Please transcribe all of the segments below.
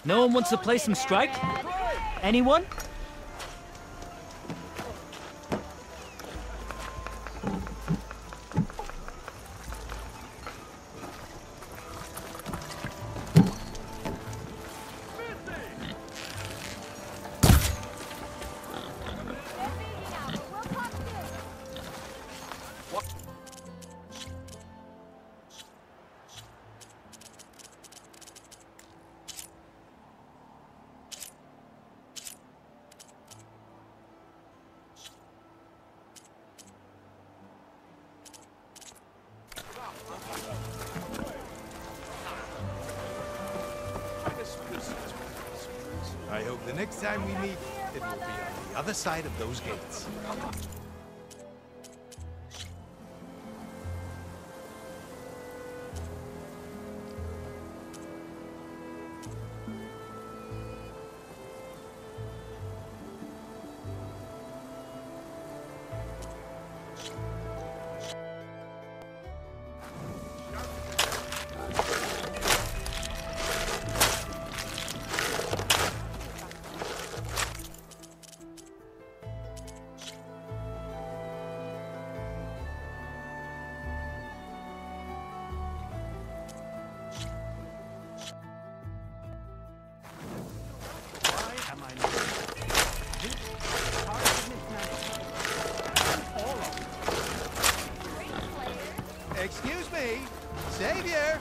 No one wants to play some strike? Anyone? I hope the next time we meet, it will be on the other side of those gates. Excuse me, Savior!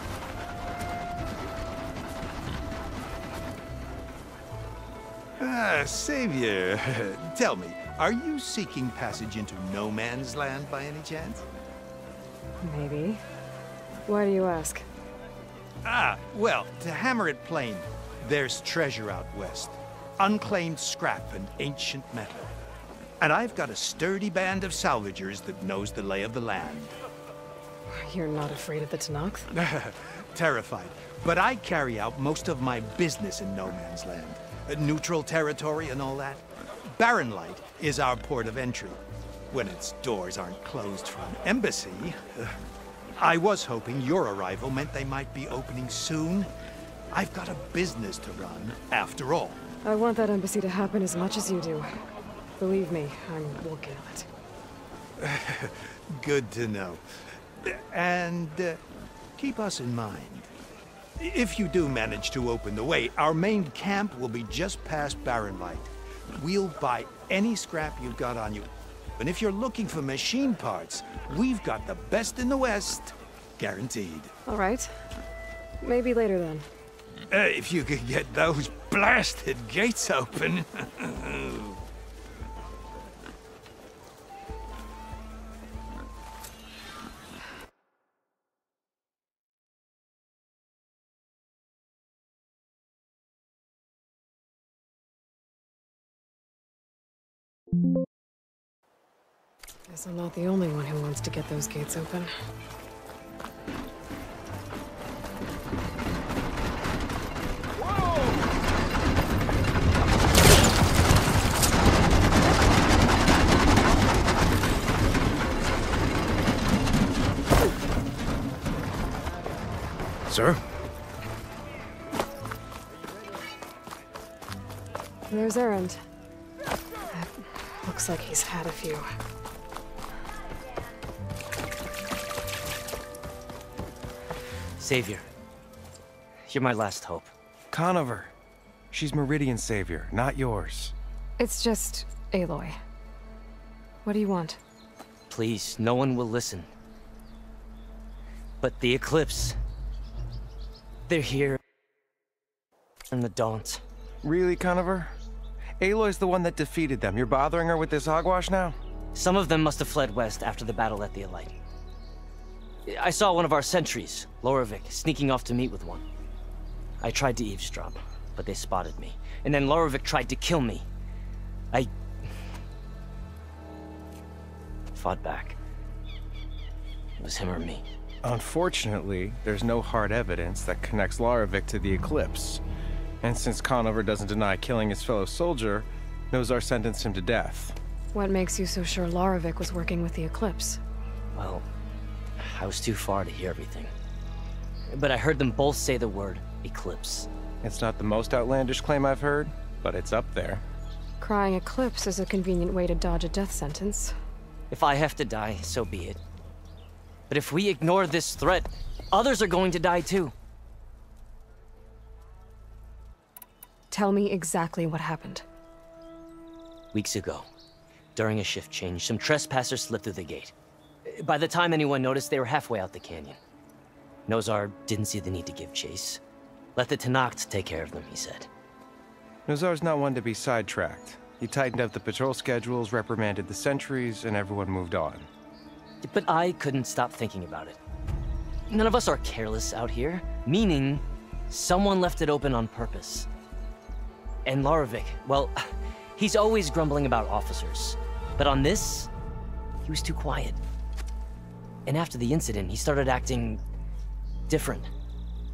Savior, tell me, are you seeking passage into no man's land by any chance? Maybe. Why do you ask? Well, to hammer it plain, there's treasure out west. Unclaimed scrap and ancient metal. And I've got a sturdy band of salvagers that knows the lay of the land. You're not afraid of the Tenakth? Terrified. But I carry out most of my business in no man's land. Neutral territory and all that. Barren Light is our port of entry. When its doors aren't closed from embassy. I was hoping your arrival meant they might be opening soon. I've got a business to run, after all. I want that embassy to happen as much as you do. Believe me, I'm working on it. Good to know. And keep us in mind. If you do manage to open the way, our main camp will be just past Barren Light. We'll buy any scrap you've got on you. And if you're looking for machine parts, we've got the best in the West. Guaranteed. All right. Maybe later then. If you could get those blasted gates open. Guess I'm not the only one who wants to get those gates open. Sir? There's Errand. Looks like he's had a few. Savior. You're my last hope. Conover. She's Meridian's savior, not yours. It's just Aloy. What do you want? Please, no one will listen. But the Eclipse... they're here... in the Daunt. Really, Conover? Aloy's the one that defeated them. You're bothering her with this hogwash now? Some of them must have fled west after the battle at the Elite. I saw one of our sentries, Lorovic, sneaking off to meet with one. I tried to eavesdrop, but they spotted me. And then Lorovic tried to kill me. I... fought back. It was him or me. Unfortunately, there's no hard evidence that connects Lorovic to the Eclipse. And since Conover doesn't deny killing his fellow soldier, Nozar sentenced him to death. What makes you so sure Lorovic was working with the Eclipse? Well, I was too far to hear everything. But I heard them both say the word Eclipse. It's not the most outlandish claim I've heard, but it's up there. Crying eclipse is a convenient way to dodge a death sentence. If I have to die, so be it. But if we ignore this threat, others are going to die too. Tell me exactly what happened. Weeks ago, during a shift change, some trespassers slipped through the gate. By the time anyone noticed, they were halfway out the canyon. Nozar didn't see the need to give chase. Let the Tenakth take care of them, he said. Nozar's not one to be sidetracked. He tightened up the patrol schedules, reprimanded the sentries, and everyone moved on. But I couldn't stop thinking about it. None of us are careless out here, meaning someone left it open on purpose. And Larovic, well, he's always grumbling about officers. But on this, he was too quiet. And after the incident, he started acting different,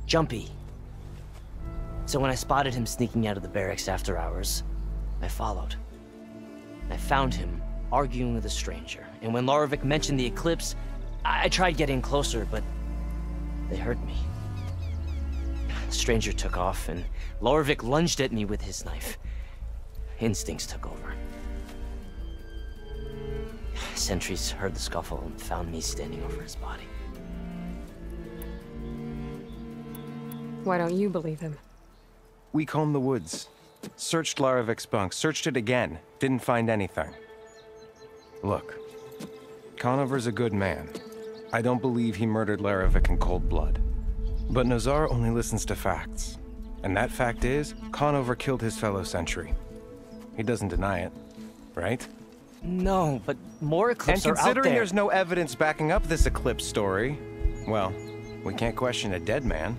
jumpy. So when I spotted him sneaking out of the barracks after hours, I followed. I found him arguing with a stranger. And when Larovic mentioned the eclipse, I tried getting closer, but they heard me. The stranger took off, and Larovic lunged at me with his knife. Instincts took over. Sentries heard the scuffle and found me standing over his body. Why don't you believe him? We combed the woods, searched Larovic's bunk, searched it again, didn't find anything. Look, Conover's a good man. I don't believe he murdered Larovic in cold blood. But Nozar only listens to facts. And that fact is, Conover killed his fellow sentry. He doesn't deny it, right? No, but more eclipses are out there. And considering there's no evidence backing up this eclipse story, well, we can't question a dead man.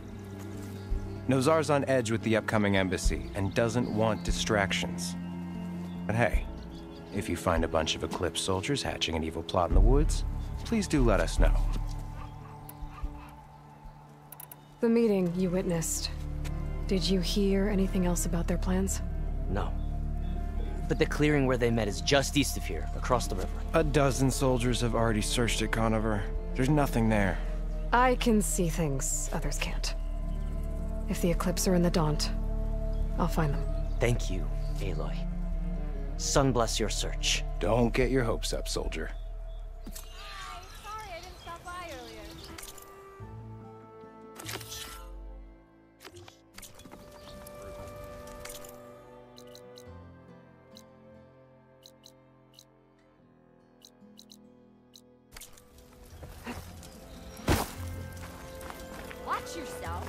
Nozar's on edge with the upcoming embassy and doesn't want distractions. But hey, if you find a bunch of Eclipse soldiers hatching an evil plot in the woods, please do let us know. The meeting you witnessed. Did you hear anything else about their plans? No. But the clearing where they met is just east of here, across the river. A dozen soldiers have already searched it, Conover. There's nothing there. I can see things others can't. If the Eclipse are in the Daunt, I'll find them. Thank you, Aloy. Sun bless your search. Don't get your hopes up, soldier. Sorry, I didn't stop by earlier. Watch yourself.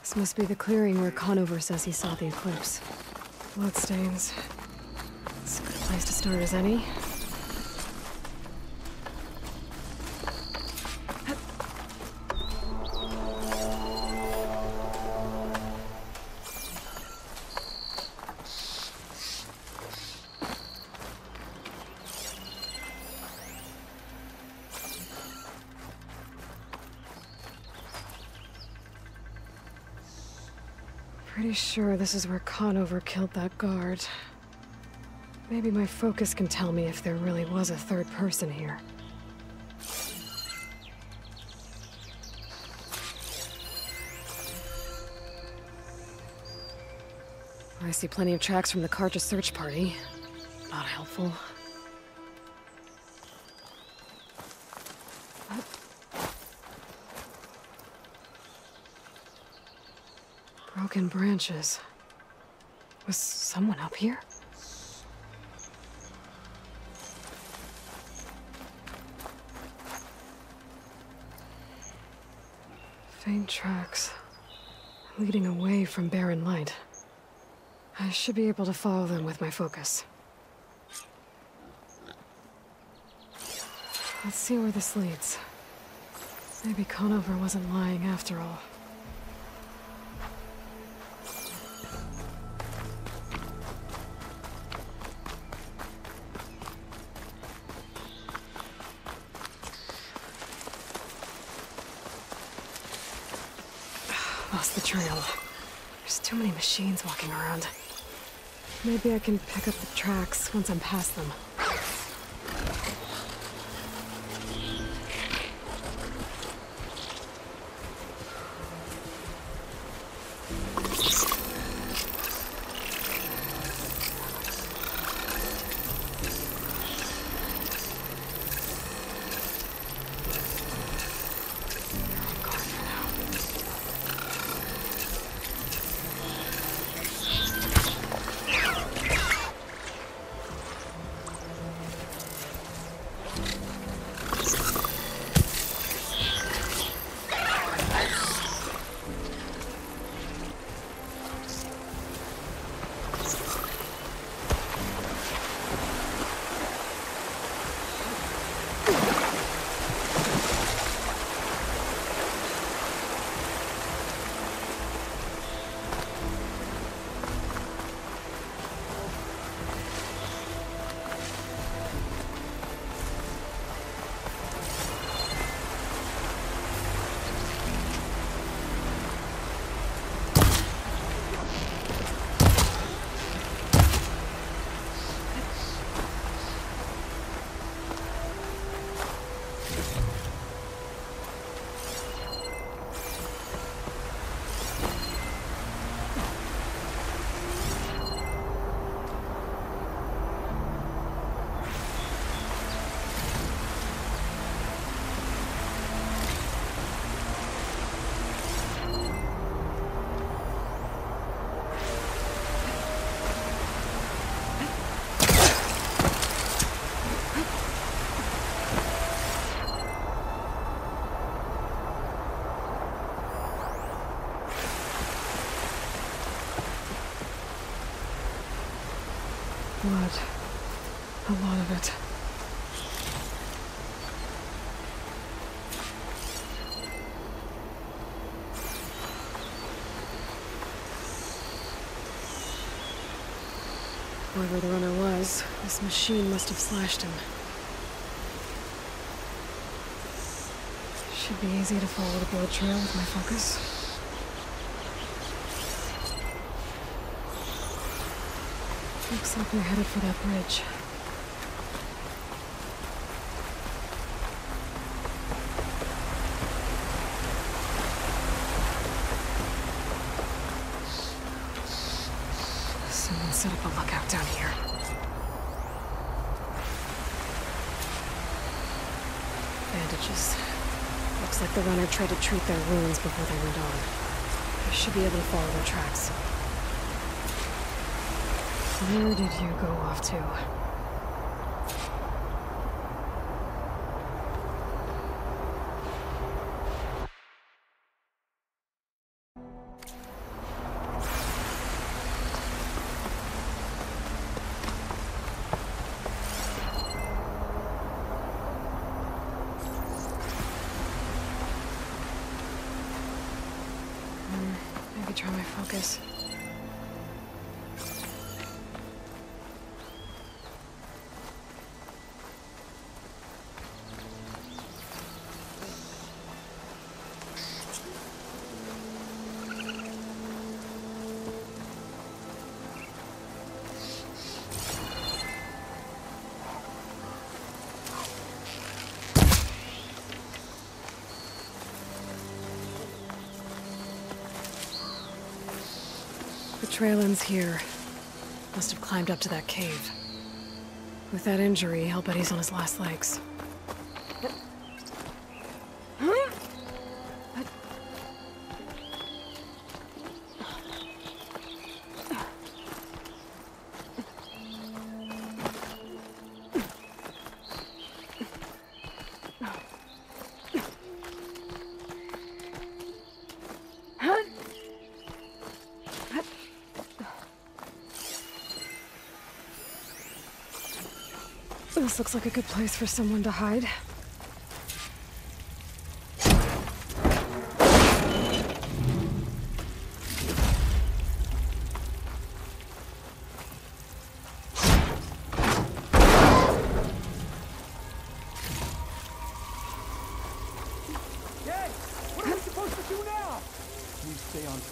This must be the clearing where Conover says he saw the eclipse. Bloodstains. It's a good place to start as any. Pretty sure this is where Conover killed that guard. Maybe my focus can tell me if there really was a third person here. I see plenty of tracks from the Karja search party. Not helpful. Broken branches. Was someone up here? Faint tracks, leading away from barren light. I should be able to follow them with my focus. Let's see where this leads. Maybe Conover wasn't lying after all. Lost the trail. There's too many machines walking around. Maybe I can pick up the tracks once I'm past them. Blood. A lot of it. Whoever the runner was, this machine must have slashed him. Should be easy to follow the blood trail with my focus. Looks like we're headed for that bridge. Someone set up a lookout down here. Bandages. Looks like the runner tried to treat their wounds before they went on. I should be able to follow their tracks. Where did you go off to? Maybe try my focus. The trail ends here. Must have climbed up to that cave. With that injury, I'll bet he's on his last legs. This looks like a good place for someone to hide.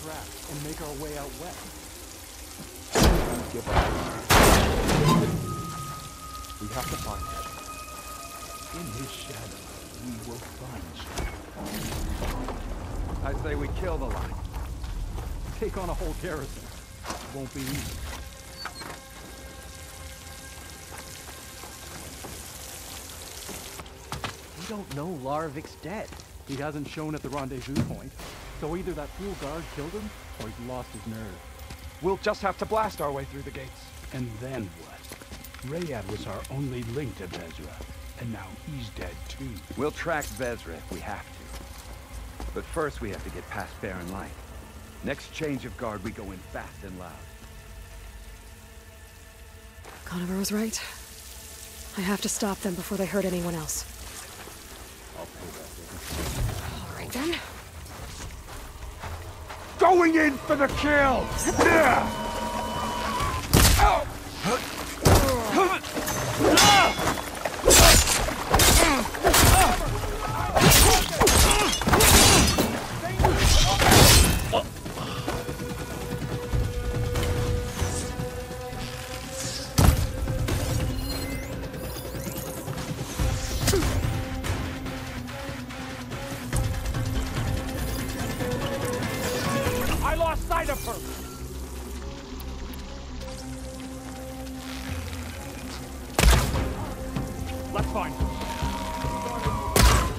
trap and make our way out west. Give up. We have to find him. In his shadow, we will find you. I say we kill the line. Take on a whole garrison. Won't be easy. We don't know Laravic's dead. He hasn't shown at the rendezvous point, so either that fool guard killed him, or he's lost his nerve. We'll just have to blast our way through the gates. And then what? Rayad was our only link to Vezra, and now he's dead too. We'll track Vezra if we have to. But first we have to get past Barren Light. Next change of guard, we go in fast and loud. Conover was right. I have to stop them before they hurt anyone else. I'll pay that. All right then. Going in for the kill! Yeah! I lost sight of her! Let's find her.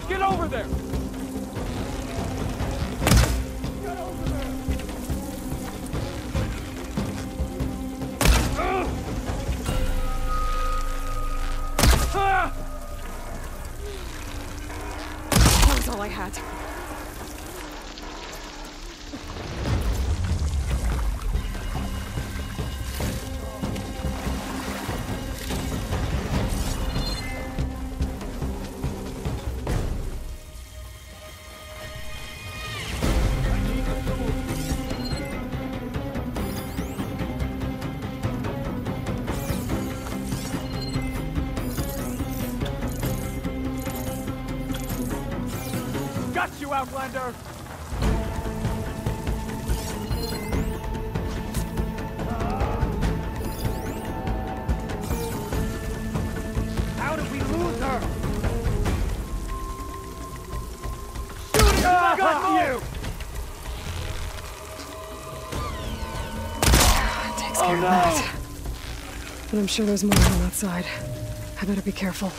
Get over there! Get over there! That was all I had. Got you, Outlander! How did we lose her? Shoot it! Got you! That takes care of that. But I'm sure there's more on that side. I better be careful.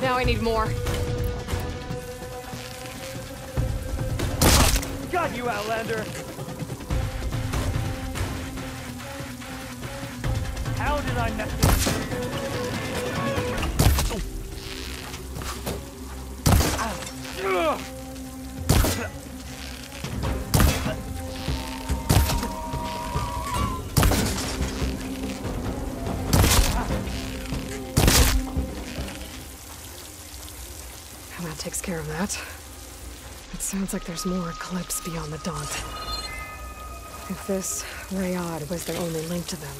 Now I need more. Got you, Outlander! How did I mess this? And that takes care of that. It sounds like there's more Eclipse beyond the Daunt. If this Rayad was their only link to them,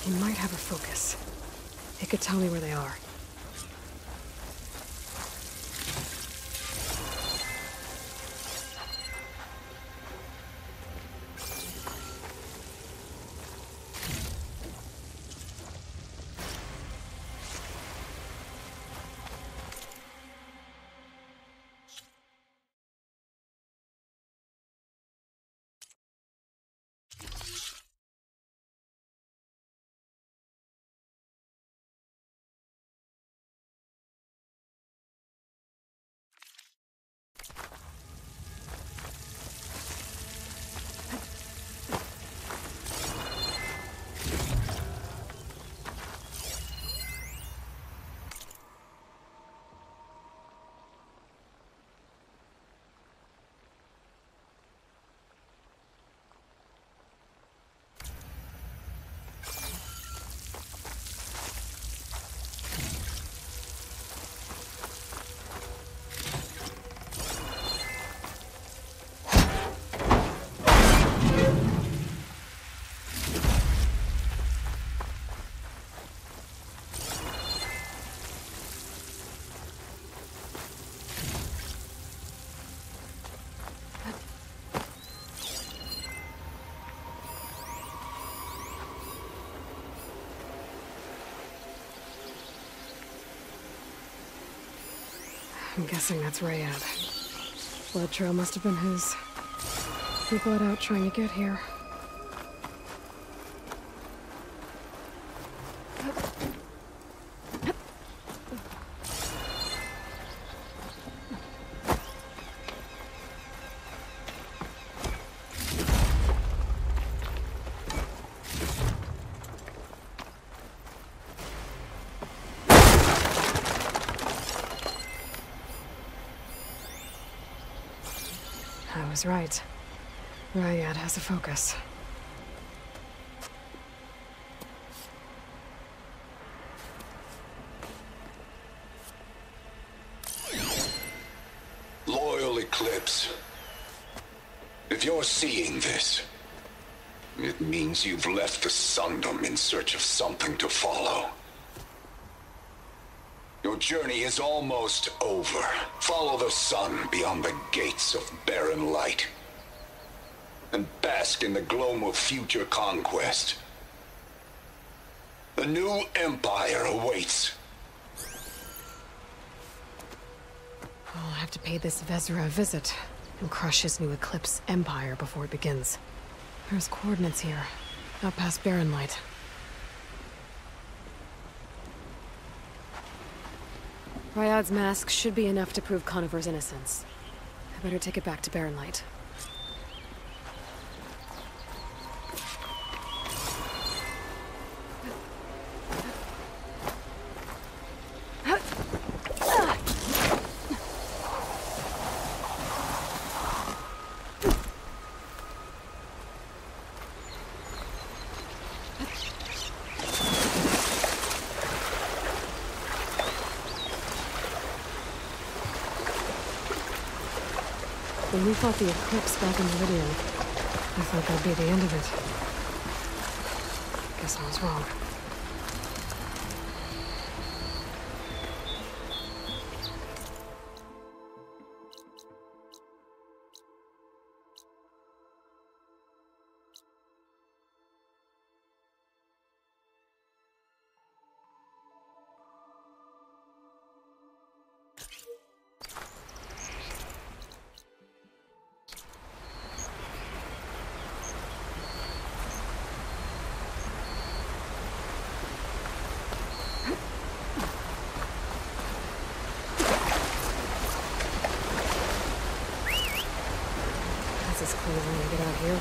he might have a focus. He could tell me where they are. I'm guessing that's Rayad. Blood trail must have been his. He bled out trying to get here. I was right. Rayad has a focus. Loyal Eclipse. If you're seeing this, it means you've left the Sundom in search of something to follow. Your journey is almost over. Follow the sun beyond the gates of barren light. And bask in the gloam of future conquest. The new empire awaits. I'll have to pay this Vezra a visit and crush his new Eclipse empire before it begins. There's coordinates here, out past barren light. Rayad's mask should be enough to prove Conover's innocence. I better take it back to barren light. When we fought the Eclipse back in Meridian, I thought that'd be the end of it. Guess I was wrong. This is clear when we get out here.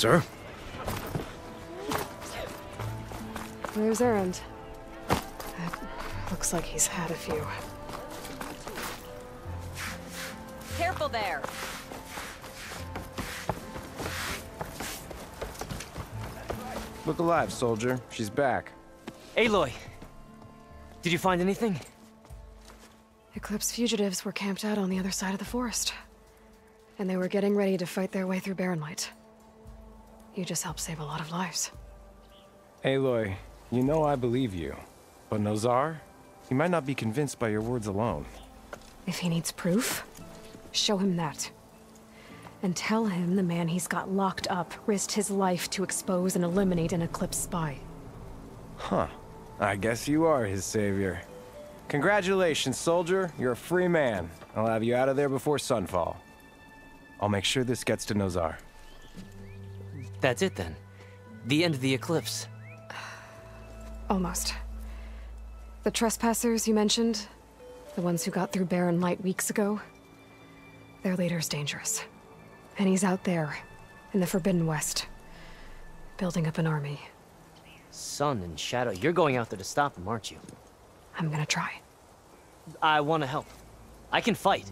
Sir? Where's Errand? Looks like he's had a few. Careful there. Look alive, soldier. She's back. Aloy! Did you find anything? Eclipse fugitives were camped out on the other side of the forest. And they were getting ready to fight their way through Barren Light. You just helped save a lot of lives. Aloy, you know I believe you. But Nozar? He might not be convinced by your words alone. If he needs proof, show him that. And tell him the man he's got locked up risked his life to expose and eliminate an Eclipse spy. Huh. I guess you are his savior. Congratulations, soldier. You're a free man. I'll have you out of there before sunfall. I'll make sure this gets to Nozar. That's it then. The end of the Eclipse. Almost. The trespassers you mentioned, the ones who got through Barren Light weeks ago, their leader's dangerous. And he's out there, in the Forbidden West, building up an army. Sun and Shadow, you're going out there to stop him, aren't you? I'm gonna try. I want to help. I can fight.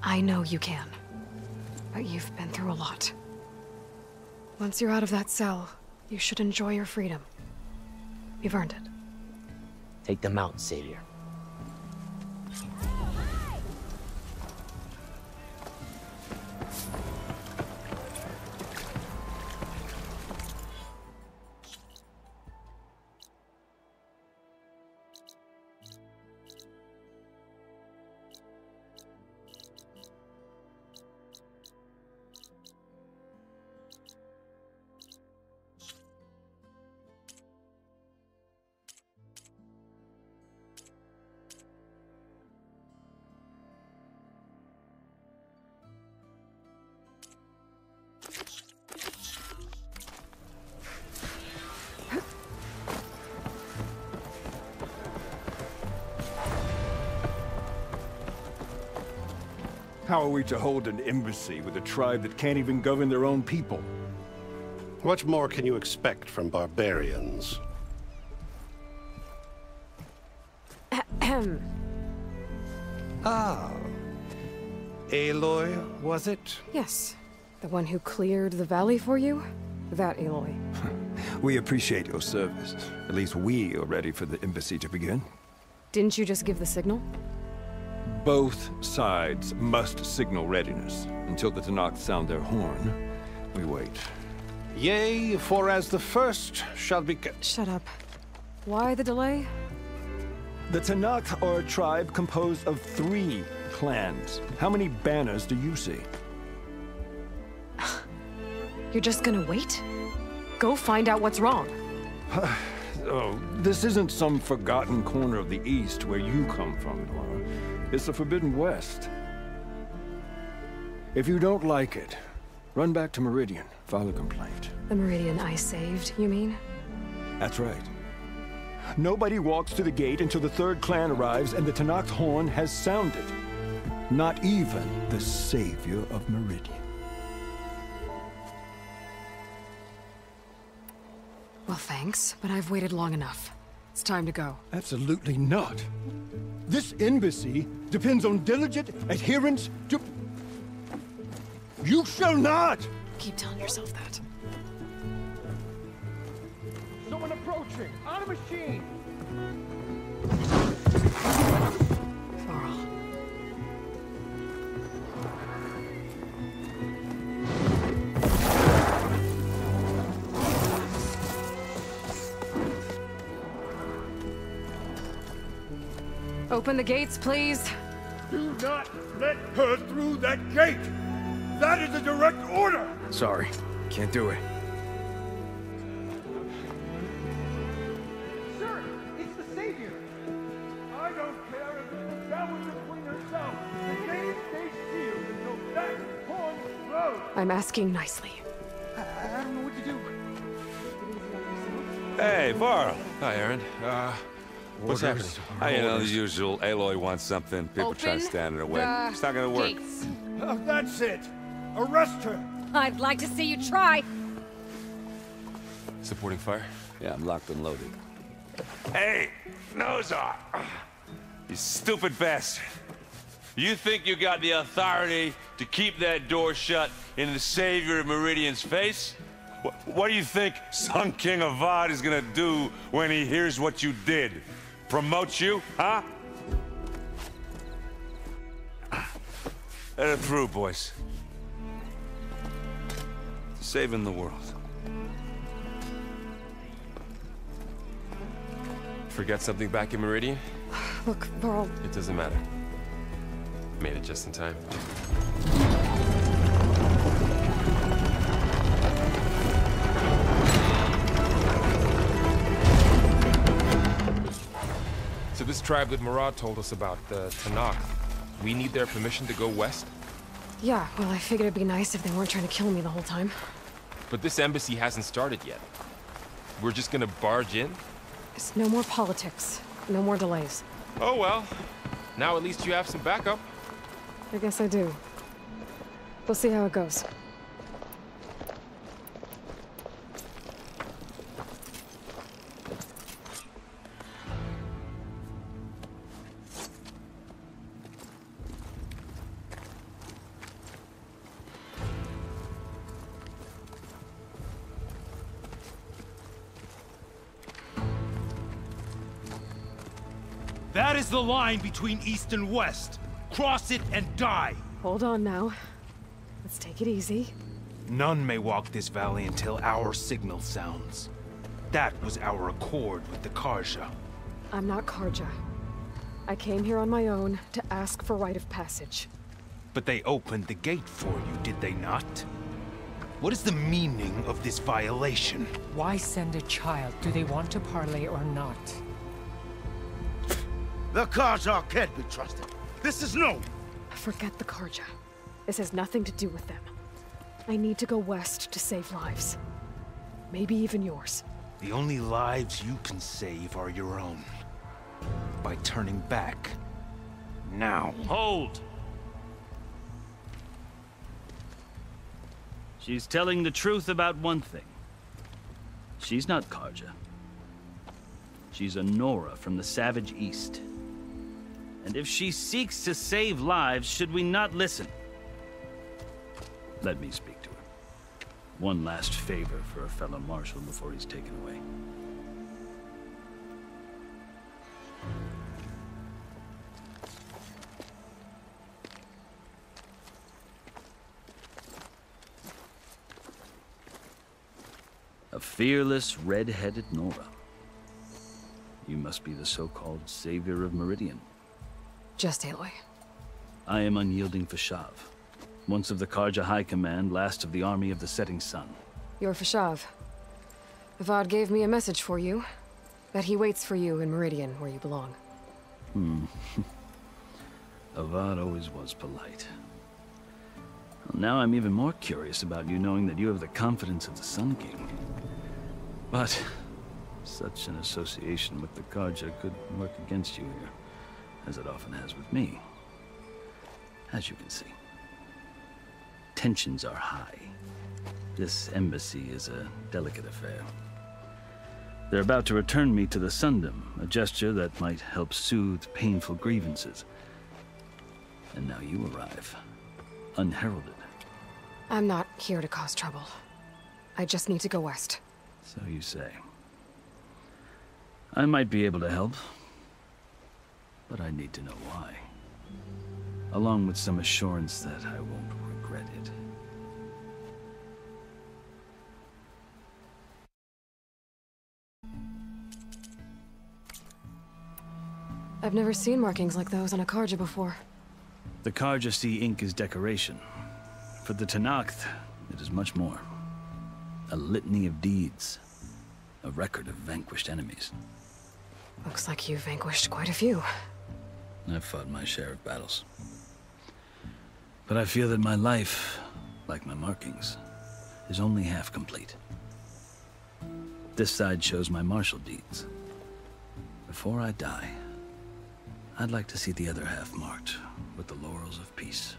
I know you can. But you've been through a lot. Once you're out of that cell, you should enjoy your freedom. You've earned it. Take them out, Savior. How are we to hold an embassy with a tribe that can't even govern their own people? What more can you expect from barbarians? Ahem. Ah. Aloy, was it? Yes. The one who cleared the valley for you? That Aloy. We appreciate your service. At least we are ready for the embassy to begin. Didn't you just give the signal? Both sides must signal readiness. Until the Tanakh sound their horn, we wait. Yea, for as the first shall be... Shut up. Why the delay? The Tanakh are a tribe composed of 3 clans. How many banners do you see? You're just gonna wait? Go find out what's wrong. Oh, this isn't some forgotten corner of the East where you come from, Nora. It's the Forbidden West. If you don't like it, run back to Meridian, file a complaint. The Meridian I saved, you mean? That's right. Nobody walks to the gate until the 3rd clan arrives and the Tanakh's horn has sounded. Not even the savior of Meridian. Well, thanks, but I've waited long enough. It's time to go. Absolutely not. This embassy depends on diligent adherence to... You shall not! Keep telling yourself that. Someone approaching! On a machine! Varl. Open the gates, please. Do not let her through that gate! That is a direct order! Sorry, can't do it. Sir, it's the Savior! I don't care if it's the Dowager Queen herself! The gate stays sealed until that horn blows! I'm asking nicely. I don't know what to do. Hey, Varl. Hi, Aaron. What's happening? You know, the usual. Aloy wants something. People try to stand in her way. It's not gonna work. That's it! Arrest her! I'd like to see you try. Supporting fire? Yeah, I'm locked and loaded. Hey, Nozar! You stupid bastard. You think you got the authority to keep that door shut in the savior of Meridian's face? What do you think Sun King Avad is gonna do when he hears what you did? Promote you, huh? Let it through, boys. Saving the world. Forget something back in Meridian? Look, Varl. It doesn't matter. Made it just in time. So this tribe that Murad told us about, the Tanakh, we need their permission to go west? Yeah, well, I figured it'd be nice if they weren't trying to kill me the whole time. But this embassy hasn't started yet. We're just gonna barge in? It's no more politics. No more delays. Oh well. Now at least you have some backup. I guess I do. We'll see how it goes. That is the line between East and West. Cross it and die. Hold on now. Let's take it easy. None may walk this valley until our signal sounds. That was our accord with the Karja. I'm not Karja. I came here on my own to ask for rite of passage. But they opened the gate for you, did they not? What is the meaning of this violation? Why send a child? Do they want to parley or not? The Karja can't be trusted. This is no. Forget the Karja. This has nothing to do with them. I need to go west to save lives. Maybe even yours. The only lives you can save are your own. By turning back. Now. Hold! She's telling the truth about one thing. She's not Karja. She's a Nora from the Savage East. And if she seeks to save lives, should we not listen? Let me speak to her. One last favor for a fellow marshal before he's taken away. A fearless, red-headed Nora. You must be the so-called savior of Meridian. Just Aloy. I am Unyielding Fashav. Once of the Karja High Command, last of the Army of the Setting Sun. You're Fashav. Avad gave me a message for you. That he waits for you in Meridian, where you belong. Avad always was polite. Well, now I'm even more curious about you knowing that you have the confidence of the Sun King. But such an association with the Karja could work against you here, as it often has with me. As you can see, tensions are high. This embassy is a delicate affair. They're about to return me to the Sundom, a gesture that might help soothe painful grievances. And now you arrive, unheralded. I'm not here to cause trouble. I just need to go west. So you say. I might be able to help, but I need to know why. Along with some assurance that I won't regret it. I've never seen markings like those on a Karja before. The Karja see ink as decoration. For the Tanakh, it is much more. A litany of deeds. A record of vanquished enemies. Looks like you've vanquished quite a few. I've fought my share of battles. But I feel that my life, like my markings, is only half complete. This side shows my martial deeds. Before I die, I'd like to see the other half marked with the laurels of peace.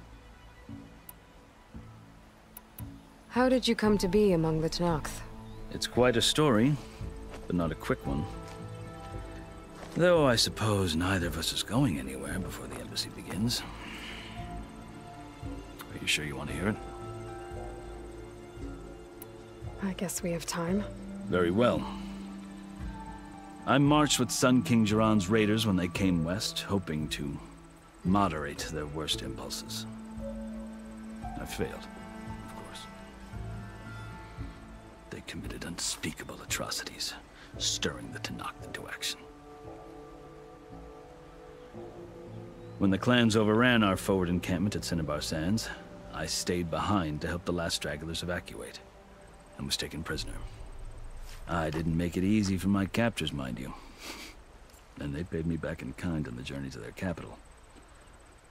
How did you come to be among the Tanakh? It's quite a story, but not a quick one. Though I suppose neither of us is going anywhere before the embassy begins. Are you sure you want to hear it? I guess we have time. Very well. I marched with Sun King Jiran's raiders when they came west, hoping to moderate their worst impulses. I failed, of course. They committed unspeakable atrocities, stirring the Tenakth into action. When the clans overran our forward encampment at Cinnabar Sands, I stayed behind to help the last stragglers evacuate, and was taken prisoner. I didn't make it easy for my captors, mind you. And they paid me back in kind on the journey to their capital.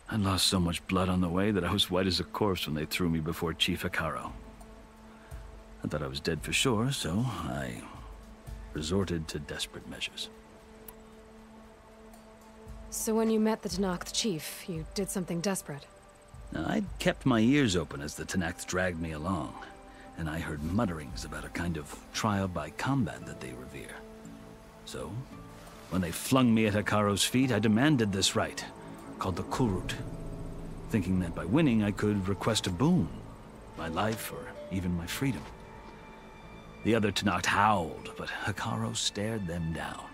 I lost so much blood on the way that I was white as a corpse when they threw me before Chief Hekarro. I thought I was dead for sure, so I resorted to desperate measures. So when you met the Tenakth chief, you did something desperate? I'd kept my ears open as the Tenakth dragged me along, and I heard mutterings about a kind of trial by combat that they revere. So, when they flung me at Hekarro's feet, I demanded this right, called the Kulrut, thinking that by winning I could request a boon, my life or even my freedom. The other Tenakth howled, but Hekarro stared them down,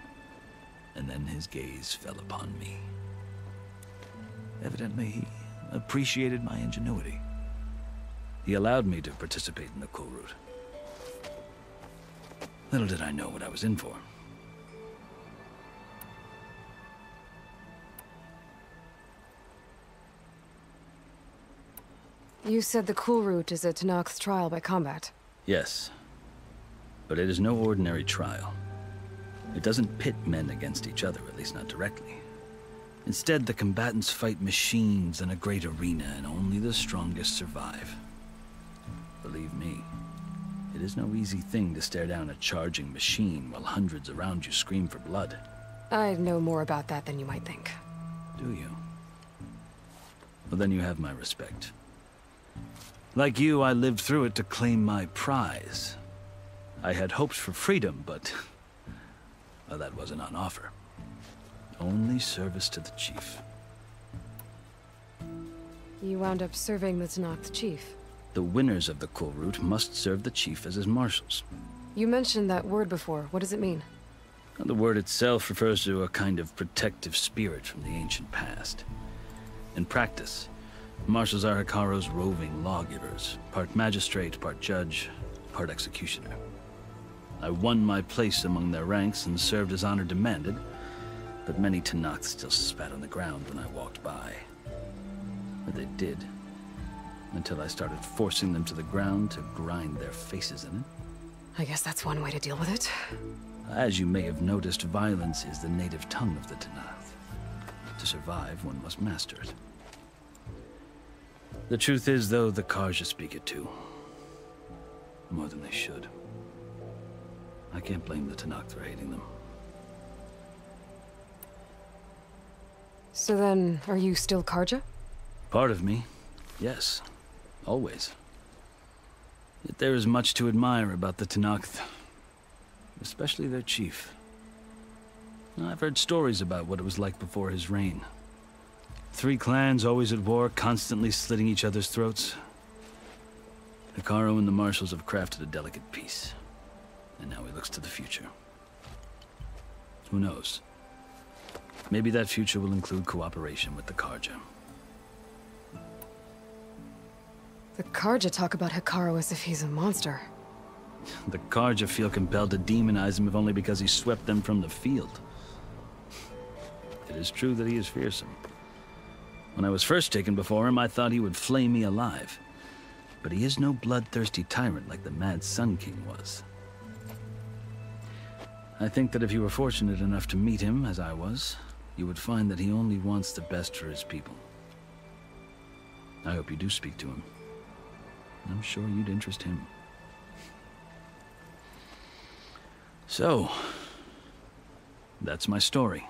and then his gaze fell upon me. Evidently, he appreciated my ingenuity. He allowed me to participate in the Kulrut. Little did I know what I was in for. You said the Kulrut is a Tenakth trial by combat. Yes. But it is no ordinary trial. It doesn't pit men against each other, at least not directly. Instead, the combatants fight machines in a great arena, and only the strongest survive. Believe me, it is no easy thing to stare down a charging machine while hundreds around you scream for blood. I know more about that than you might think. Do you? Well, then you have my respect. Like you, I lived through it to claim my prize. I had hoped for freedom, but well, that wasn't on offer. Only service to the chief. You wound up serving the Tenakth chief. The winners of the Kulrut must serve the chief as his marshals. You mentioned that word before. What does it mean? The word itself refers to a kind of protective spirit from the ancient past. In practice, marshals are Hekarro's roving lawgivers, part magistrate, part judge, part executioner. I won my place among their ranks and served as honor demanded, but many Tenakth still spat on the ground when I walked by. But they did, until I started forcing them to the ground to grind their faces in it. I guess that's one way to deal with it. As you may have noticed, violence is the native tongue of the Tenakth. To survive, one must master it. The truth is, though, the Karja speak it too. More than they should. I can't blame the Tenakth for hating them. So then, are you still Karja? Part of me, yes. Always. Yet there is much to admire about the Tenakth. Especially their chief. I've heard stories about what it was like before his reign. 3 clans always at war, constantly slitting each other's throats. Hekarro and the marshals have crafted a delicate peace. And now he looks to the future. Who knows? Maybe that future will include cooperation with the Karja. The Karja talk about Hekarro as if he's a monster. The Karja feel compelled to demonize him if only because he swept them from the field. It is true that he is fearsome. When I was first taken before him, I thought he would flay me alive. But he is no bloodthirsty tyrant like the Mad Sun King was. I think that if you were fortunate enough to meet him, as I was, you would find that he only wants the best for his people. I hope you do speak to him. I'm sure you'd interest him. So, that's my story.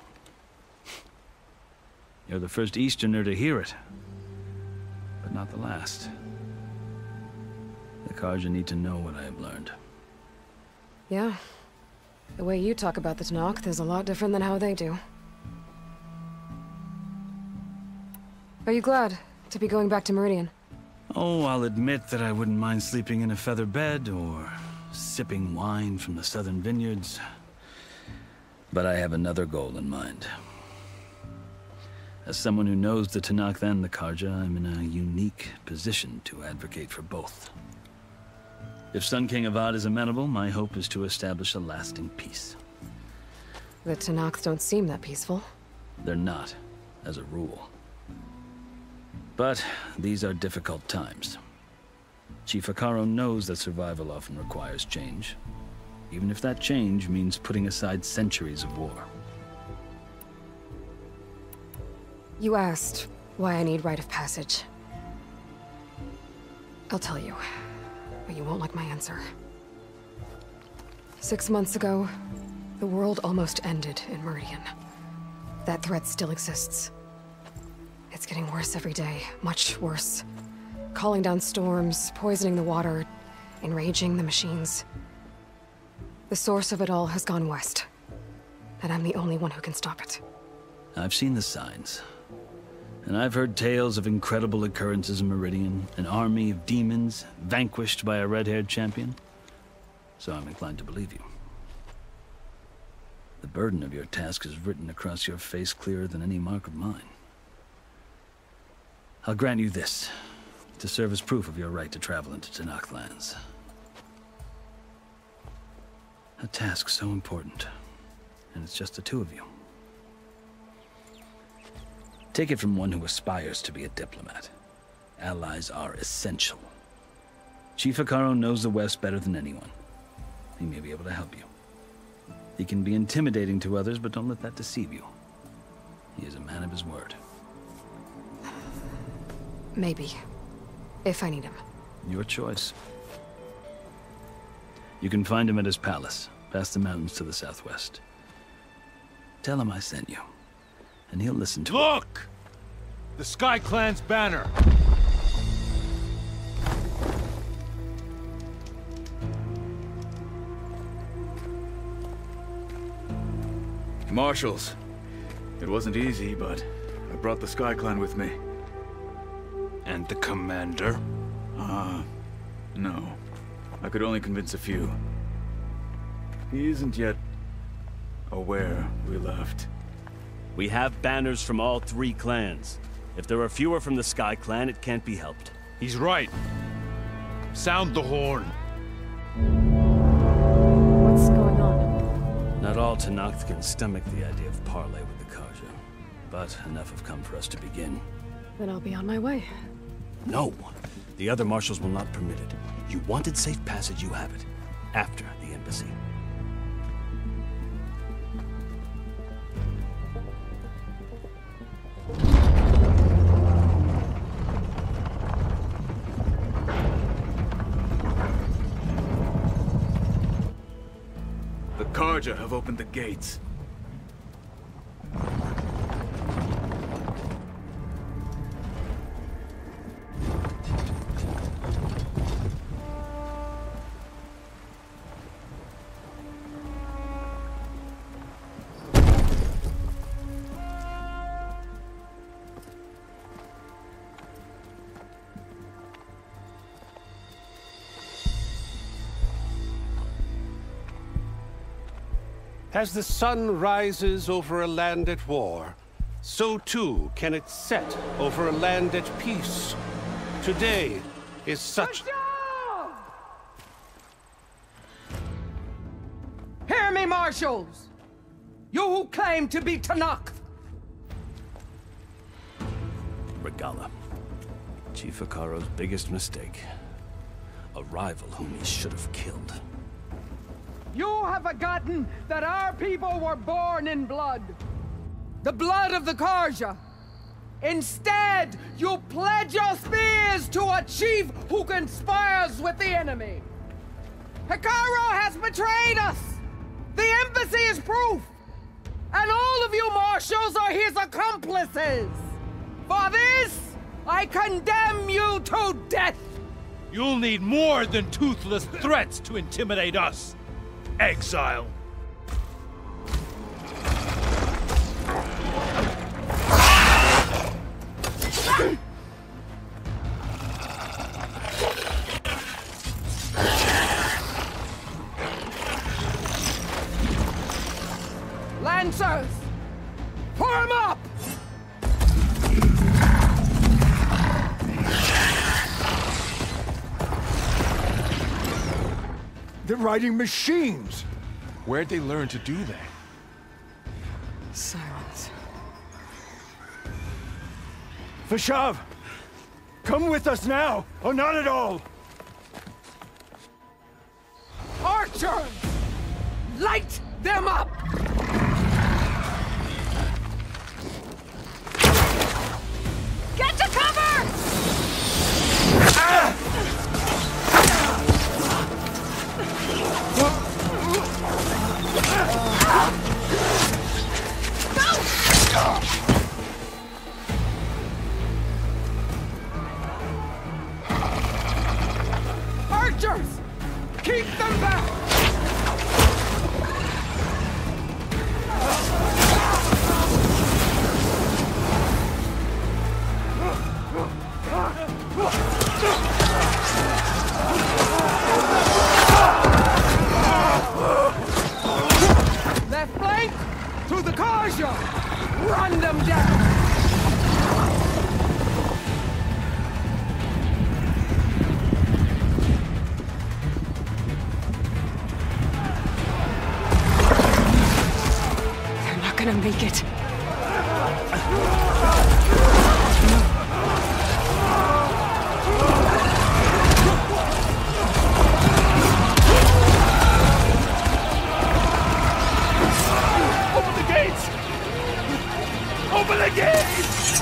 You're the first Easterner to hear it, but not the last. The Karja need to know what I have learned. Yeah. The way you talk about the Tanakh is a lot different than how they do. Are you glad to be going back to Meridian? Oh, I'll admit that I wouldn't mind sleeping in a feather bed or sipping wine from the southern vineyards. But I have another goal in mind. As someone who knows the Tanakh and the Karja, I'm in a unique position to advocate for both. If Sun King Avad is amenable, my hope is to establish a lasting peace. The Tanakh don't seem that peaceful. They're not, as a rule. But these are difficult times. Chief Hekarro knows that survival often requires change, even if that change means putting aside centuries of war. You asked why I need rite of passage. I'll tell you, but you won't like my answer. 6 months ago, the world almost ended in Meridian. That threat still exists. It's getting worse every day, much worse. Calling down storms, poisoning the water, enraging the machines. The source of it all has gone west, and I'm the only one who can stop it. I've seen the signs. And I've heard tales of incredible occurrences in Meridian, an army of demons vanquished by a red-haired champion. So I'm inclined to believe you. The burden of your task is written across your face clearer than any mark of mine. I'll grant you this, to serve as proof of your right to travel into Tanakh lands. A task so important, and it's just the two of you. Take it from one who aspires to be a diplomat. Allies are essential. Chief Hekarro knows the West better than anyone. He may be able to help you. He can be intimidating to others, but don't let that deceive you. He is a man of his word. Maybe. If I need him. Your choice. You can find him at his palace, past the mountains to the southwest. Tell him I sent you. And he'll listen to it. Look! The Sky Clan's banner! Marshals. It wasn't easy, but I brought the Sky Clan with me. And the commander? No. I could only convince a few. He isn't yet aware we left. We have banners from all 3 clans. If there are fewer from the Sky Clan, it can't be helped. He's right. Sound the horn. What's going on? Not all Tanakh can stomach the idea of parley with the Karja. But enough have come for us to begin. Then I'll be on my way. No! The other marshals will not permit it. You wanted safe passage, you have it. After the embassy. The Karja have opened the gates. As the sun rises over a land at war, so too can it set over a land at peace. Today is such... Hear me, marshals! You who claim to be Tanakh! Regala. Chief Hekarro's biggest mistake. A rival whom he should have killed. You have forgotten that our people were born in blood. The blood of the Karja. Instead, you pledge your spears to a chief who conspires with the enemy. Hekarro has betrayed us! The embassy is proof! And all of you marshals are his accomplices! For this, I condemn you to death! You'll need more than toothless threats to intimidate us! exile. Lancers! Form up! They're riding machines! Where'd they learn to do that? Silence. Vashav! Come with us now, or not at all! Archer! Light them up! Get to cover! Archers! Keep them back! Left flank to the Karja! Run them down! They're not gonna make it. Open the gates! Open the gates!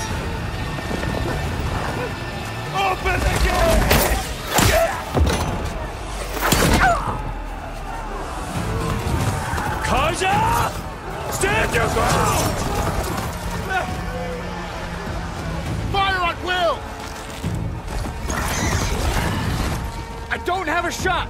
Open the gates! Kaja! Stand your ground! Fire at will! I don't have a shot!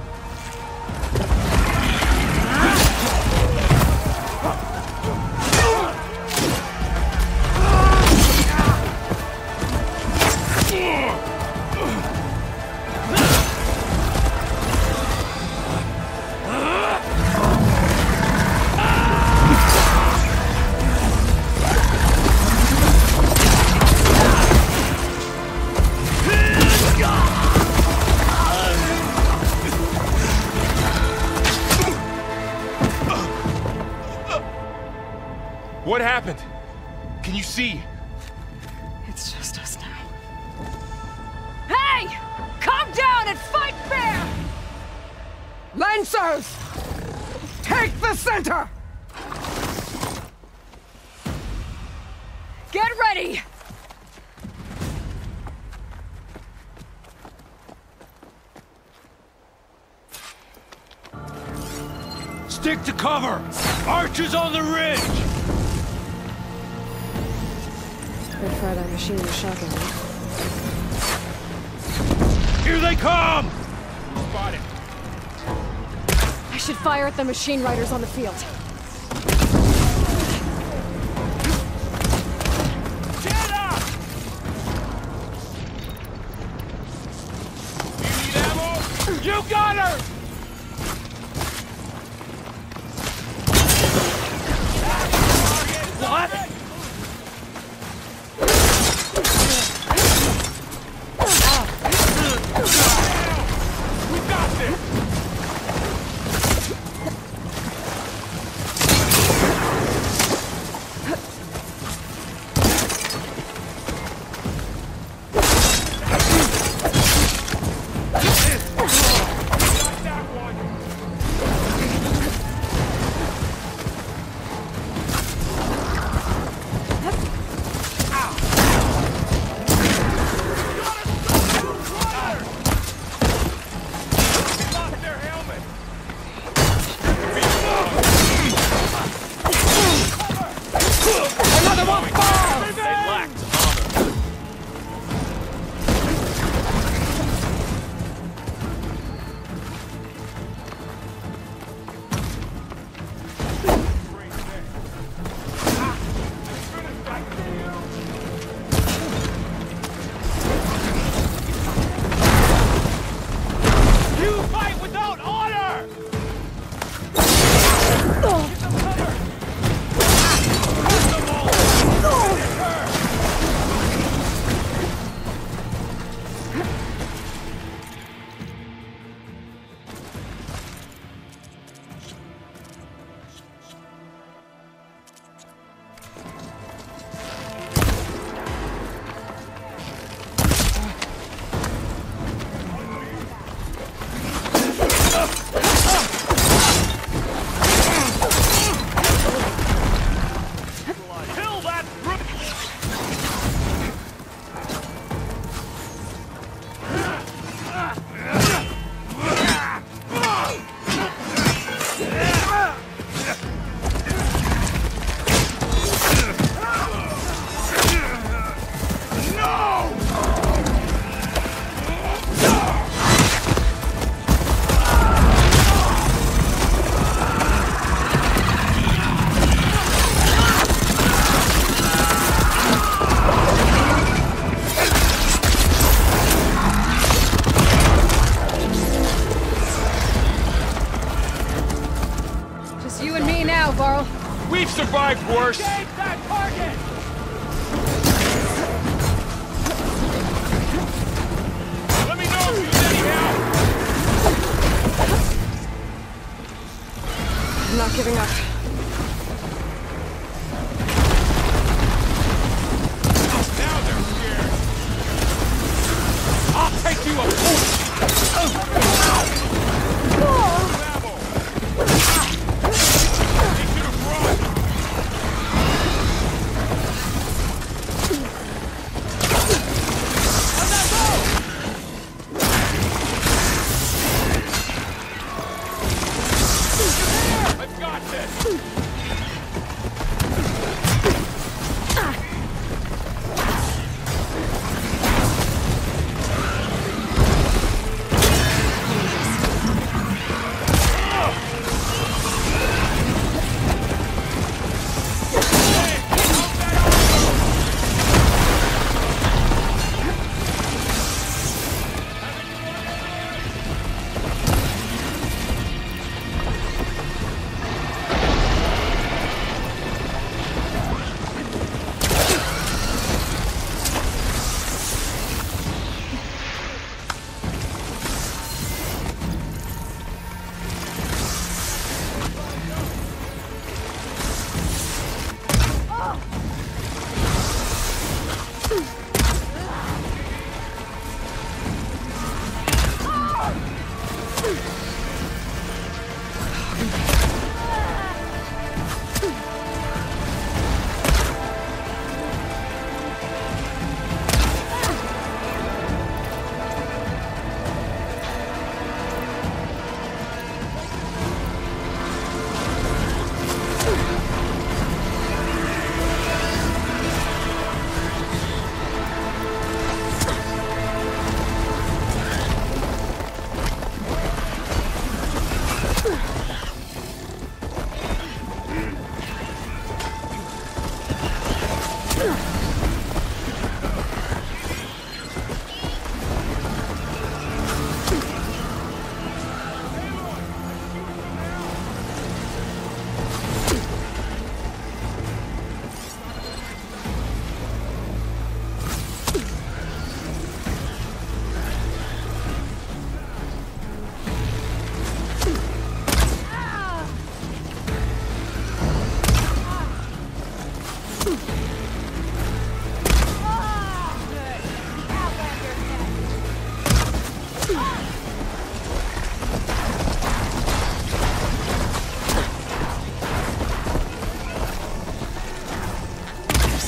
What happened? Can you see? It's just us now. Hey! Calm down and fight fair! Lancers! Take the center! Get ready! Stick to cover! Archers on the ridge! I'd try that machine with a shotgun. Here they come! Spotted. I should fire at the machine riders on the field. Get up! You need ammo? You got her! What? We got this! It's you and me now, Varl. We've survived worse! Engage that target! Let me know if you need any help! I'm not giving up. Now they're scared! I'll take you a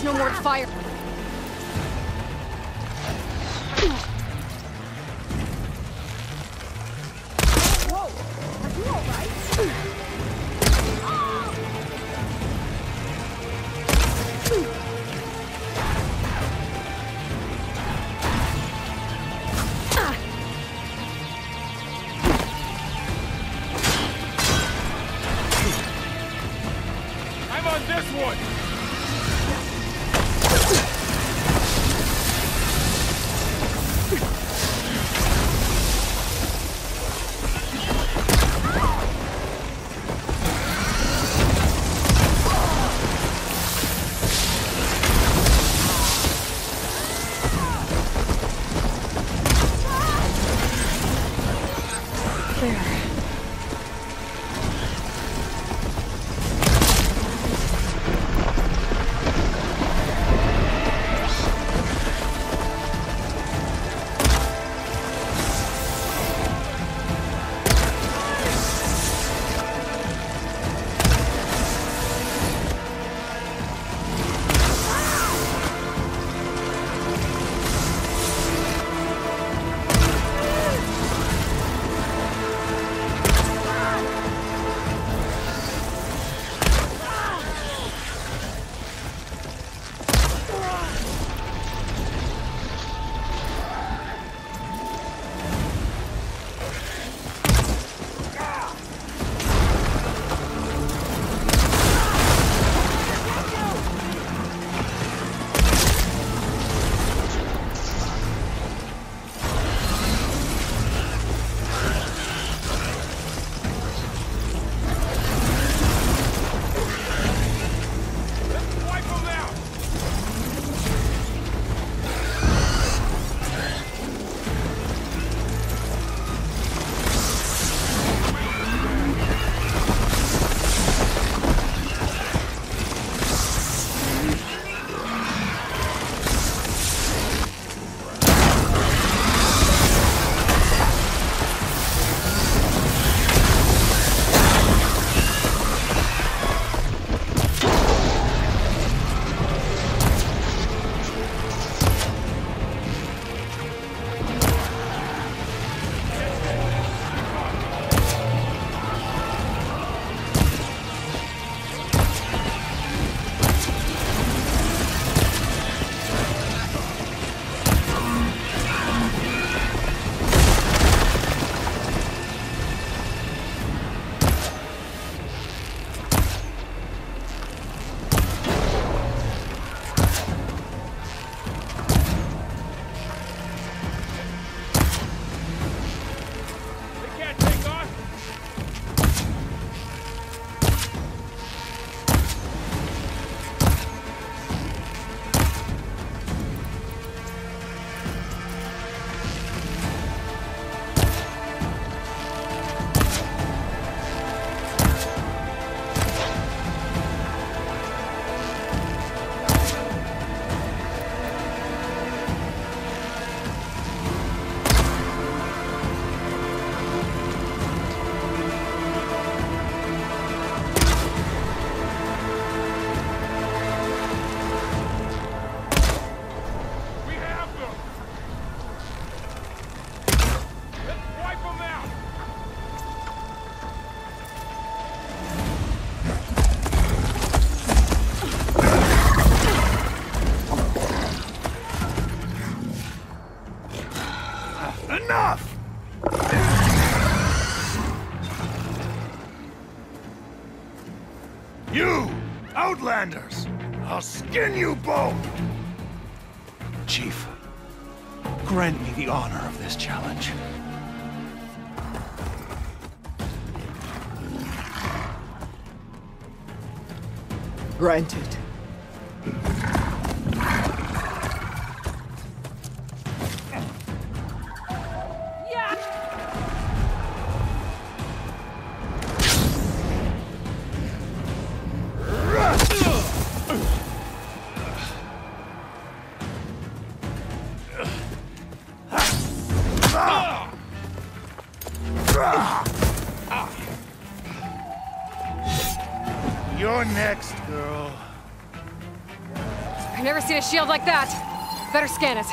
No more fire. Whoa! Are you alright? I'm on this one! You! Outlanders! I'll skin you both! Chief, grant me the honor of this challenge. Granted. You're next, girl. I've never seen a shield like that. Better scan it.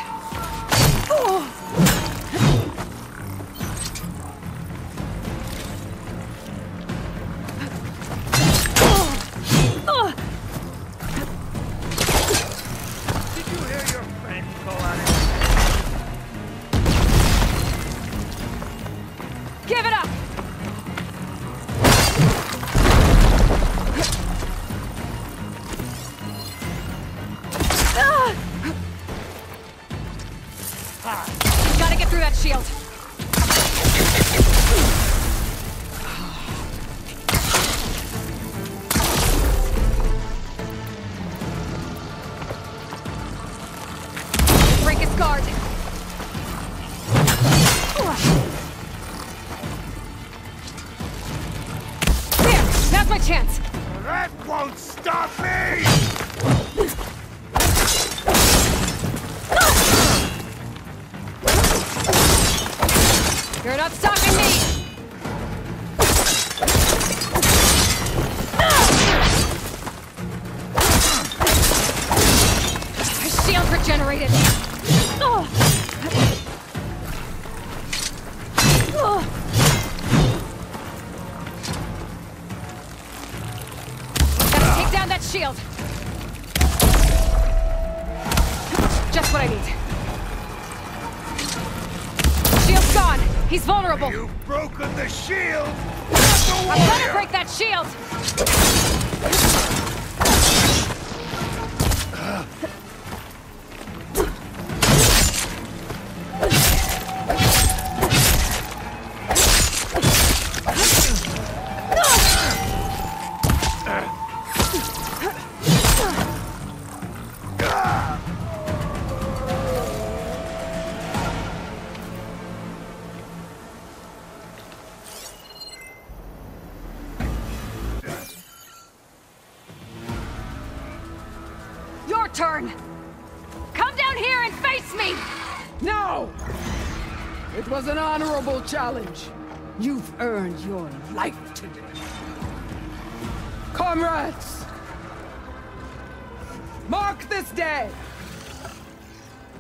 Did you hear your friend call out? Give it up! Gotta get through that shield. Break his guard. There! Now's my chance! That won't stop me! You're not stopping me! My shield regenerated! Gotta take down that shield! Just what I need. Shield's gone! He's vulnerable! You've broken the shield! I'm gonna break that shield! Turn! Come down here and face me! No! It was an honorable challenge. You've earned your life today. Comrades! Mark this day!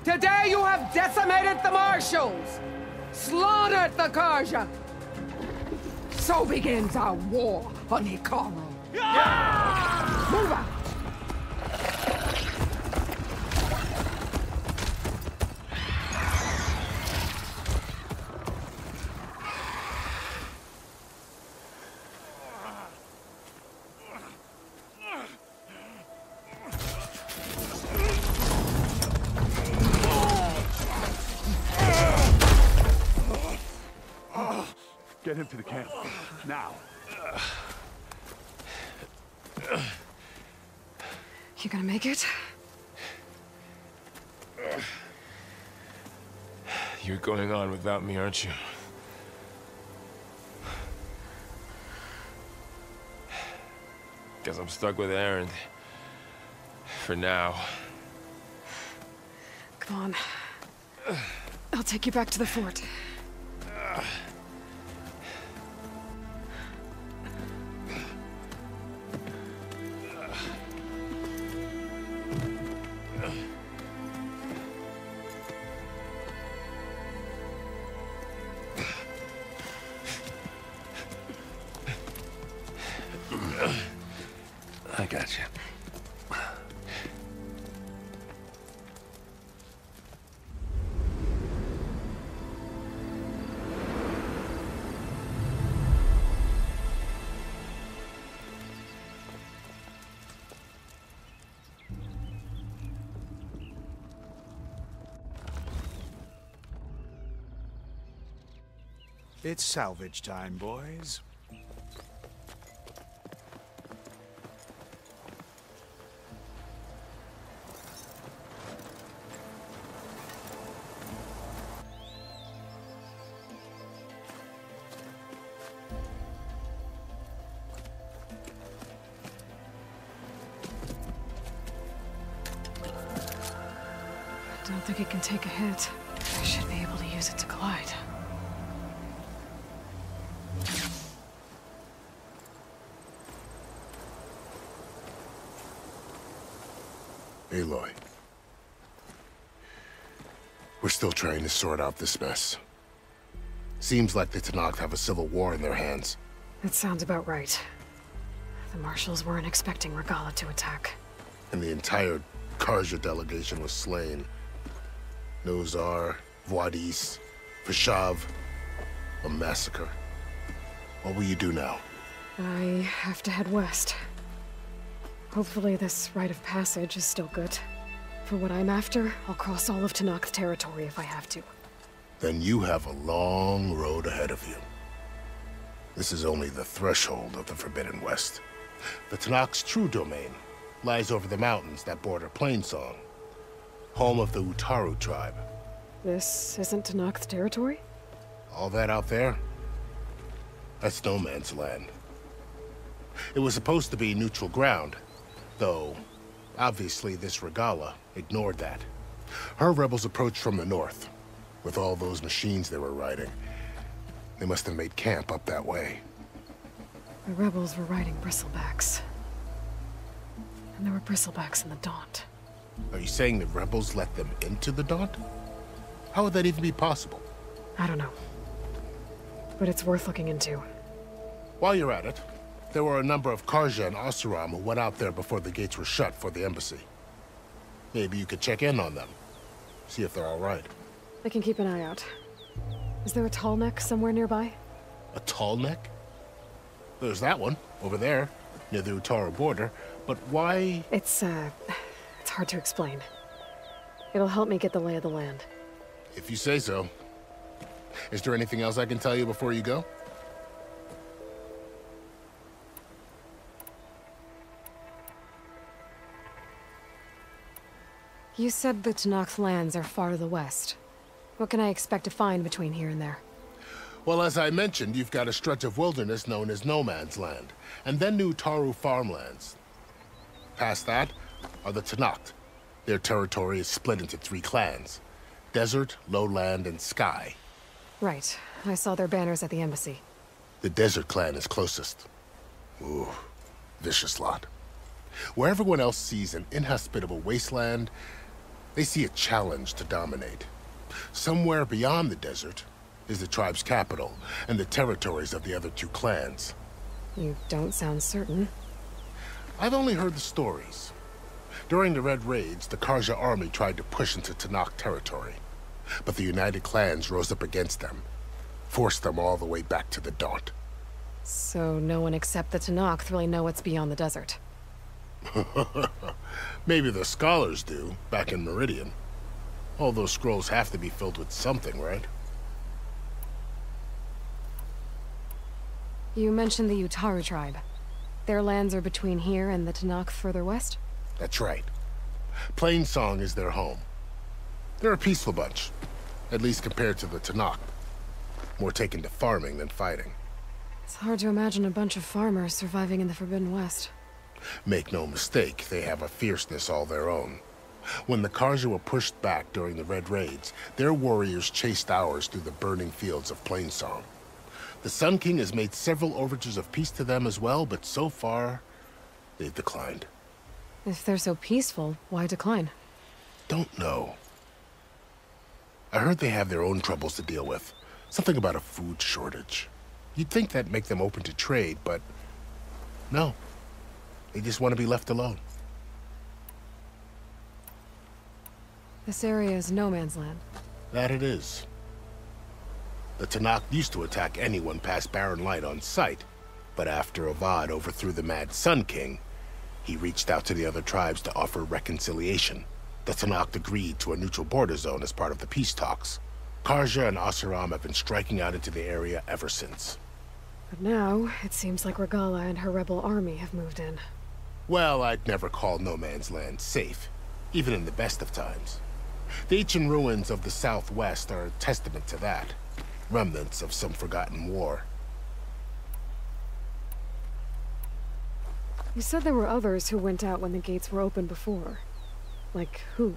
Today you have decimated the Marshals! Slaughtered the Karja! So begins our war on Hikaru. Move out! Get him to the camp. Now. You gonna make it? You're going on without me, aren't you? Guess I'm stuck with Aaron. For now. Come on. I'll take you back to the fort. I got you. It's salvage time, boys. I don't think it can take a hit. I should be able to use it to glide. Aloy. We're still trying to sort out this mess. Seems like the Tenakth have a civil war in their hands. That sounds about right. The marshals weren't expecting Regalla to attack. And the entire Karja delegation was slain. Nozar, Voidis, Vashav, a massacre. What will you do now? I have to head west. Hopefully this rite of passage is still good. For what I'm after, I'll cross all of Tenakth territory if I have to. Then you have a long road ahead of you. This is only the threshold of the Forbidden West. The Tenakth's true domain lies over the mountains that border Plainsong, home of the Utaru tribe. This isn't Tenakth territory? All that out there? That's no man's land. It was supposed to be neutral ground, though obviously this Regalla ignored that. Her rebels approached from the north, with all those machines they were riding. They must have made camp up that way. The rebels were riding bristlebacks. And there were bristlebacks in the Daunt. Are you saying the rebels let them into the Daunt? How would that even be possible? I don't know. But it's worth looking into. While you're at it, there were a number of Karja and Oseram who went out there before the gates were shut for the embassy. Maybe you could check in on them. See if they're all right. I can keep an eye out. Is there a tall neck somewhere nearby? A tall neck? There's that one, over there, near the Utaru border. But why? It's hard to explain. It'll help me get the lay of the land. If you say so. Is there anything else I can tell you before you go? You said the Tenakth lands are far to the west. What can I expect to find between here and there? Well, as I mentioned, you've got a stretch of wilderness known as No Man's Land, and then new Utaru farmlands. Past that are the Tenakth. Their territory is split into 3 clans: Desert, Lowland, and Sky. Right. I saw their banners at the embassy. The Desert clan is closest. Ooh, vicious lot. Where everyone else sees an inhospitable wasteland, they see a challenge to dominate. Somewhere beyond the desert is the tribe's capital and the territories of the other 2 clans. You don't sound certain. I've only heard the stories. During the Red Raids, the Karja army tried to push into Tenakth territory, but the United Clans rose up against them, forced them all the way back to the Daunt. So no one except the Tenakth really know what's beyond the desert. Maybe the scholars do, back in Meridian. All those scrolls have to be filled with something, right? You mentioned the Utaru tribe. Their lands are between here and the Tenakth further west? That's right. Plainsong is their home. They're a peaceful bunch, at least compared to the Tenakth. More taken to farming than fighting. It's hard to imagine a bunch of farmers surviving in the Forbidden West. Make no mistake, they have a fierceness all their own. When the Karja were pushed back during the Red Raids, their warriors chased ours through the burning fields of Plainsong. The Sun King has made several overtures of peace to them as well, but so far, they've declined. If they're so peaceful, why decline? Don't know. I heard they have their own troubles to deal with. Something about a food shortage. You'd think that'd make them open to trade, but no. They just want to be left alone. This area is no man's land. That it is. The Tenakth used to attack anyone past Barren Light on sight, but after Avad overthrew the Mad Sun King, he reached out to the other tribes to offer reconciliation. The Tenakth agreed to a neutral border zone as part of the peace talks. Karja and Oseram have been striking out into the area ever since. But now, it seems like Regala and her rebel army have moved in. Well, I'd never call No Man's Land safe, even in the best of times. The ancient ruins of the Southwest are a testament to that. Remnants of some forgotten war. You said there were others who went out when the gates were open before. Like who?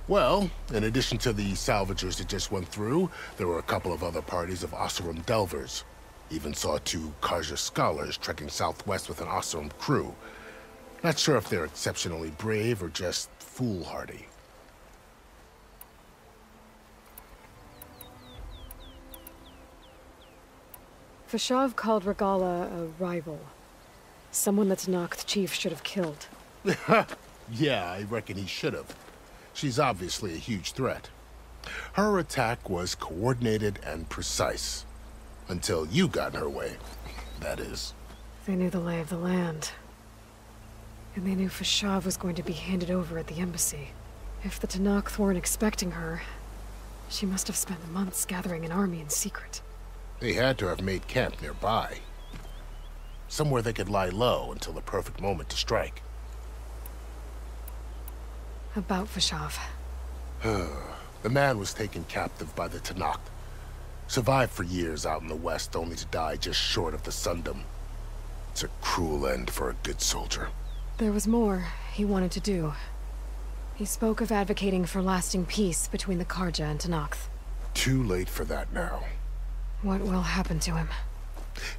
Well, in addition to the salvagers that just went through, there were a couple of other parties of Oseram delvers. Even saw 2 Karja scholars trekking southwest with an Oseram crew. Not sure if they're exceptionally brave or just foolhardy. Fashav called Regala a rival. Someone that Tanakh chief should have killed. Yeah, I reckon he should have. She's obviously a huge threat. Her attack was coordinated and precise. Until you got in her way, that is. They knew the lay of the land. And they knew Fashav was going to be handed over at the embassy. If the Tanakh weren't expecting her, she must have spent months gathering an army in secret. They had to have made camp nearby. Somewhere they could lie low until the perfect moment to strike. About Fashav. The man was taken captive by the Tanakh. Survived for years out in the west, only to die just short of the Sundom. It's a cruel end for a good soldier. There was more he wanted to do. He spoke of advocating for lasting peace between the Karja and Tanakh. Too late for that now. What will happen to him?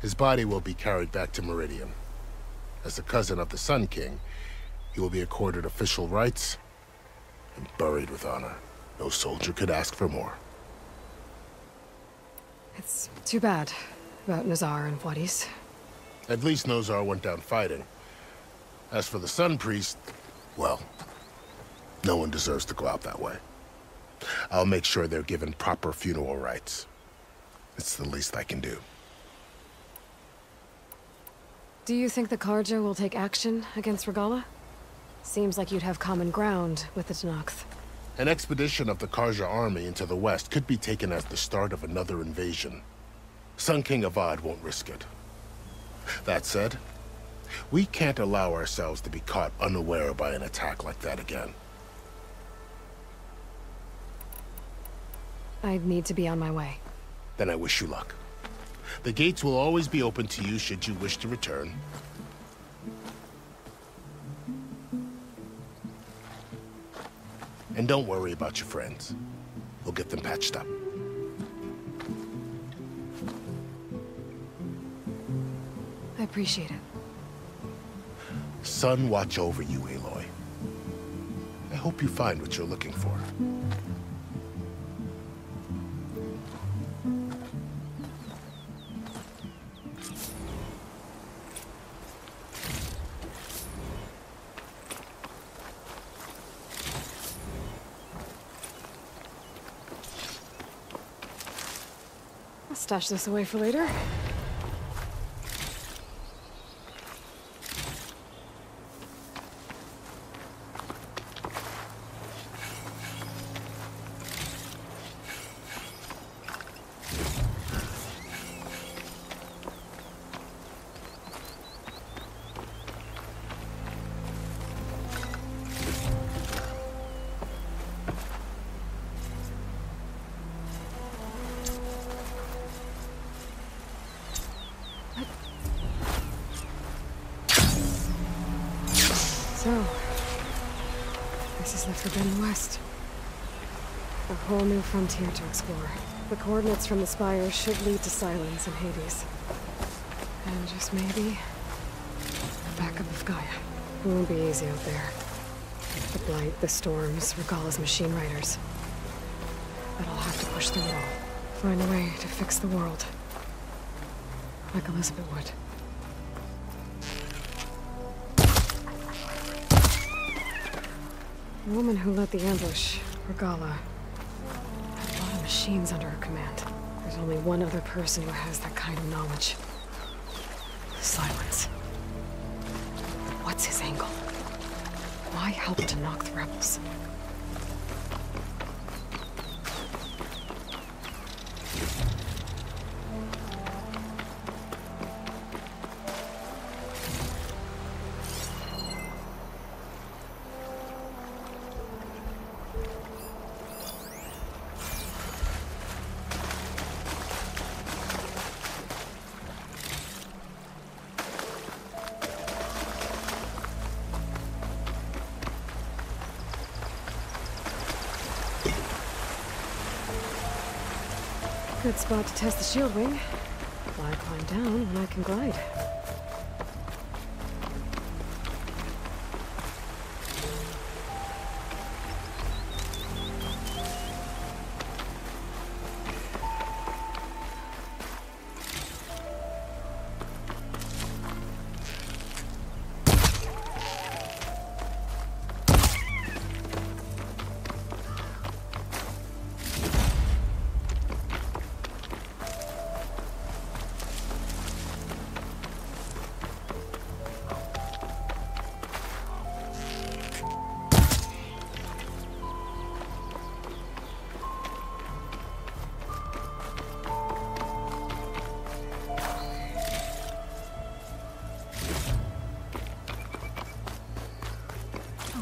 His body will be carried back to Meridian. As the cousin of the Sun King, he will be accorded official rights and buried with honor. No soldier could ask for more. It's too bad about Nazar and Wadis. At least Nozar went down fighting. As for the Sun Priest, well, no one deserves to go out that way. I'll make sure they're given proper funeral rites. It's the least I can do. Do you think the Karja will take action against Regala? Seems like you'd have common ground with the Tanakh. An expedition of the Karja army into the west could be taken as the start of another invasion. Sun King Avad won't risk it. That said, we can't allow ourselves to be caught unaware by an attack like that again. I'd need to be on my way. Then I wish you luck. The gates will always be open to you should you wish to return. And don't worry about your friends. We'll get them patched up. I appreciate it. Sun watch over you, Aloy. I hope you find what you're looking for. I'll stash this away for later. So, this is the Forbidden West. A whole new frontier to explore. The coordinates from the spires should lead to Silence and Hades. And just maybe, the backup of Gaia. It won't be easy out there. The Blight, the Storms, Regala's machine riders. But I'll have to push through it all. Find a way to fix the world. Like Elizabeth would. The woman who led the ambush, Regala, had a lot of machines under her command. There's only one other person who has that kind of knowledge. Silence. What's his angle? Why help to knock the rebels? Good spot to test the shield wing. Why climb down when I can glide?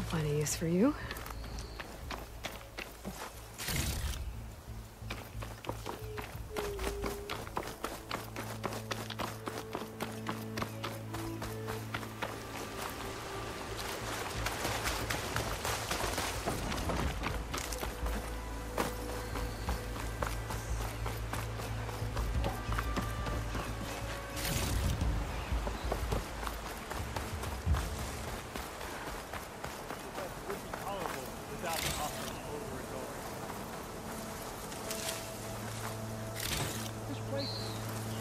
Find a use for you.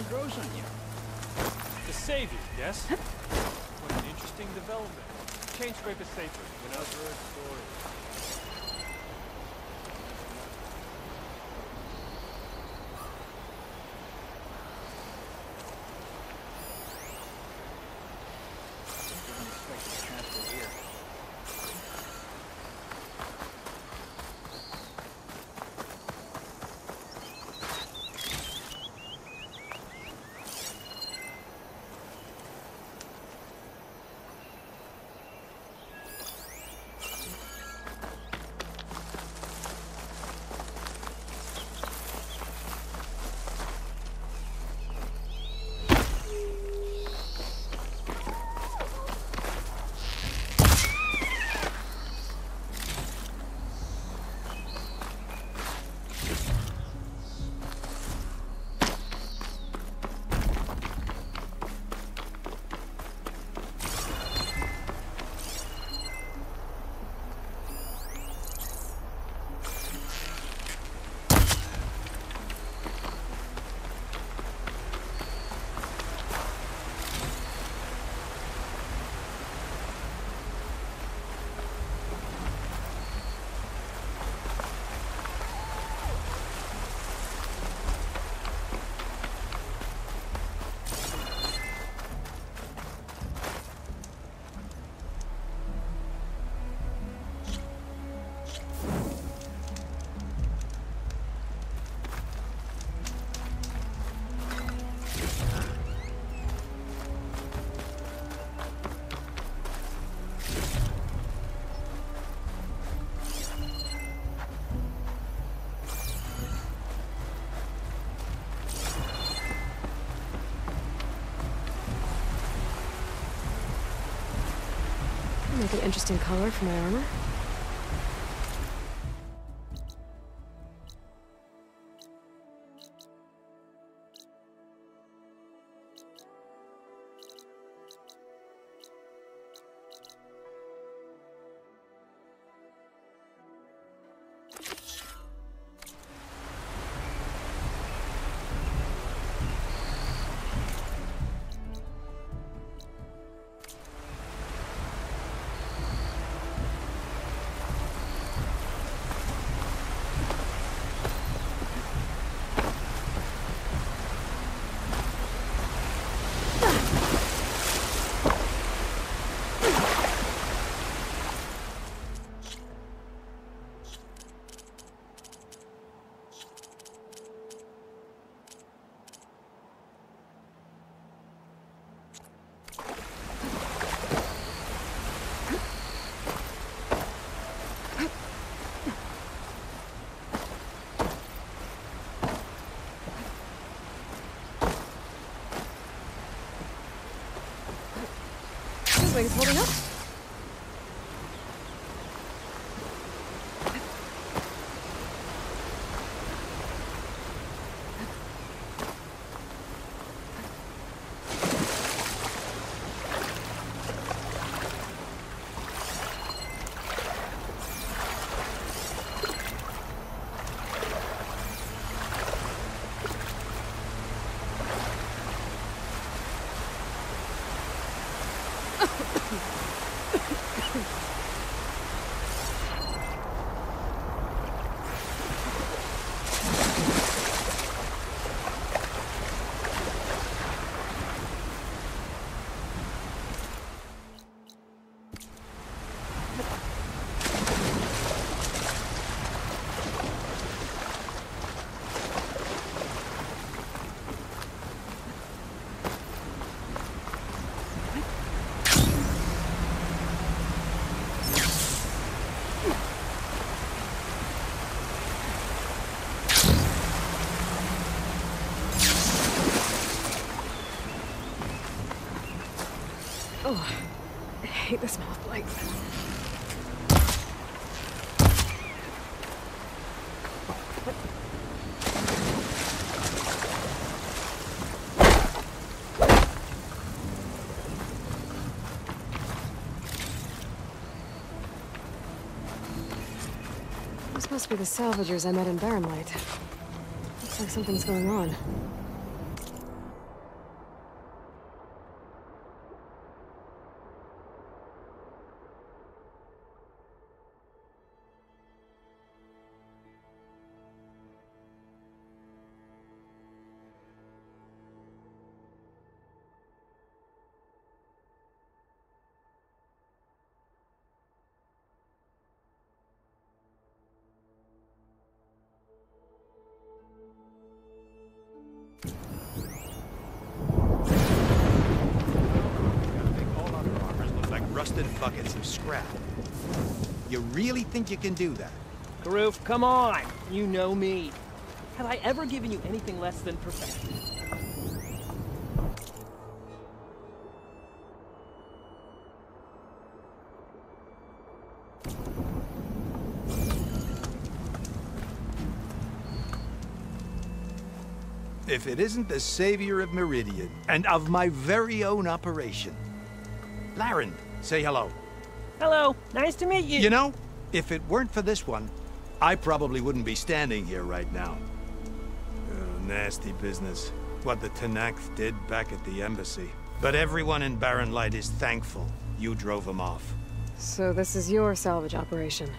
Grows on you. The savior, yes? What an interesting development. Chain scraper safer. You know, for a story. Didn't expect to transfer here. Make an interesting color for my armor. hate the smell of blight. This must be the salvagers I met in Barren Light. Looks like something's going on. Rusted buckets of scrap. You really think you can do that? Karoof, come on! You know me. Have I ever given you anything less than perfection? If it isn't the savior of Meridian, and of my very own operation. Laren, say hello. Hello, nice to meet you. You know, if it weren't for this one, I probably wouldn't be standing here right now. Oh, nasty business. What the Tenakth did back at the embassy. But everyone in Barren Light is thankful you drove them off. So this is your salvage operation?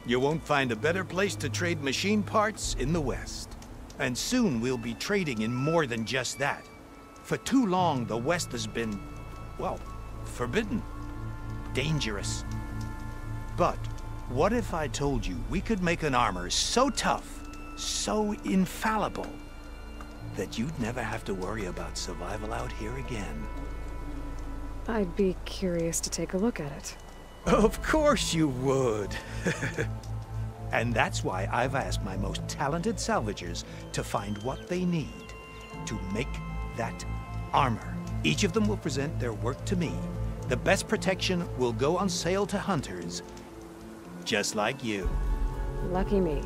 You won't find a better place to trade machine parts in the West. And soon we'll be trading in more than just that. For too long, the West has been, well, forbidden. Dangerous. But what if I told you we could make an armor so tough, so infallible, that you'd never have to worry about survival out here again? I'd be curious to take a look at it. Of course you would. And that's why I've asked my most talented salvagers to find what they need to make that armor. Each of them will present their work to me. The best protection will go on sale to hunters, just like you. Lucky me.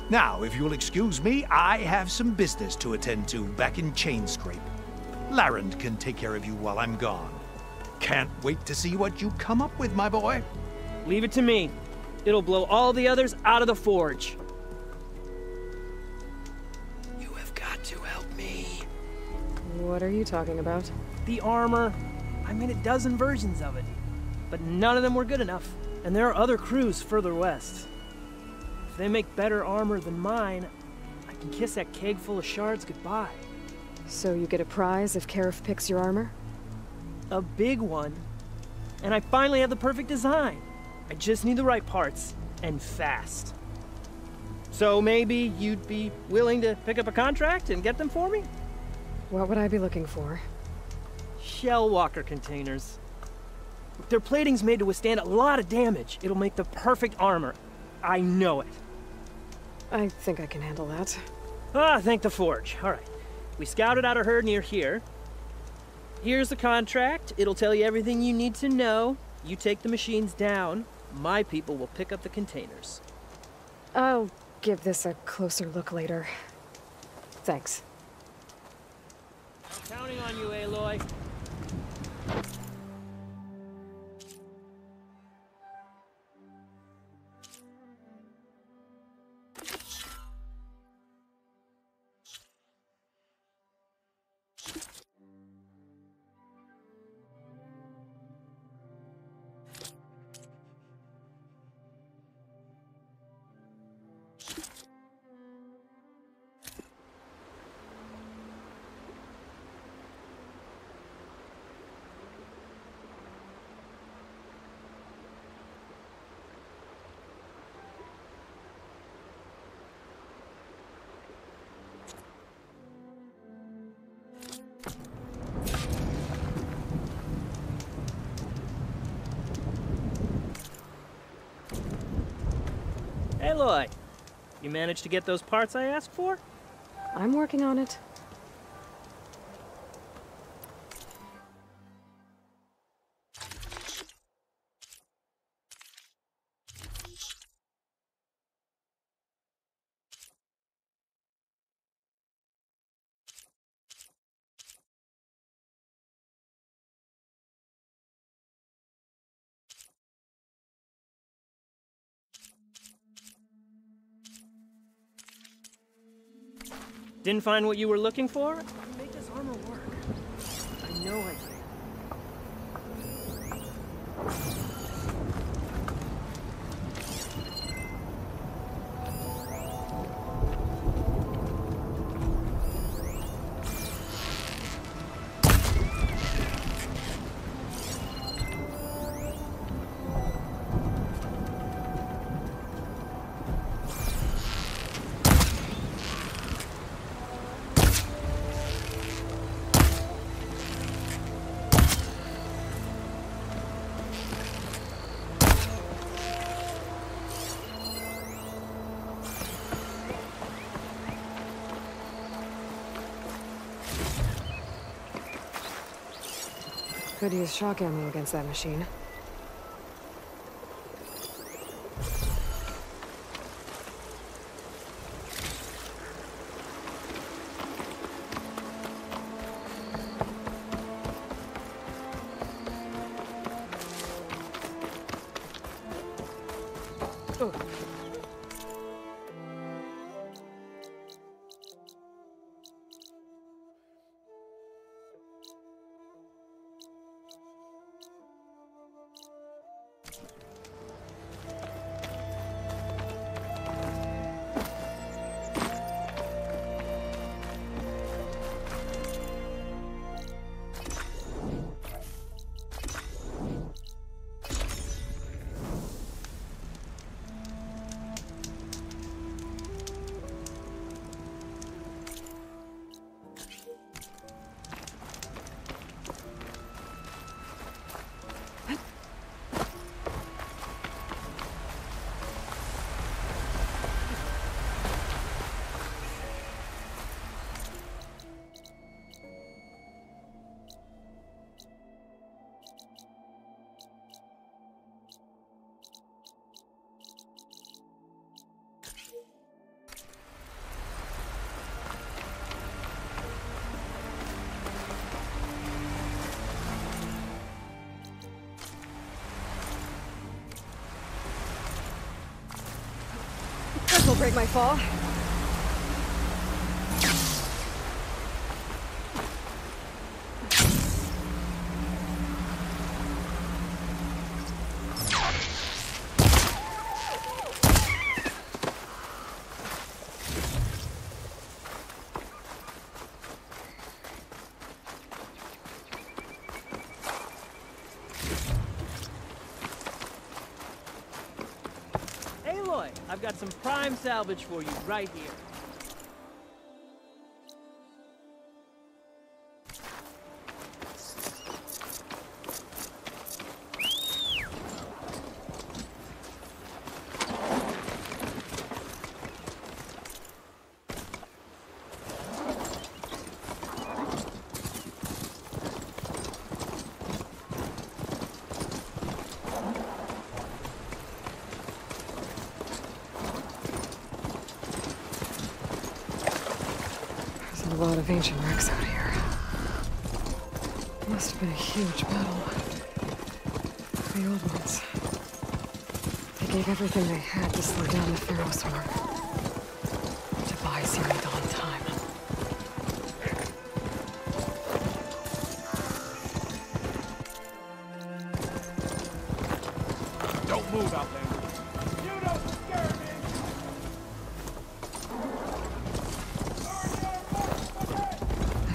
Now, if you'll excuse me, I have some business to attend to back in Chainscrape. Laren can take care of you while I'm gone. Can't wait to see what you come up with, my boy. Leave it to me. It'll blow all the others out of the forge. You have got to help me. What are you talking about? The armor. I made a dozen versions of it, but none of them were good enough. And there are other crews further west. If they make better armor than mine, I can kiss that keg full of shards goodbye. So you get a prize if Karif picks your armor? A big one. And I finally have the perfect design. I just need the right parts, and fast. So maybe you'd be willing to pick up a contract and get them for me? What would I be looking for? Shell walker containers. Their plating's made to withstand a lot of damage. It'll make the perfect armor. I know it. I think I can handle that. Ah, thank the forge. All right. We scouted out a herd near here. Here's the contract. It'll tell you everything you need to know. You take the machines down. My people will pick up the containers. I'll give this a closer look later. Thanks. I'm counting on you, Aloy. Aloy, you managed to get those parts I asked for? I'm working on it. Didn't find what you were looking for? Make this armor work. I know I can. Could use shock ammo against that machine. This'll break my fall. I've got some prime salvage for you right here. A lot of ancient wrecks out here. Must have been a huge battle. The old ones. They gave everything they had to slow down the Pharaoh swarm. To buy Zero Dawn time. Don't move, Outlander. You don't scare me!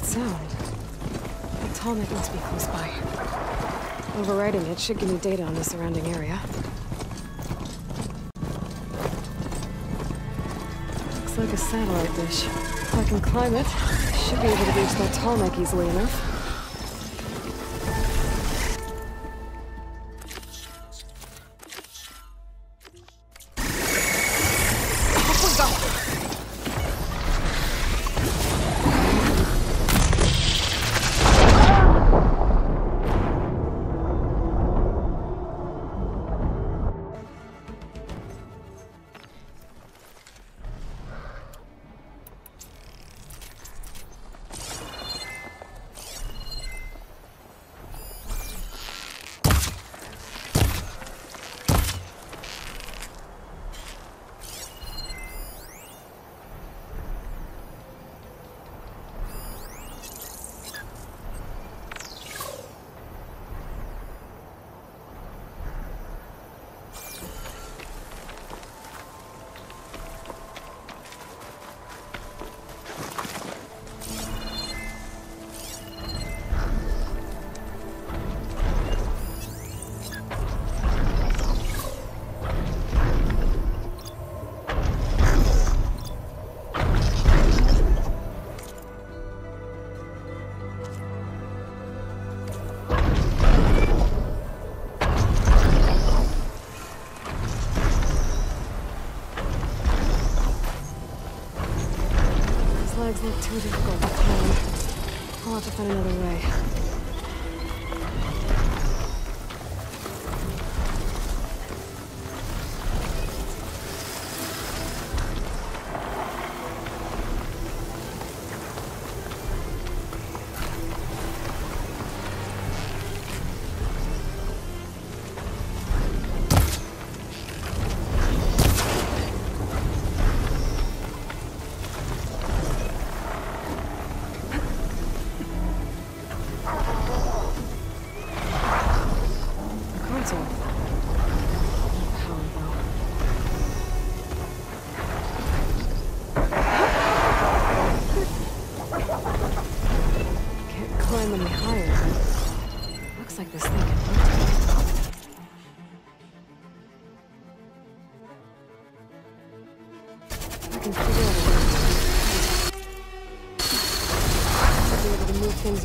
Sound. The Tallneck must be close by. Overriding it should give me data on the surrounding area. Looks like a satellite dish. If I can climb it, I should be able to reach that Tallneck easily enough. These look too difficult to climb. I'll have to find another way.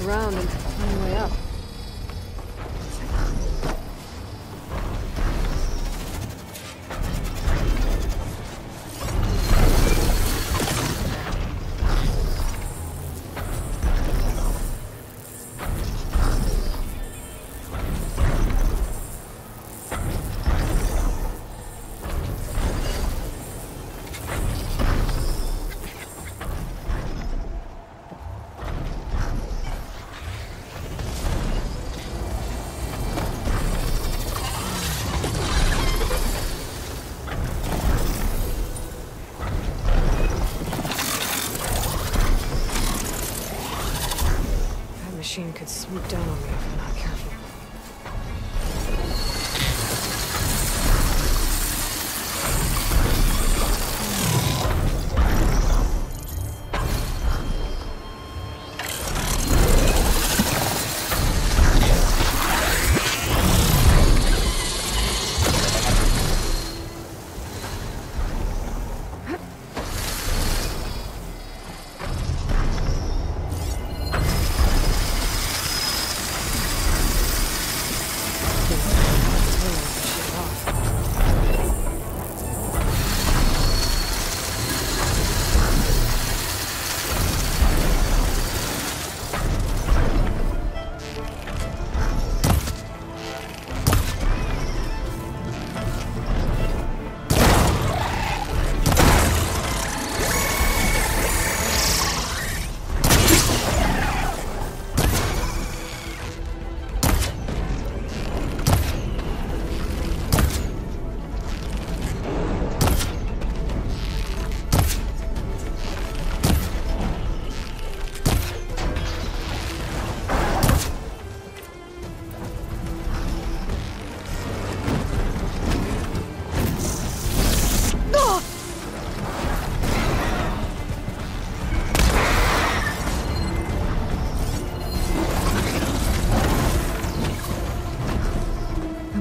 Around and find a way up. Could swoop down on me if I'm not careful.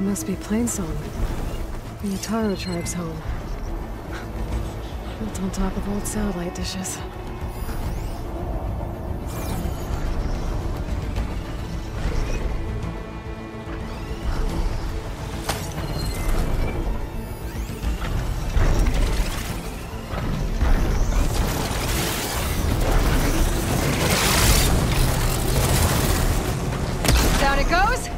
Must be Plainsong, the Utaro tribe's home. Built on top of old satellite dishes. Down it goes!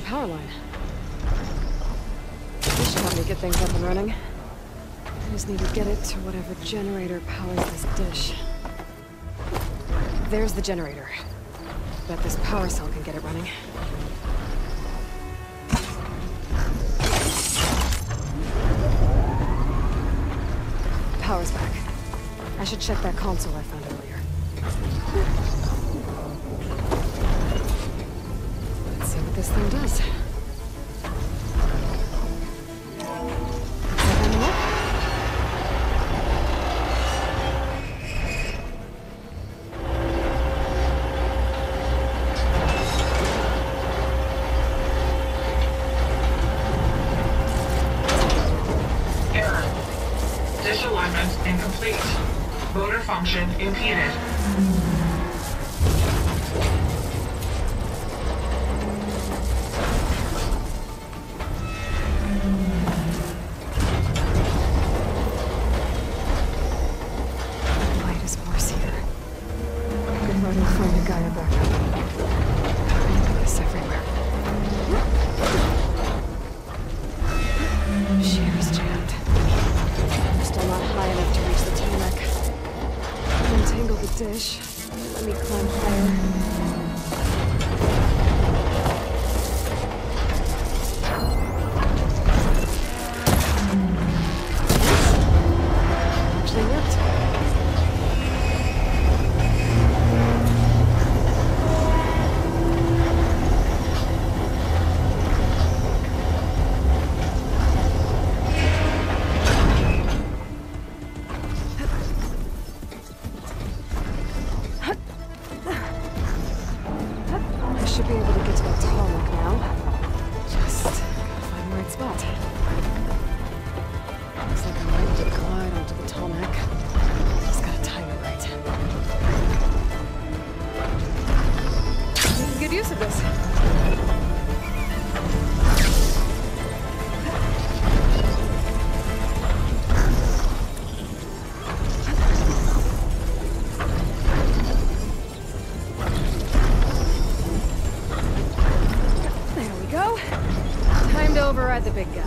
power line. This should help me get things up and running. I just need to get it to whatever generator powers this dish. There's the generator. Bet this power cell can get it running. Power's back. I should check that console I found earlier. Let's see what this thing does. Function impeded. Light is worse here. I could run and find a guy back up. I need this everywhere. Shear's jammed. I'm still not high enough to reach the tarmac. Untangle the dish. Let me climb higher. Actually worked. Override the big guy.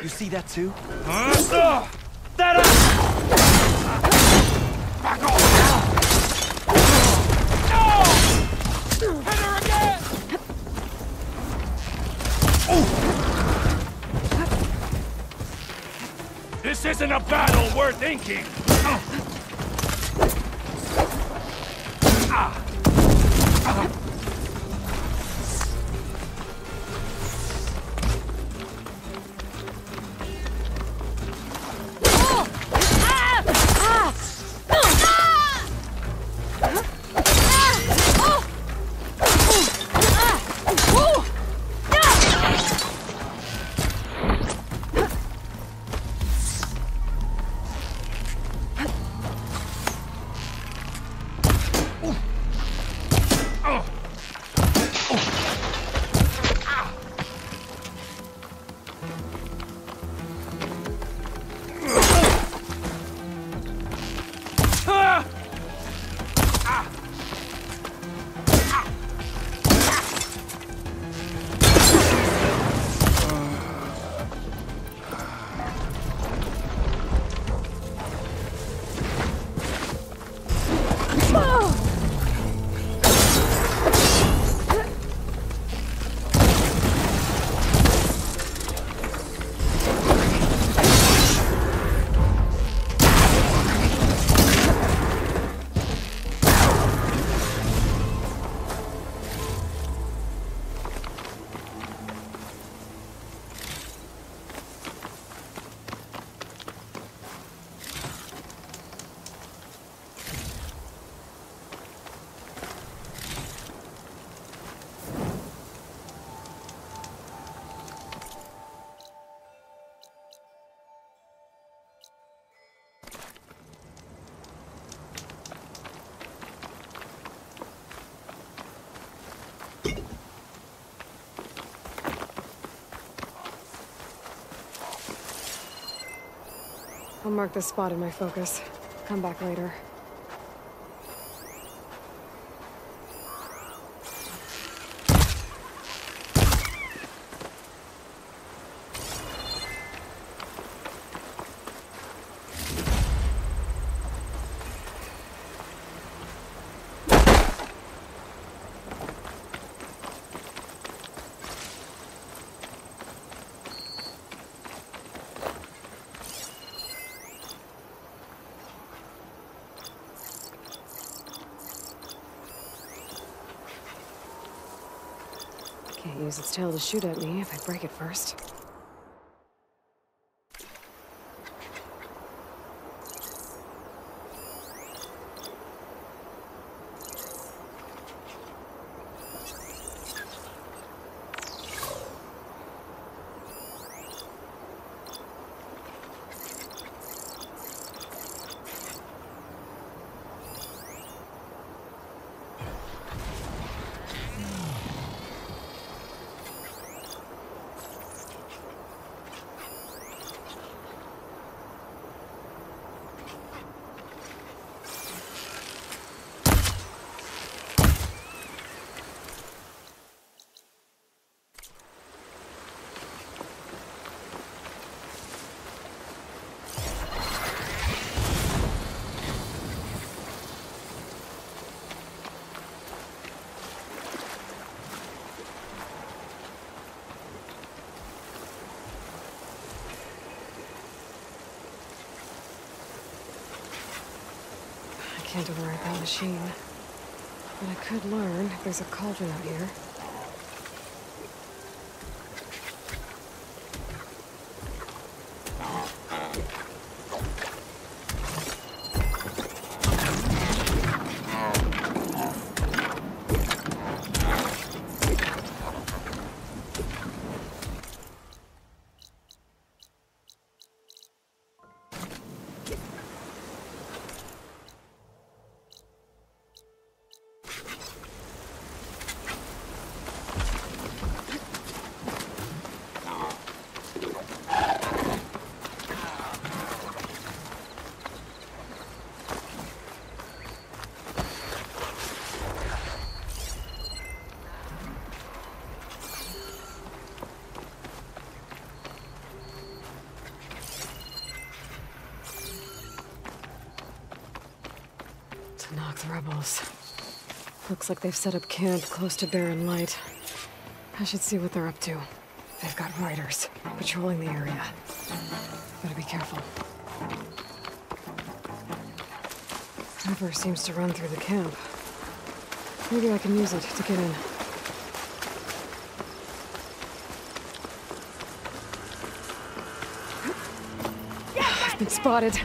You see that too? That up! Back off now! Hit her again! This isn't a battle worth inking! I'll mark this spot in my focus. Come back later. Can't use its tail to shoot at me if I break it first. I can't override that machine. But I could learn if there's a cauldron out here. Knock the rebels. Looks like they've set up camp close to Barren Light. I should see what they're up to. They've got riders patrolling the area. Gotta be careful. River seems to run through the camp. Maybe I can use it to get in. I've been spotted.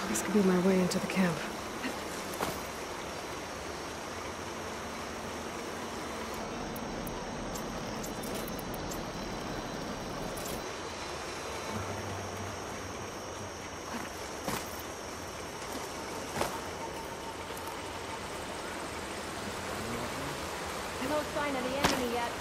This could be my way into the camp. No sign of the enemy yet.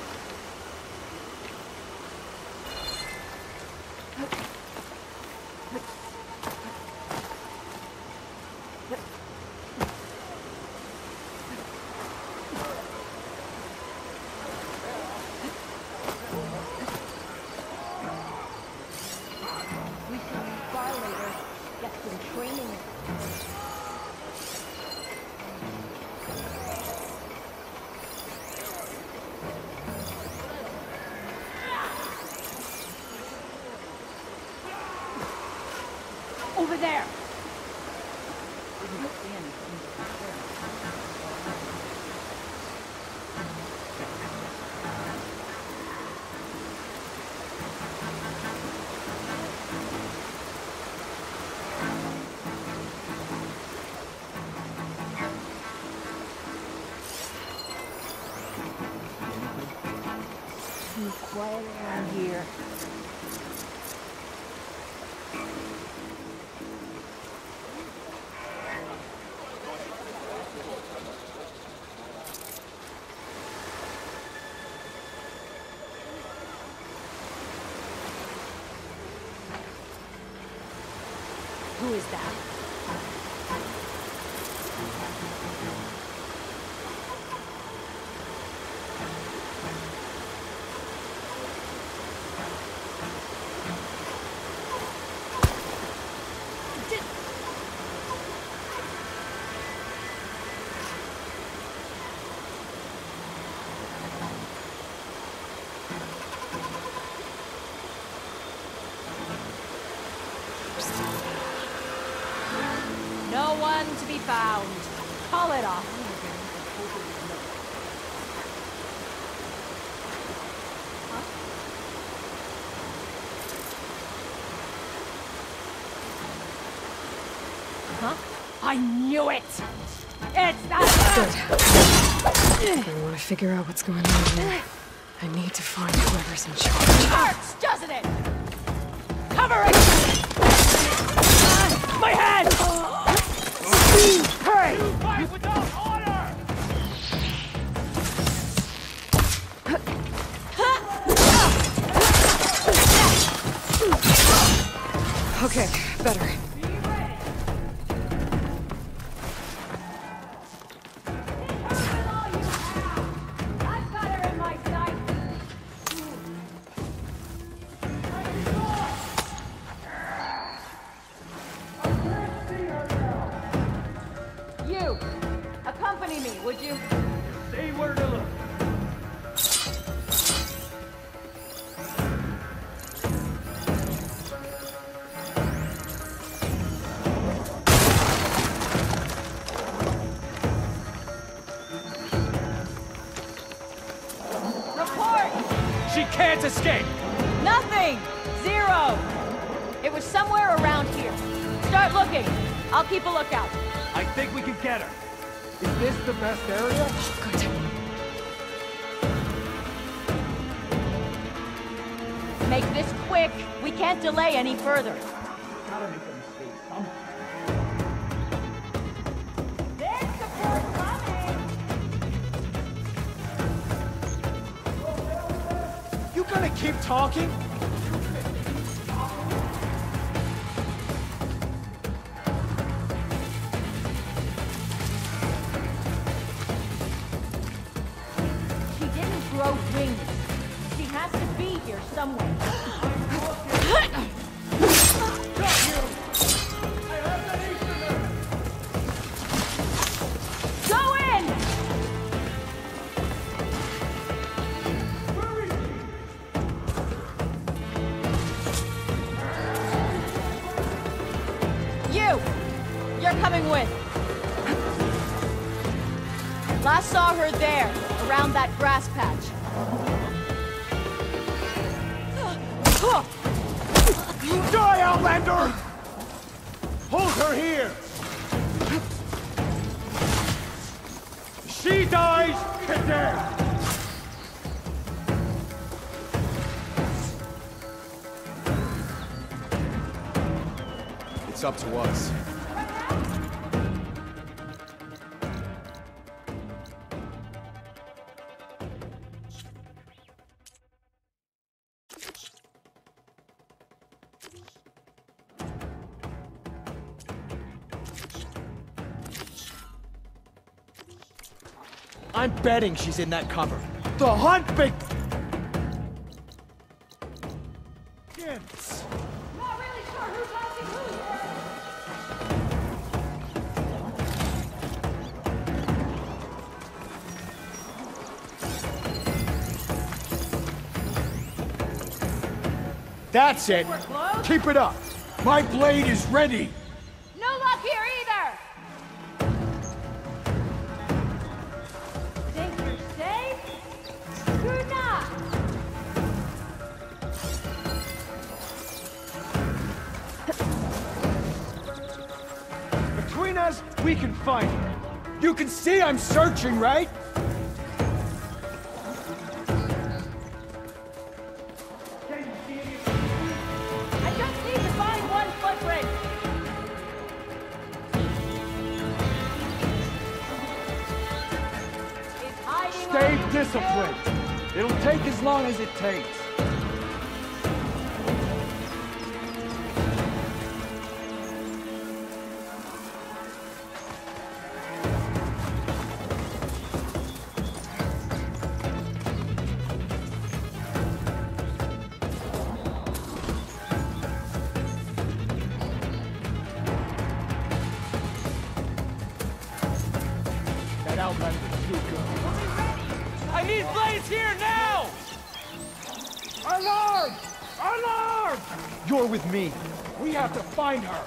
We should spar later. Get some training. Over there! Quiet. around here. Who is that? No one to be found. Call it off. Huh? I knew it! It's that... Good. I want to figure out what's going on here. I need to find whoever's in charge. Hurts, doesn't it? Cover it! My head! Hey! You fight without order! Okay, better. I've got her in my sight. You, accompany me, would you? Say where to look. Report! She can't escape! Nothing! Zero! It was somewhere around here. Start looking. I'll keep a lookout. I think we can get her. Is this the best area? Good. Make this quick. We can't delay any further. Gotta make a mistake somehow. There's support coming! You gonna keep talking? She didn't grow wings. She has to be here somewhere. Go in! You're coming with. Last saw her there, around that grass patch. You die, Outlander! Hold her here! She dies today! It's up to us. I'm betting she's in that cover. The hunt big... Yes. Not really sure who's hunting who yet. That's it. Keep it up. My blade is ready. No luck here either. Think you're safe? You're not. Between us, we can find her. You can see I'm searching, right? discipline. It'll take as long as it takes. I need blades here now! Alarm! Alarm! You're with me. We have to find her.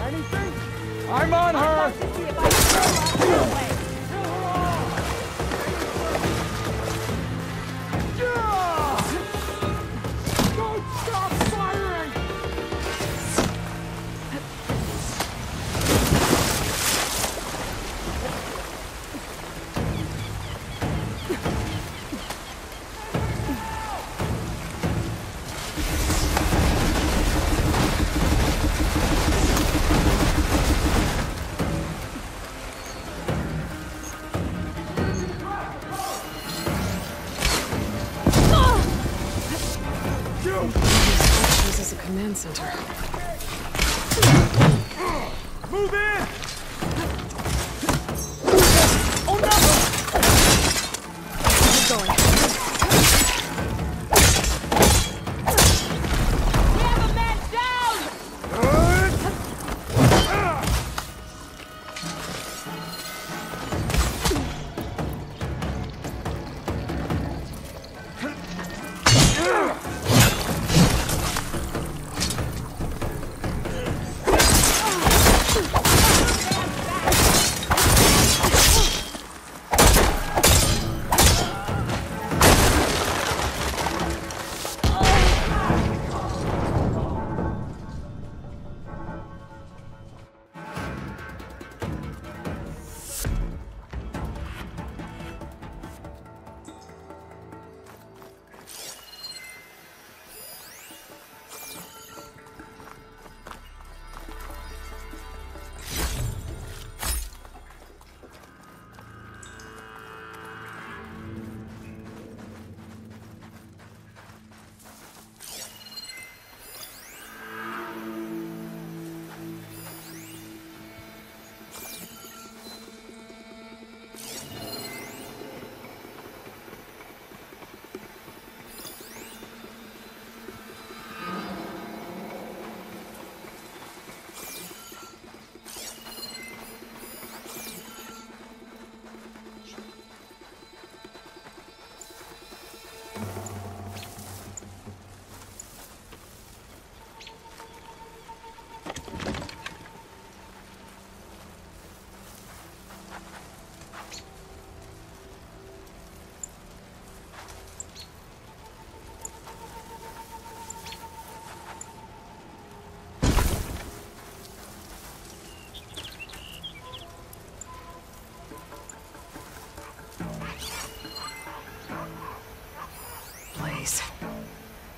Anything? I'm on her! This is a command center. Move in! Oh no! Keep going. We have a man down!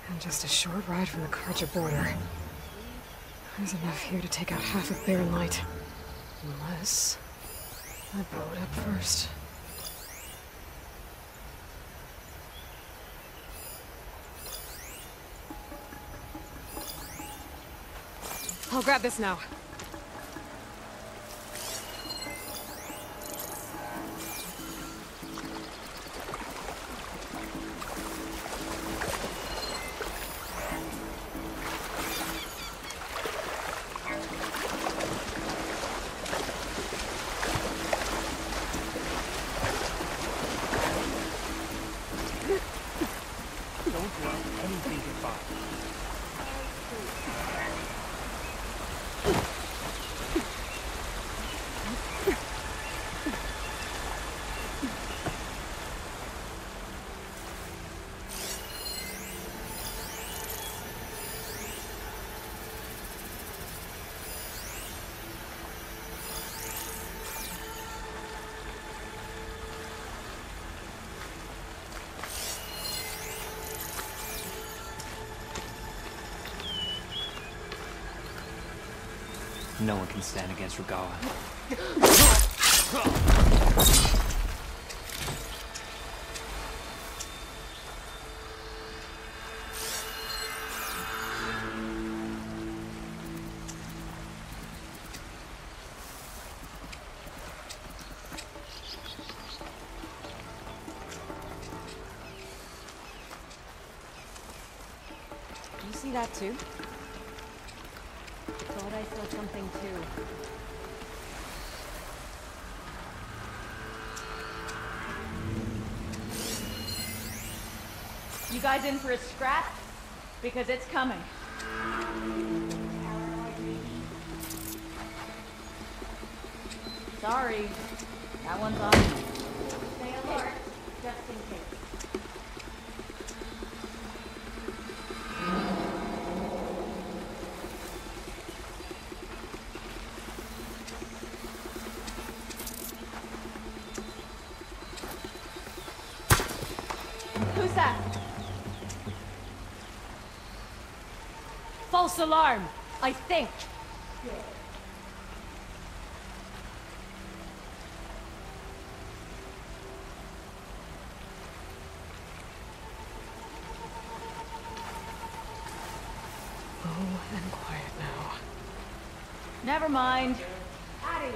And just a short ride from the Karja border. There's enough here to take out half of Barren Light. Unless I blow it up first. I'll grab this now. No one can stand against Regala. You see that too? Thought I saw something too. You guys in for a scrap? Because it's coming. Sorry, that one's on me. Stay alert, just in case. Who's that? False alarm, I think. Low and quiet now. Never mind. Addie.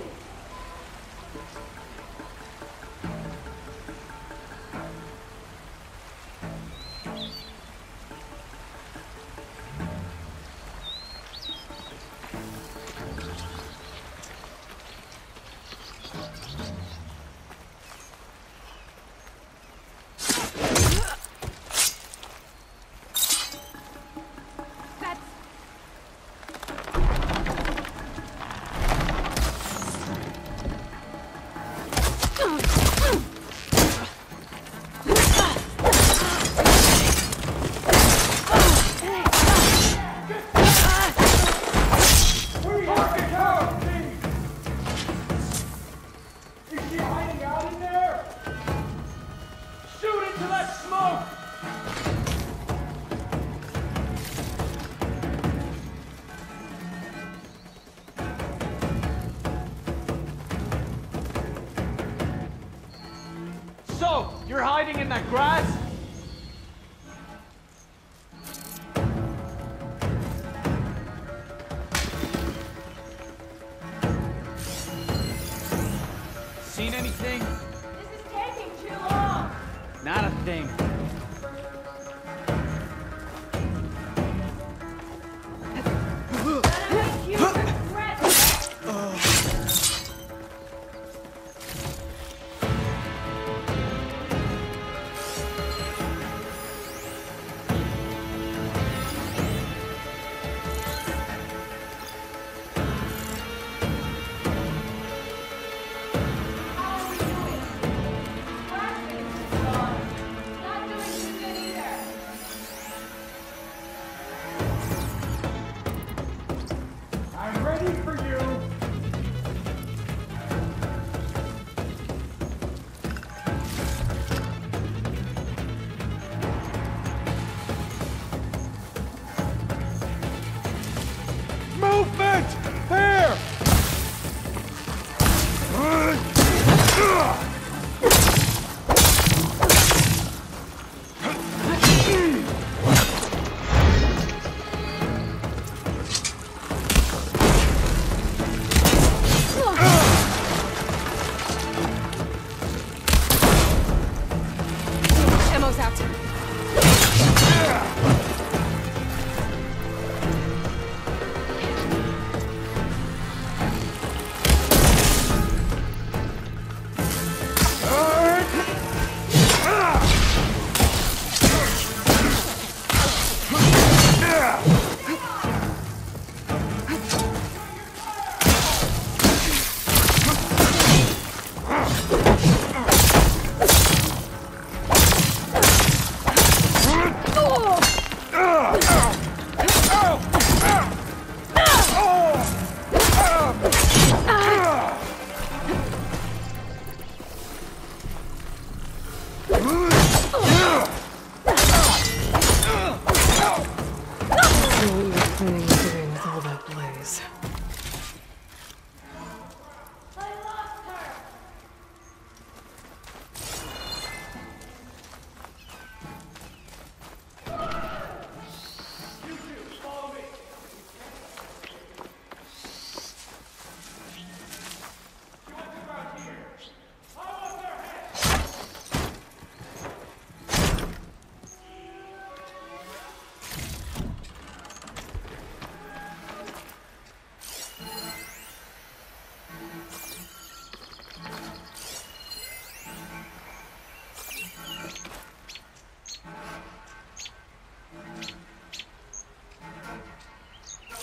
So, you're hiding in that grass? Seen anything? This is taking too long. Not a thing.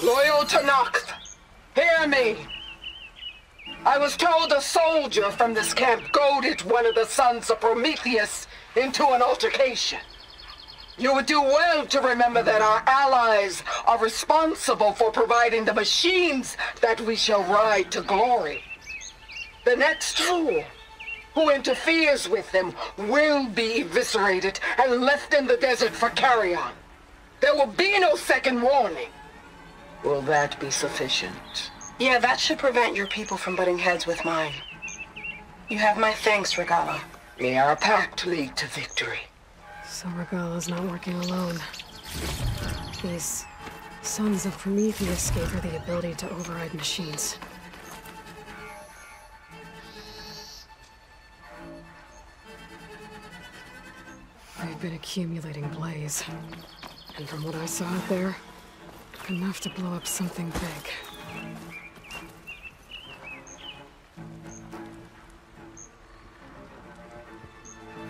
Loyal Tanakh, hear me. I was told a soldier from this camp goaded one of the sons of Prometheus into an altercation. You would do well to remember that our allies are responsible for providing the machines that we shall ride to glory. The next fool who interferes with them will be eviscerated and left in the desert for carrion. There will be no second warning. Will that be sufficient? Yeah, that should prevent your people from butting heads with mine. You have my thanks, Regala. May our pact lead to victory. So Regala's not working alone. These sons of Prometheus gave her the ability to override machines. They've been accumulating blaze. And from what I saw out there, enough to blow up something big.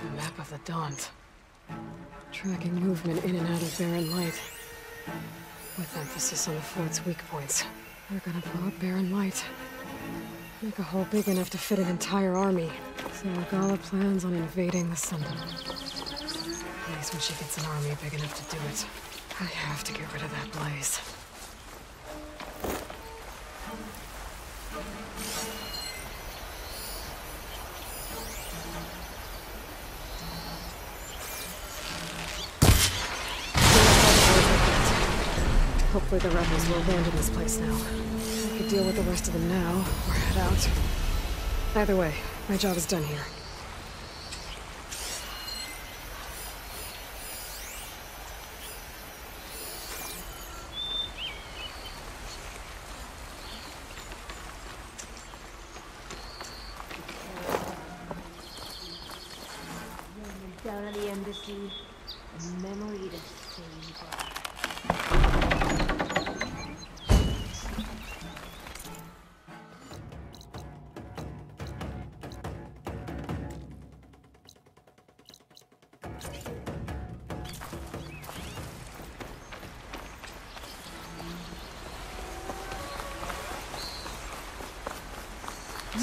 The map of the Daunt. Tracking movement in and out of Barren Light. With emphasis on the fort's weak points. They're gonna blow up Barren Light. Make a hole big enough to fit an entire army. So Regala plans on invading the Sunday. At least when she gets an army big enough to do it. I have to get rid of that blaze. Hopefully the rebels will abandon this place now. I could deal with the rest of them now, or head out. Either way, my job is done here. Down at the embassy, a memory to save by.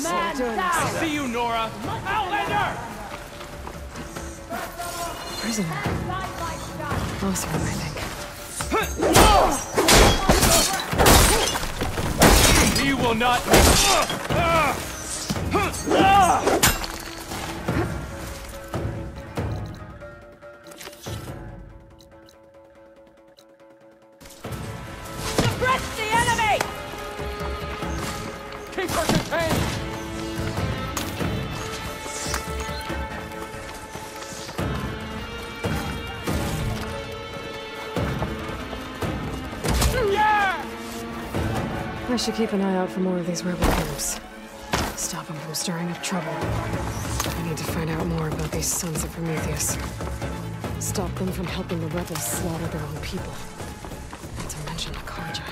Man down! See you, Nora! Outlander! Prisoner. Closer, I think. He will not. Suppress the enemy! Keep her contained! I should keep an eye out for more of these rebel camps. Stop them from stirring up trouble. I need to find out more about these sons of Prometheus. Stop them from helping the rebels slaughter their own people. Not to mention the Karja.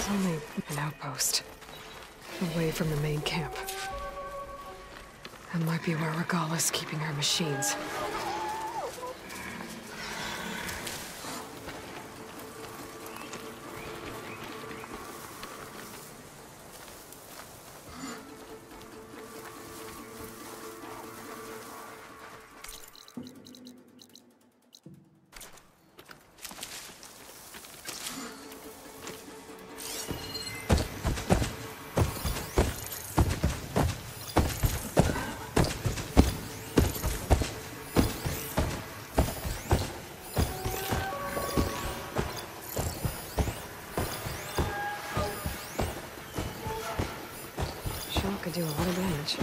Only an outpost. Away from the main camp. That might be where Regala's keeping her machines. could do a lot of damage.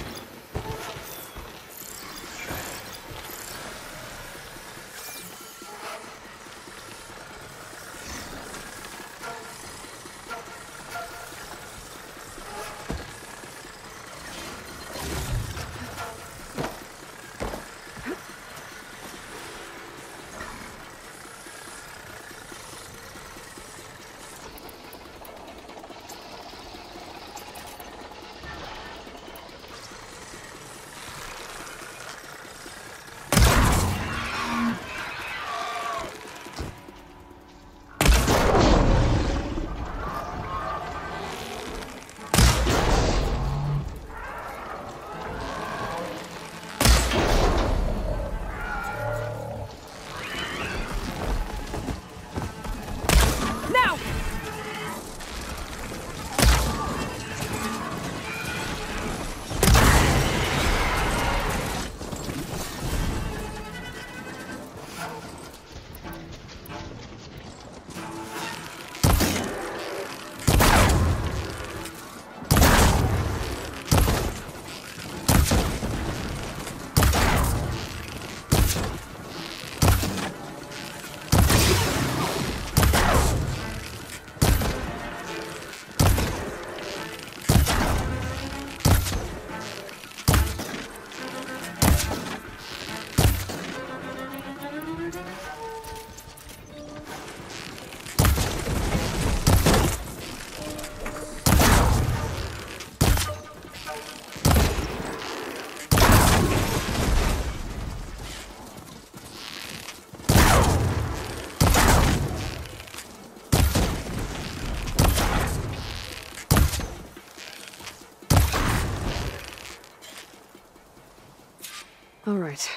All right.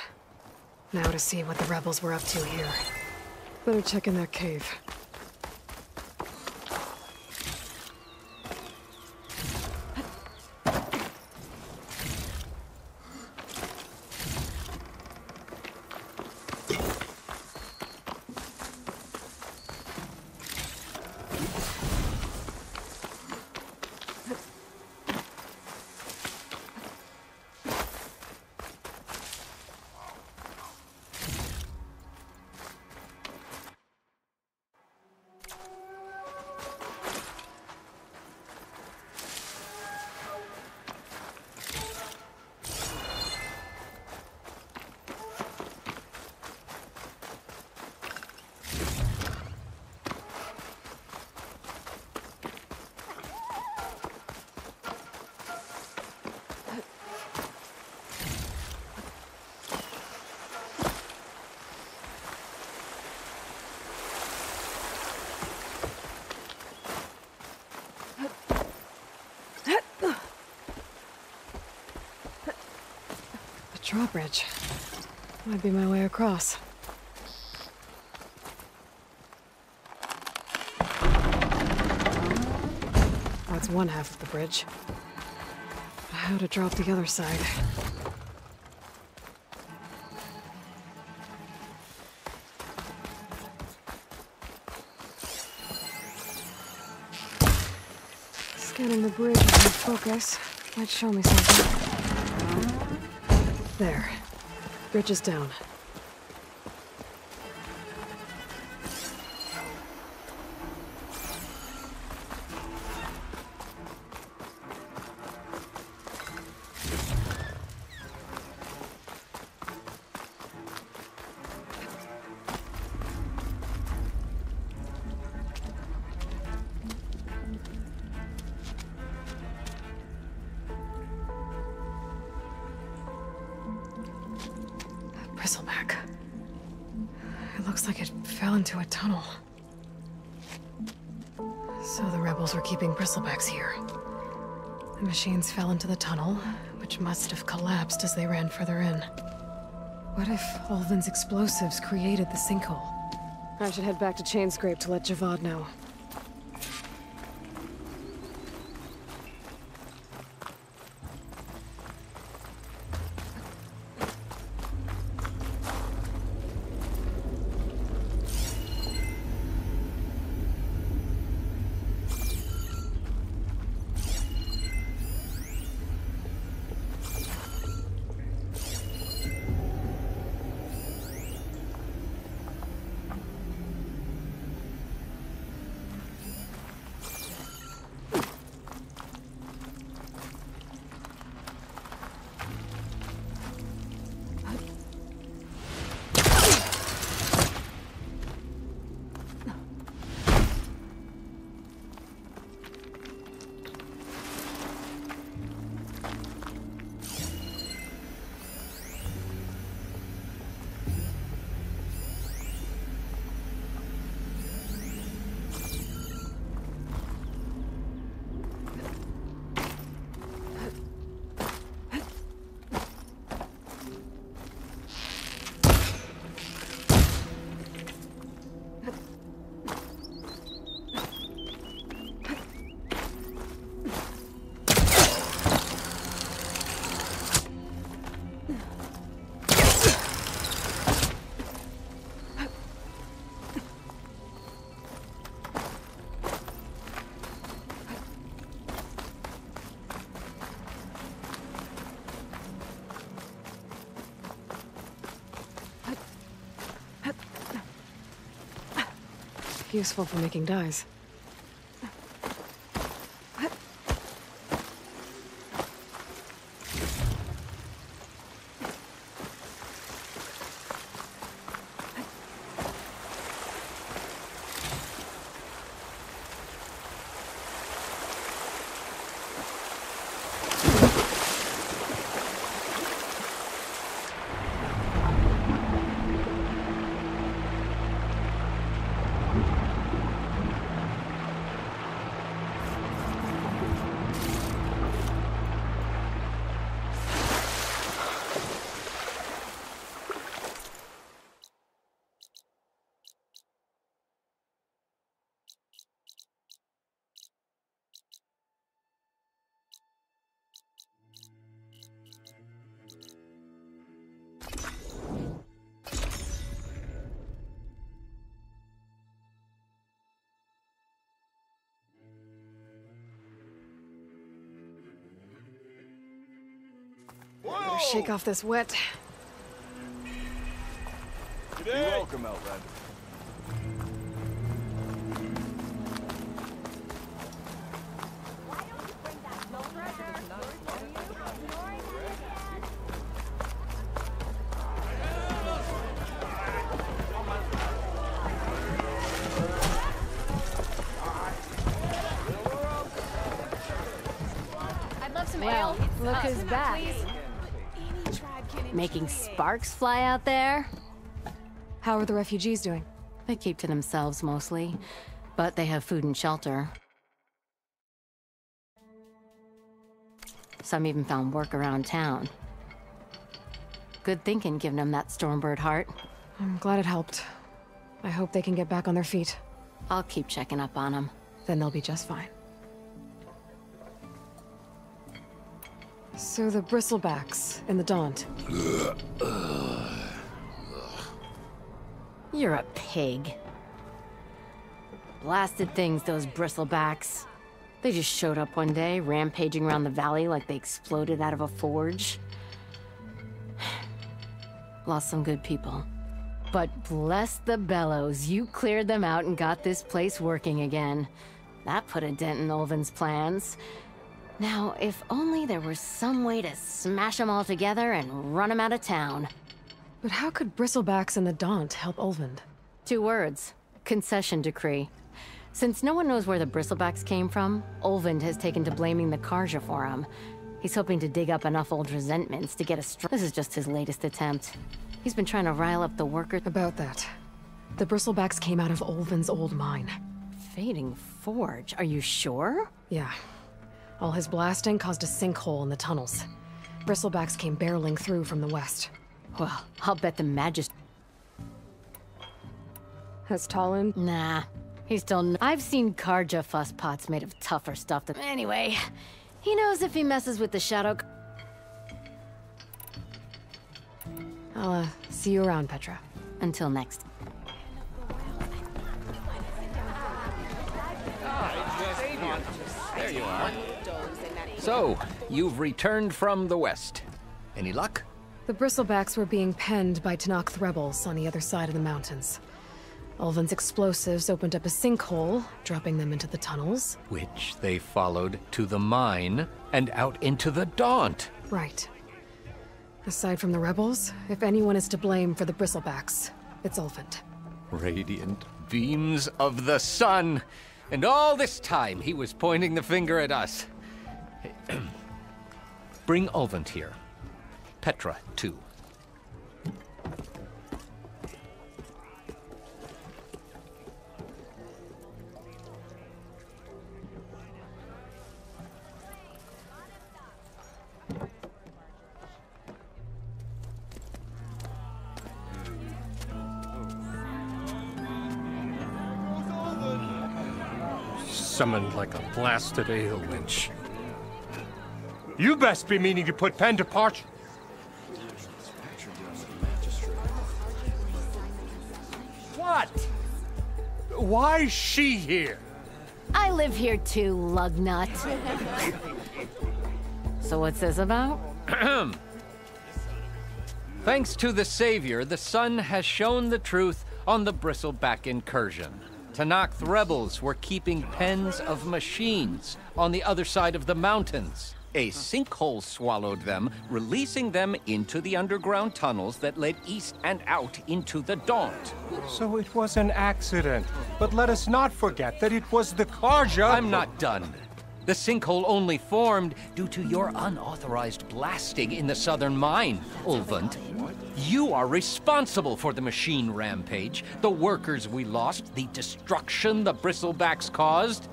Now to see what the rebels were up to here. Better check in that cave. Drawbridge. Might be my way across. That's one half of the bridge. How to drop the other side? Scanning the bridge with my focus might show me something. There. Bridge is down. Bristleback. It looks like it fell into a tunnel. So the rebels were keeping bristlebacks here. The machines fell into the tunnel, which must have collapsed as they ran further in. What if Ulvin's explosives created the sinkhole? I should head back to Chainscrape to let Javad know. Useful for making dyes. Better shake off this wet. You're welcome, Outlander. I'd love some ale. Look who's back. Making sparks fly out there? How are the refugees doing? They keep to themselves mostly, but they have food and shelter. Some even found work around town. Good thinking, giving them that Stormbird heart. I'm glad it helped. I hope they can get back on their feet. I'll keep checking up on them. Then they'll be just fine. So the bristlebacks in the Daunt. You're a pig. Blasted things, those bristlebacks. They just showed up one day, rampaging around the valley like they exploded out of a forge. Lost some good people. But bless the bellows, you cleared them out and got this place working again. That put a dent in Ulvin's plans. Now, if only there was some way to smash them all together and run them out of town. But how could bristlebacks in the Daunt help Ulvund? 2 words. Concession decree. Since no one knows where the bristlebacks came from, Ulvund has taken to blaming the Karja for them. He's hoping to dig up enough old resentments to get a This is just his latest attempt. He's been trying to rile up the workers. About that. The bristlebacks came out of Ulvund's old mine. Fading Forge, are you sure? Yeah. All his blasting caused a sinkhole in the tunnels. Bristlebacks came barreling through from the west. Well, I'll bet the Magist... Has Talon? Nah. He's still... I've seen Karja fusspots made of tougher stuff than... Anyway, he knows if he messes with the Shadow... I'll, see you around, Petra. Until next. There you are. So, you've returned from the west. Any luck? The bristlebacks were being penned by Tenakth rebels on the other side of the mountains. Ulvund's explosives opened up a sinkhole, dropping them into the tunnels. Which they followed to the mine and out into the Daunt. Right. Aside from the rebels, if anyone is to blame for the bristlebacks, it's Ulvund. Radiant beams of the sun! And all this time he was pointing the finger at us. Bring Ulvund here. Petra, too. Summoned like a blasted ale winch. You best be meaning to put pen to parchment. What? Why's she here? I live here too, lugnut. So what's this about? Thanks to the Savior, the sun has shown the truth on the bristleback incursion. Tanakh rebels were keeping pens of machines on the other side of the mountains. A sinkhole swallowed them, releasing them into the underground tunnels that led east and out into the Daunt. So it was an accident. But let us not forget that it was the Karja— I'm not done. The sinkhole only formed due to your unauthorized blasting in the southern mine, Ulvund. You are responsible for the machine rampage, the workers we lost, the destruction the bristlebacks caused.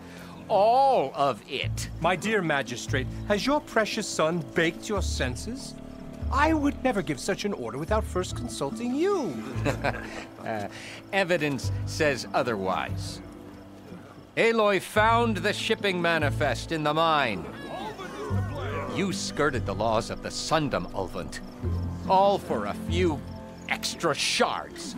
All of it. My dear magistrate, has your precious son baked your senses? I would never give such an order without first consulting you. Evidence says otherwise. Aloy found the shipping manifest in the mine. You skirted the laws of the Sundom, Ulvund. All for a few extra shards.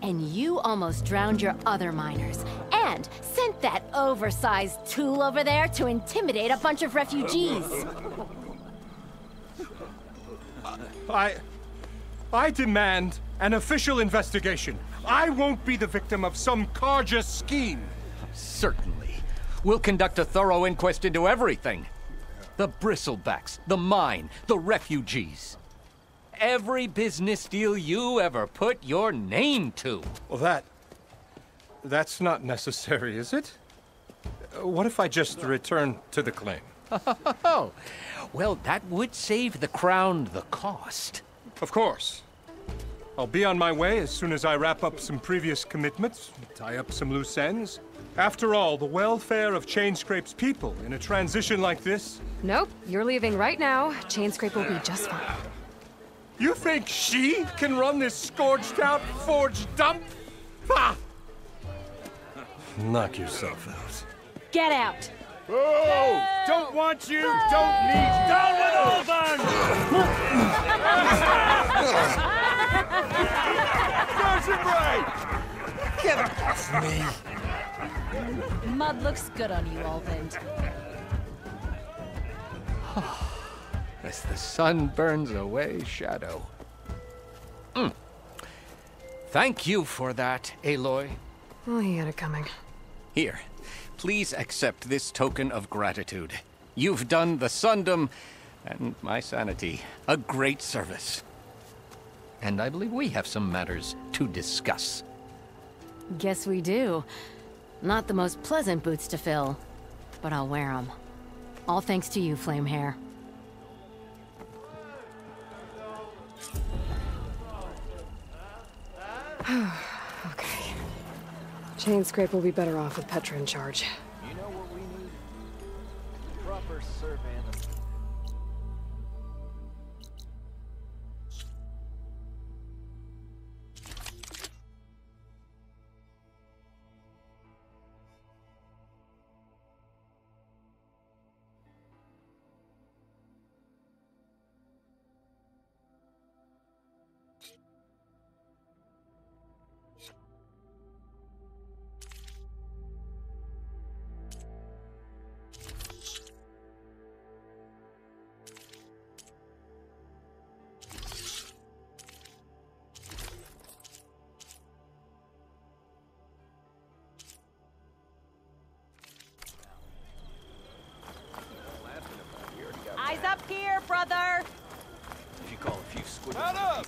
And you almost drowned your other miners, and sent that oversized tool over there to intimidate a bunch of refugees. I demand an official investigation. I won't be the victim of some Karja scheme. Certainly. We'll conduct a thorough inquest into everything. The bristlebacks, the mine, the refugees. Every business deal you ever put your name to. Well, that's not necessary, is it? What if I just return to the claim? Oh, well, that would save the Crown the cost. Of course. I'll be on my way as soon as I wrap up some previous commitments, tie up some loose ends. After all, the welfare of Chainscrape's people in a transition like this... Nope, you're leaving right now. Chainscrape will be just fine. You think she can run this scorched-out forge dump? Ha! Knock yourself out. Get out! Oh! Don't want you, don't need you! Down with Ulvund! Concentrate! Get off me! Mud looks good on you, Ulvund. As the sun burns away shadow. Thank you for that, Aloy. Oh, he had it coming. Here, please accept this token of gratitude. You've done the Sundom, and my sanity, a great service. And I believe we have some matters to discuss. Guess we do. Not the most pleasant boots to fill, but I'll wear them. All thanks to you, Flamehair. Okay. Chainscrape will be better off with Petra in charge. You know what we need? Proper survey. Eyes up here, brother! If you call a few squiggles... Shut up!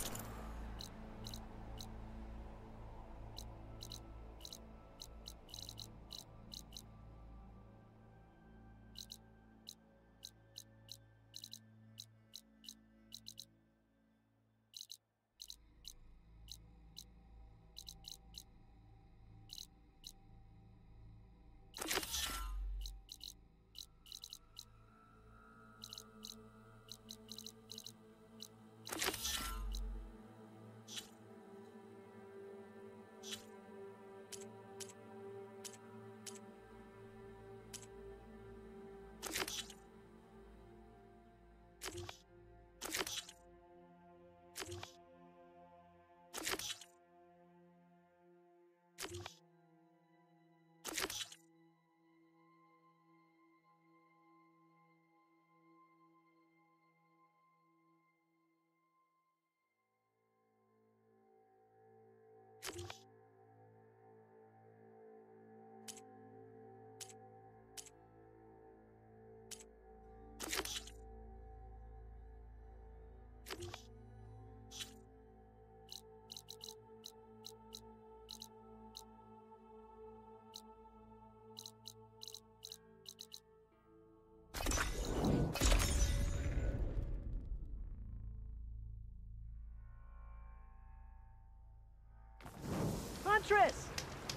Huntress!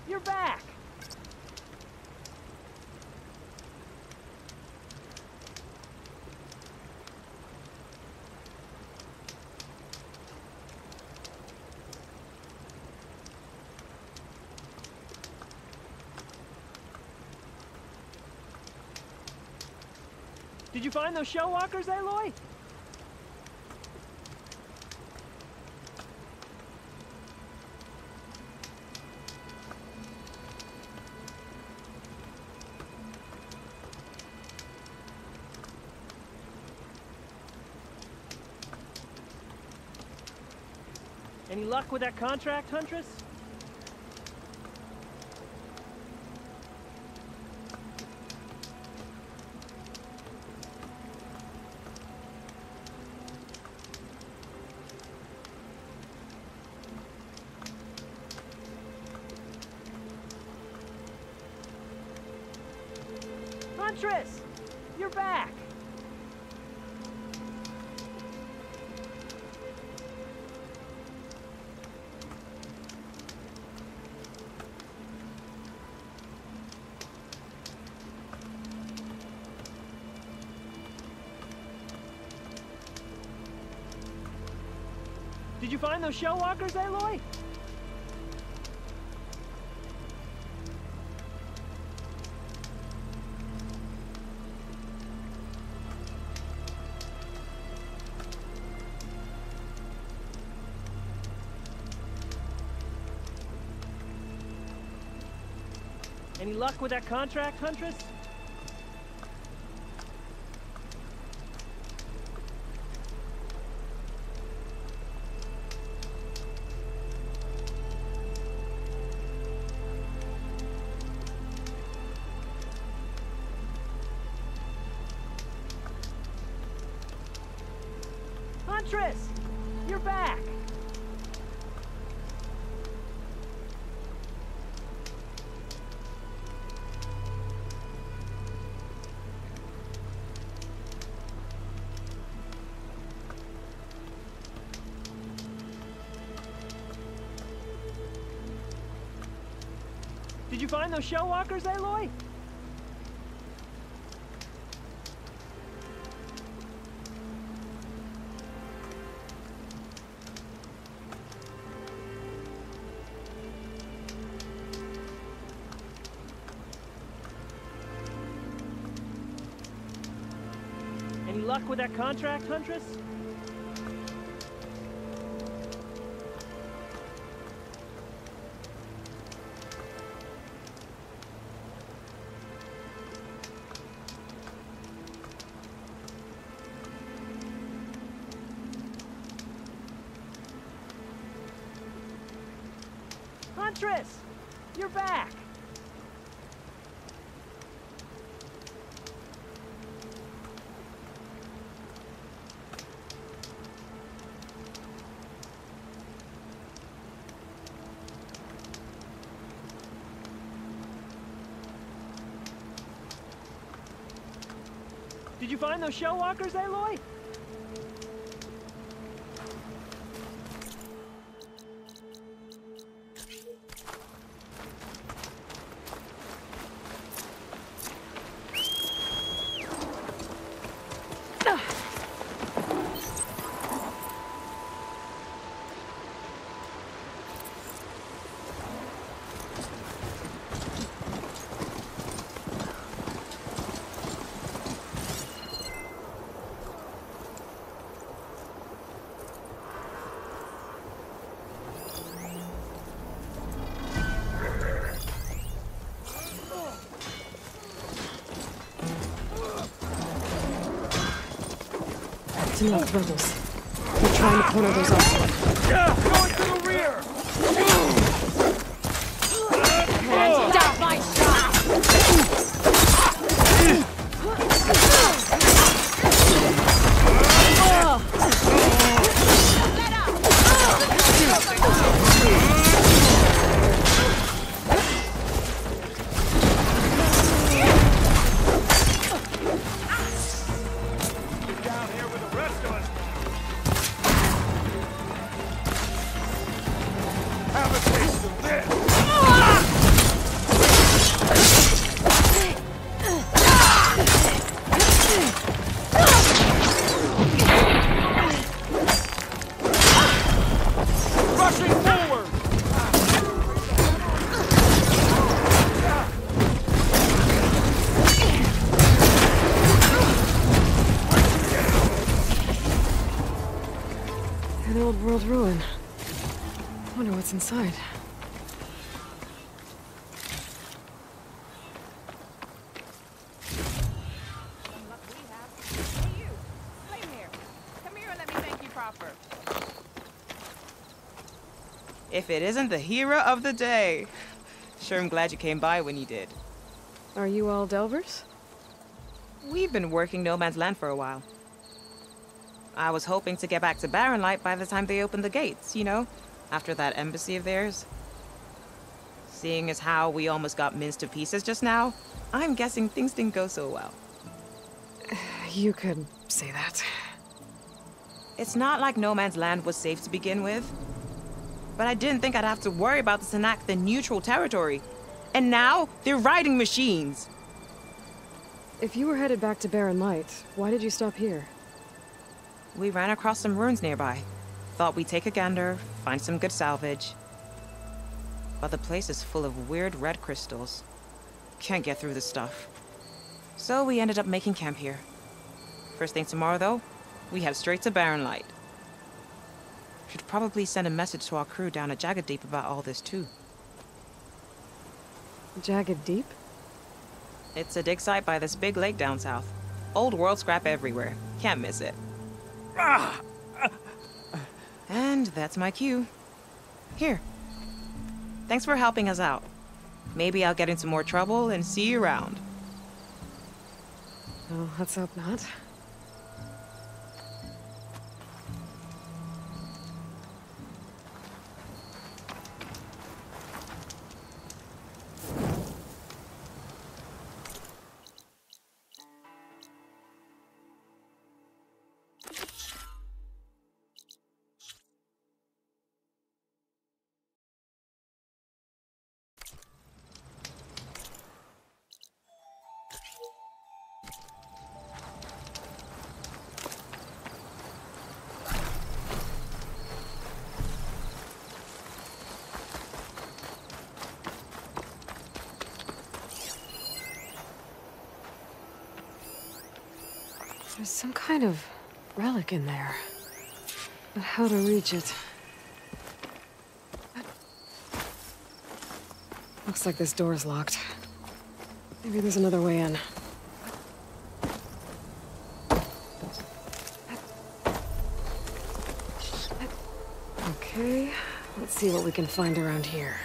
You're back! Did you find those shell walkers, Aloy? Any luck with that contract, Huntress? Huntress! You're back! Did you find those shell walkers, Aloy? Any luck with that contract, Huntress? Huntress! You're back! Did you find those shell walkers, Aloy? Any luck with that contract, Huntress? Huntress! You're back! Did you find those shell walkers, Aloy? Enough rebels. We're trying to corner those off. Yeah! Going to the rear! And stop my shot! what's inside. If it isn't the hero of the day. Sure, I'm glad you came by when you did. Are you all Delvers? We've been working No Man's Land for a while. I was hoping to get back to Barren Light by the time they opened the gates, you know? After that embassy of theirs. Seeing as how we almost got minced to pieces just now, I'm guessing things didn't go so well. You could say that. It's not like No Man's Land was safe to begin with. But I didn't think I'd have to worry about the Tanakh, the neutral territory. And now, they're riding machines! If you were headed back to Barren Light, why did you stop here? We ran across some ruins nearby. Thought we'd take a gander, find some good salvage. But the place is full of weird red crystals. Can't get through the stuff. So we ended up making camp here. First thing tomorrow, though, we head straight to Barren Light. Should probably send a message to our crew down at Jagged Deep about all this, too. Jagged Deep? It's a dig site by this big lake down south. Old world scrap everywhere. Can't miss it. And that's my cue. Here. Thanks for helping us out. Maybe I'll get into more trouble and see you around. Well, let's hope not. There's some kind of relic in there. But how to reach it? Looks like this door's locked. Maybe there's another way in. Okay, let's see what we can find around here.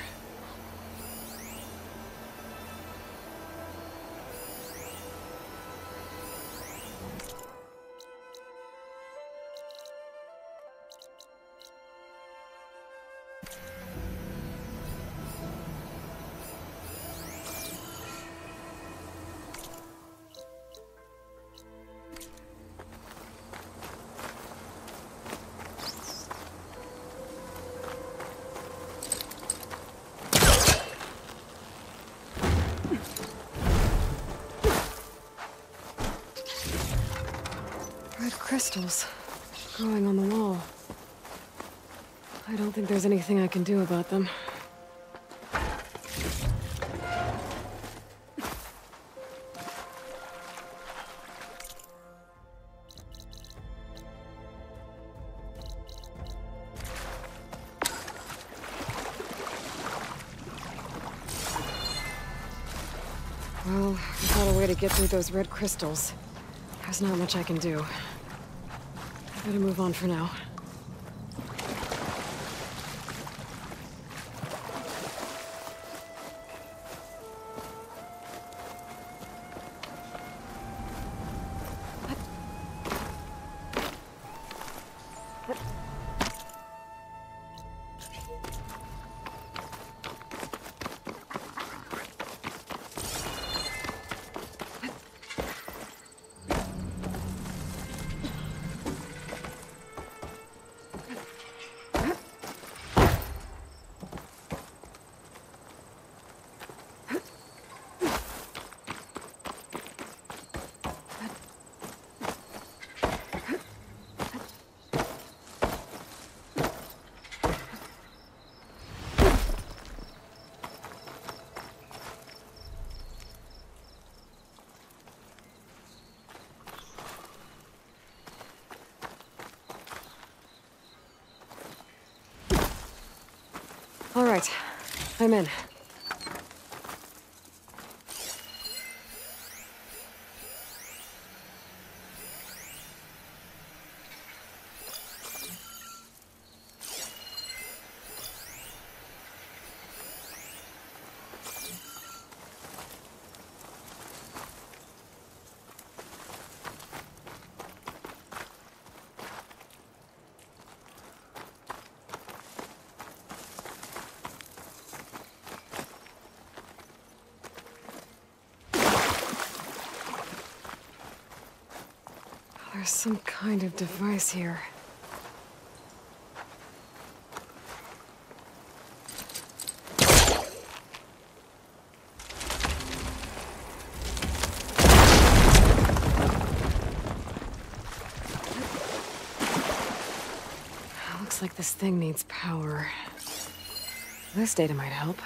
Crystals growing on the wall. I don't think there's anything I can do about them. Well, without a way to get through those red crystals, there's not much I can do. Better move on for now. I'm in. There's some kind of device here. Looks like this thing needs power. This data might help.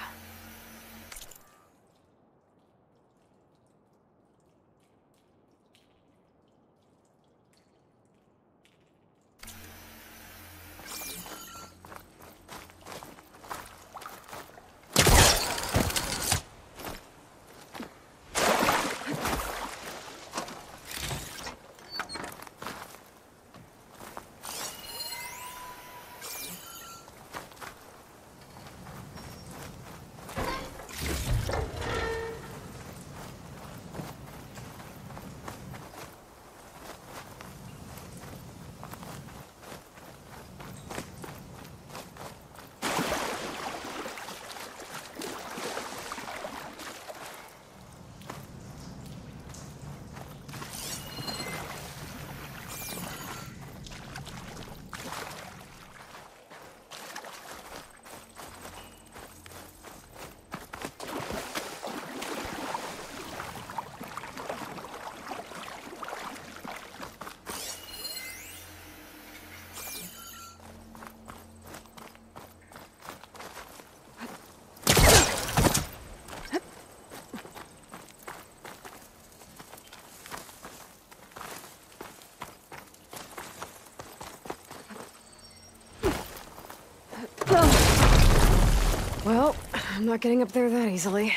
Well, I'm not getting up there that easily.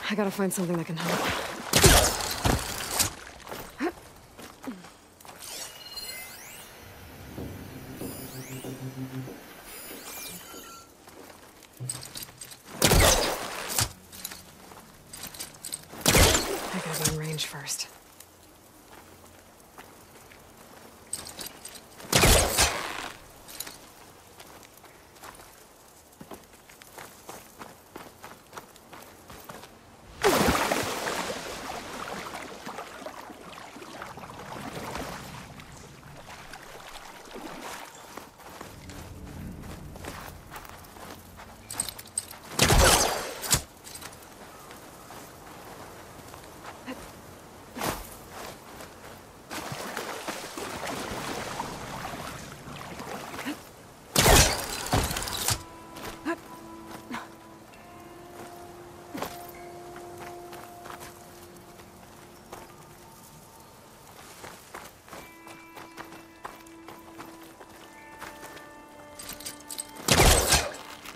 I gotta find something that can help. I gotta be in range first.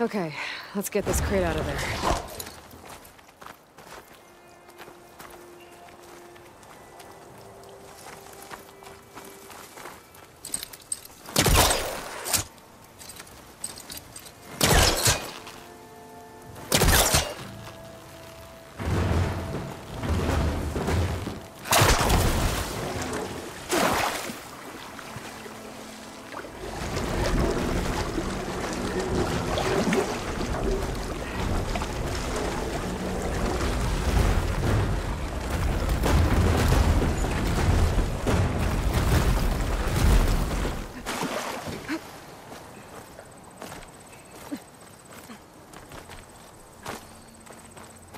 Okay, let's get this crate out of there.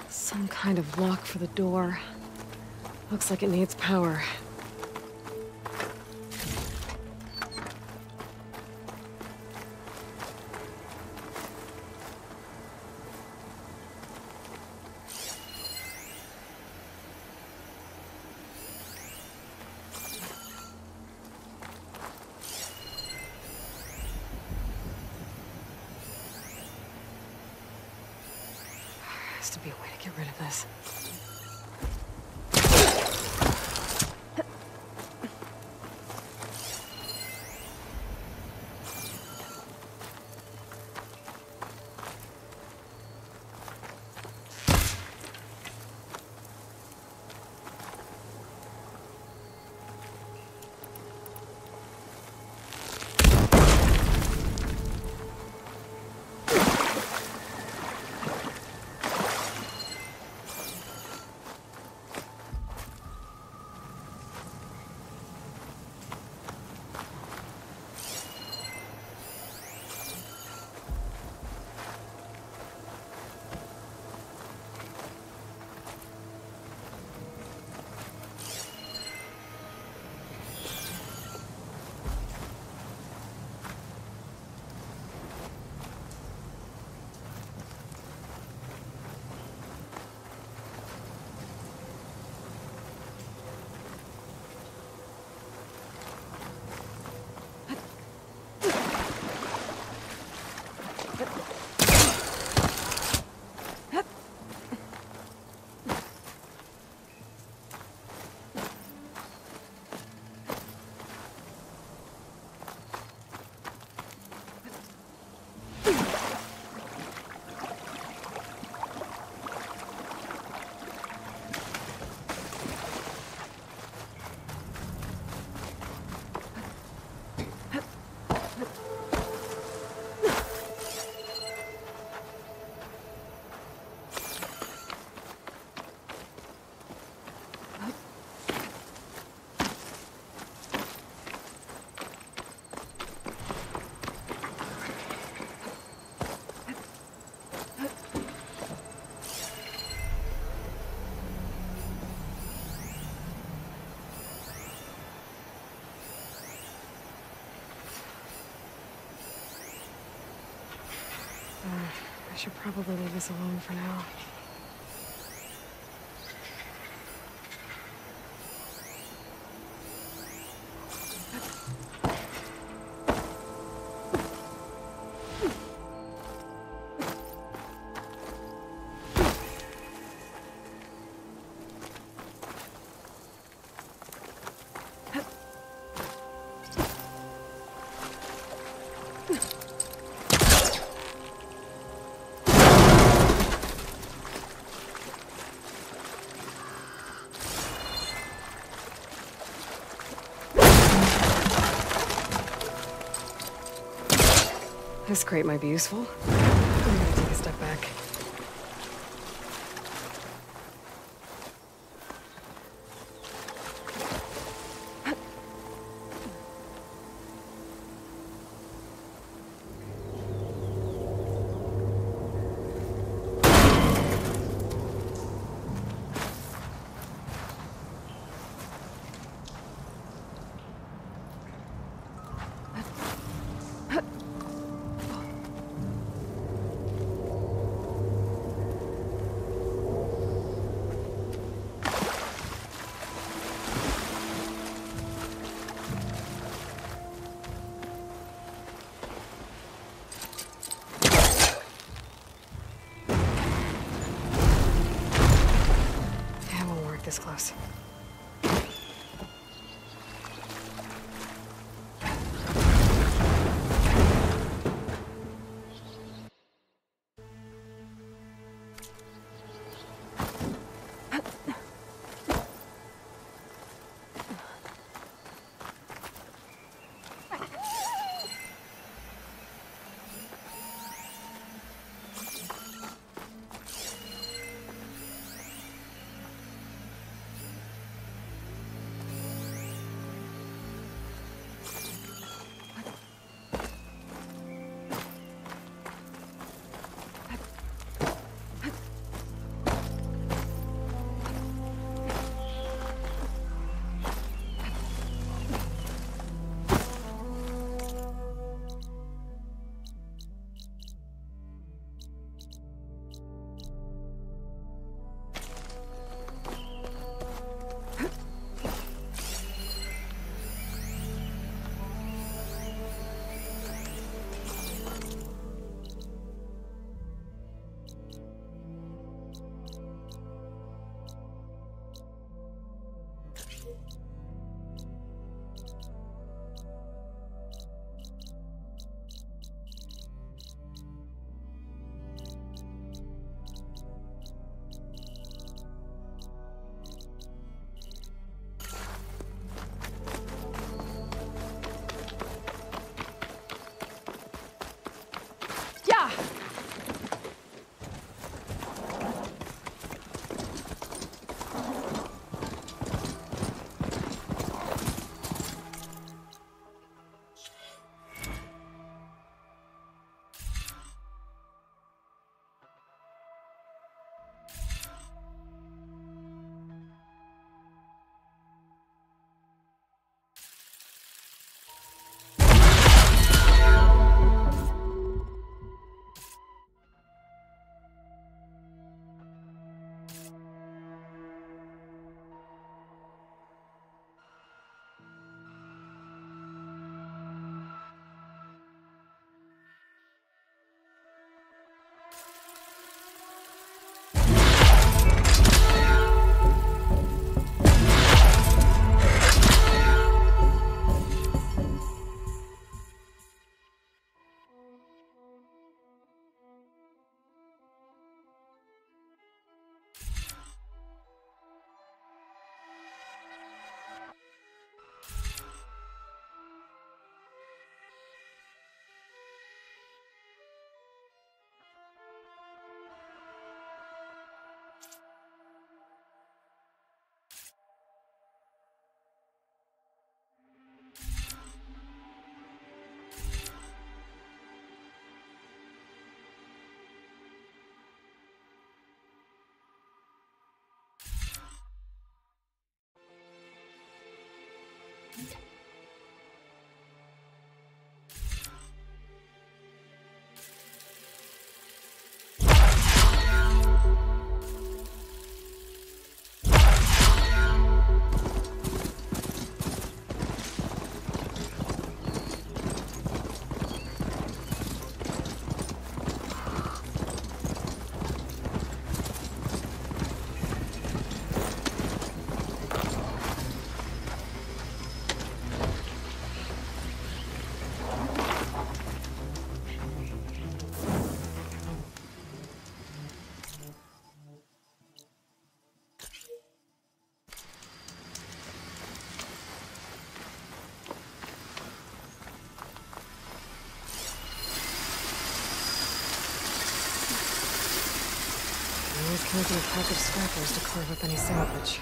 Some kind of lock for the door. Looks like it needs power. has to be a way to get rid of this. I should probably leave this alone for now. This crate might be useful. I'm gonna take a step back. This close. Making a pack of scrappers to carve up any salvage.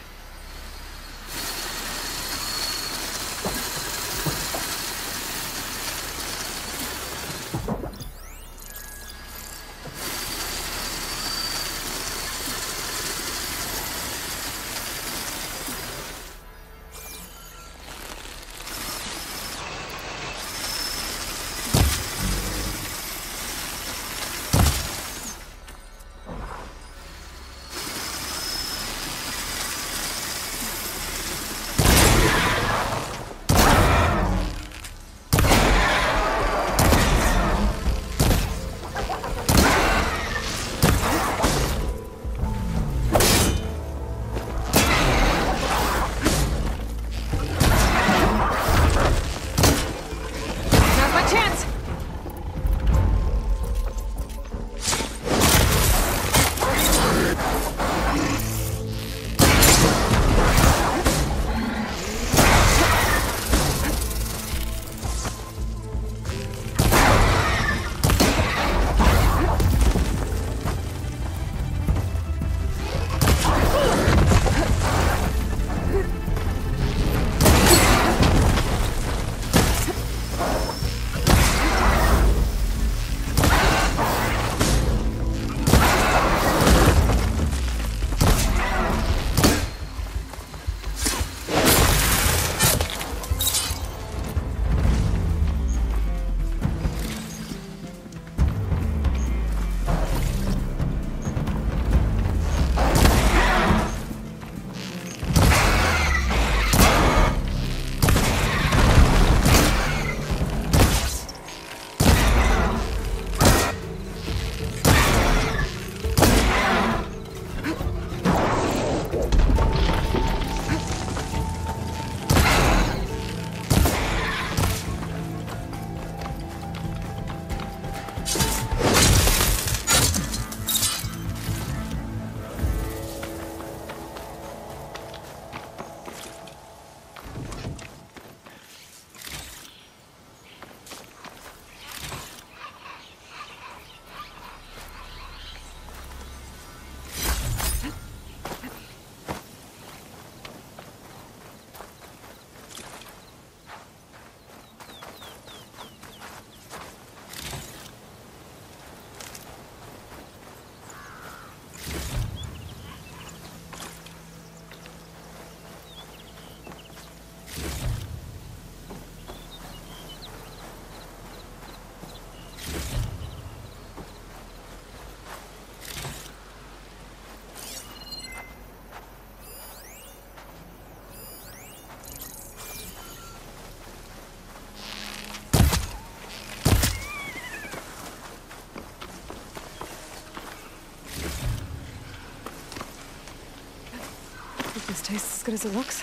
This tastes as good as it looks.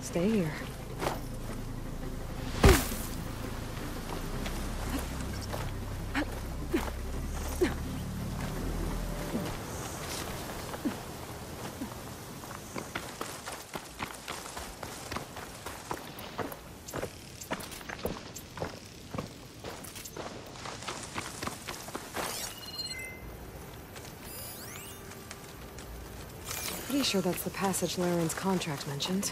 Stay here. Pretty sure that's the passage Laren's contract mentioned.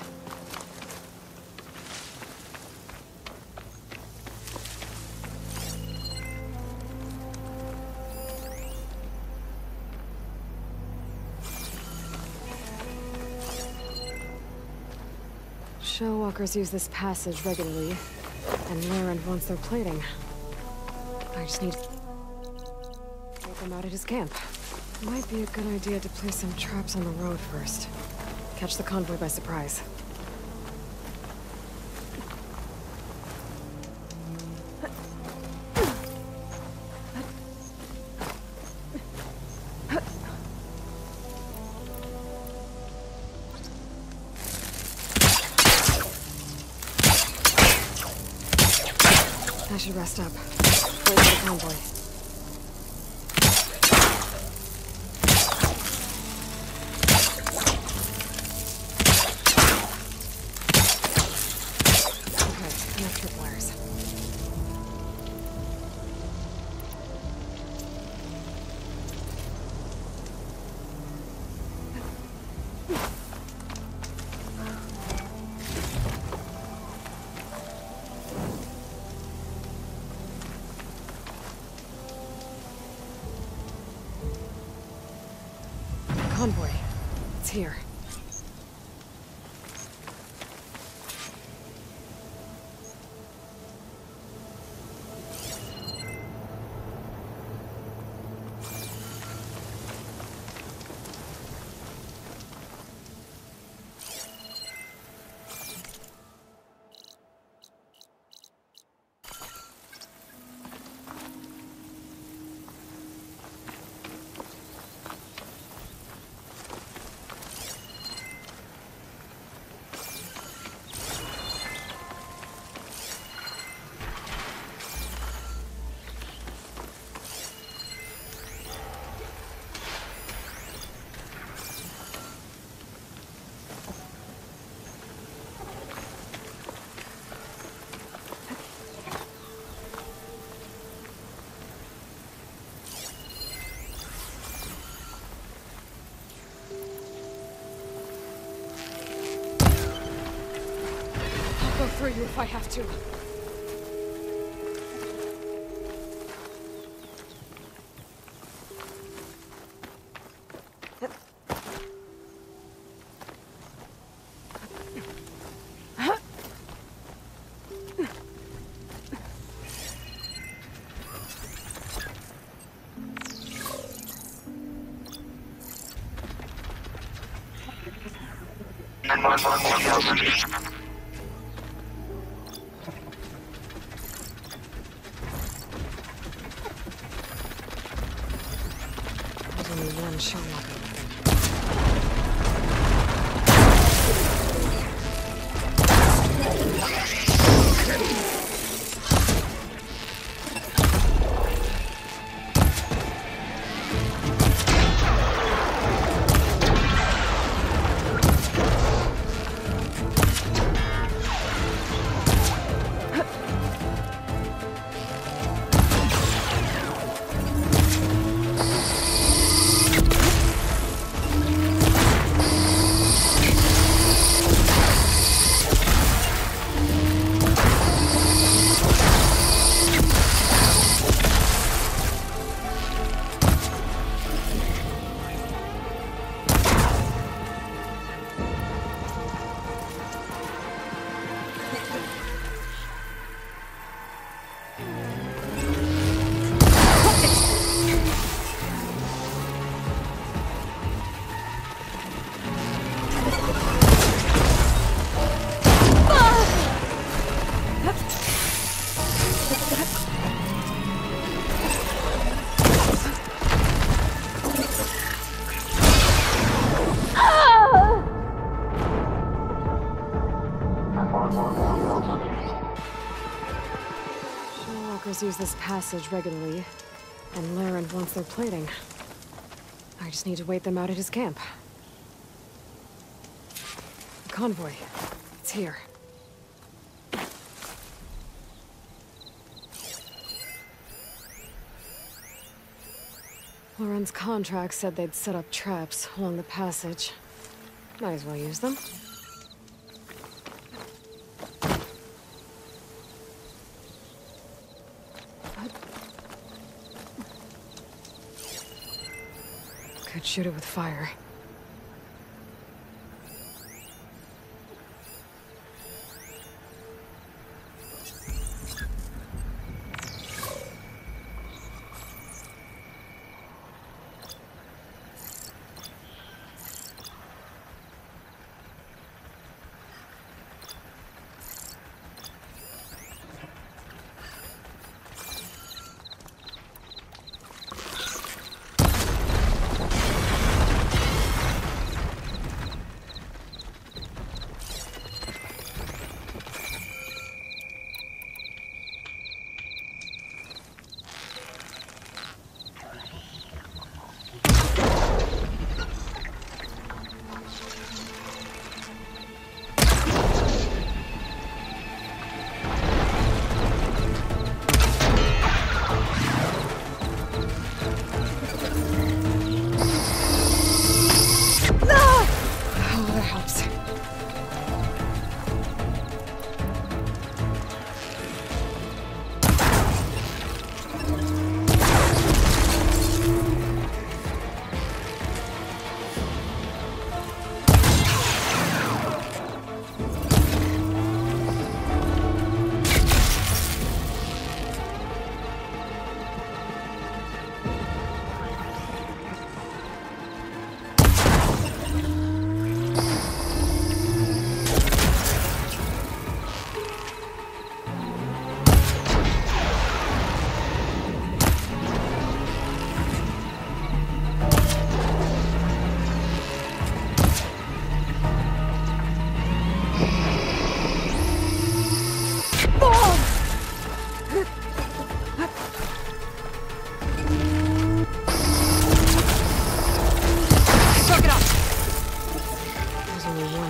Shellwalkers use this passage regularly, and Laren wants their plating. I just need to take them out at his camp. Might be a good idea to place some traps on the road first. Catch the convoy by surprise. I should rest up. Wait for the convoy. Convoy. It's here. I'll go through you if I have to. There's only one Sherlock over there. Use this passage regularly, and Laren wants their plating. I just need to wait them out at his camp. The convoy. It's here. Laren's contract said they'd set up traps along the passage. Might as well use them. Could shoot it with fire.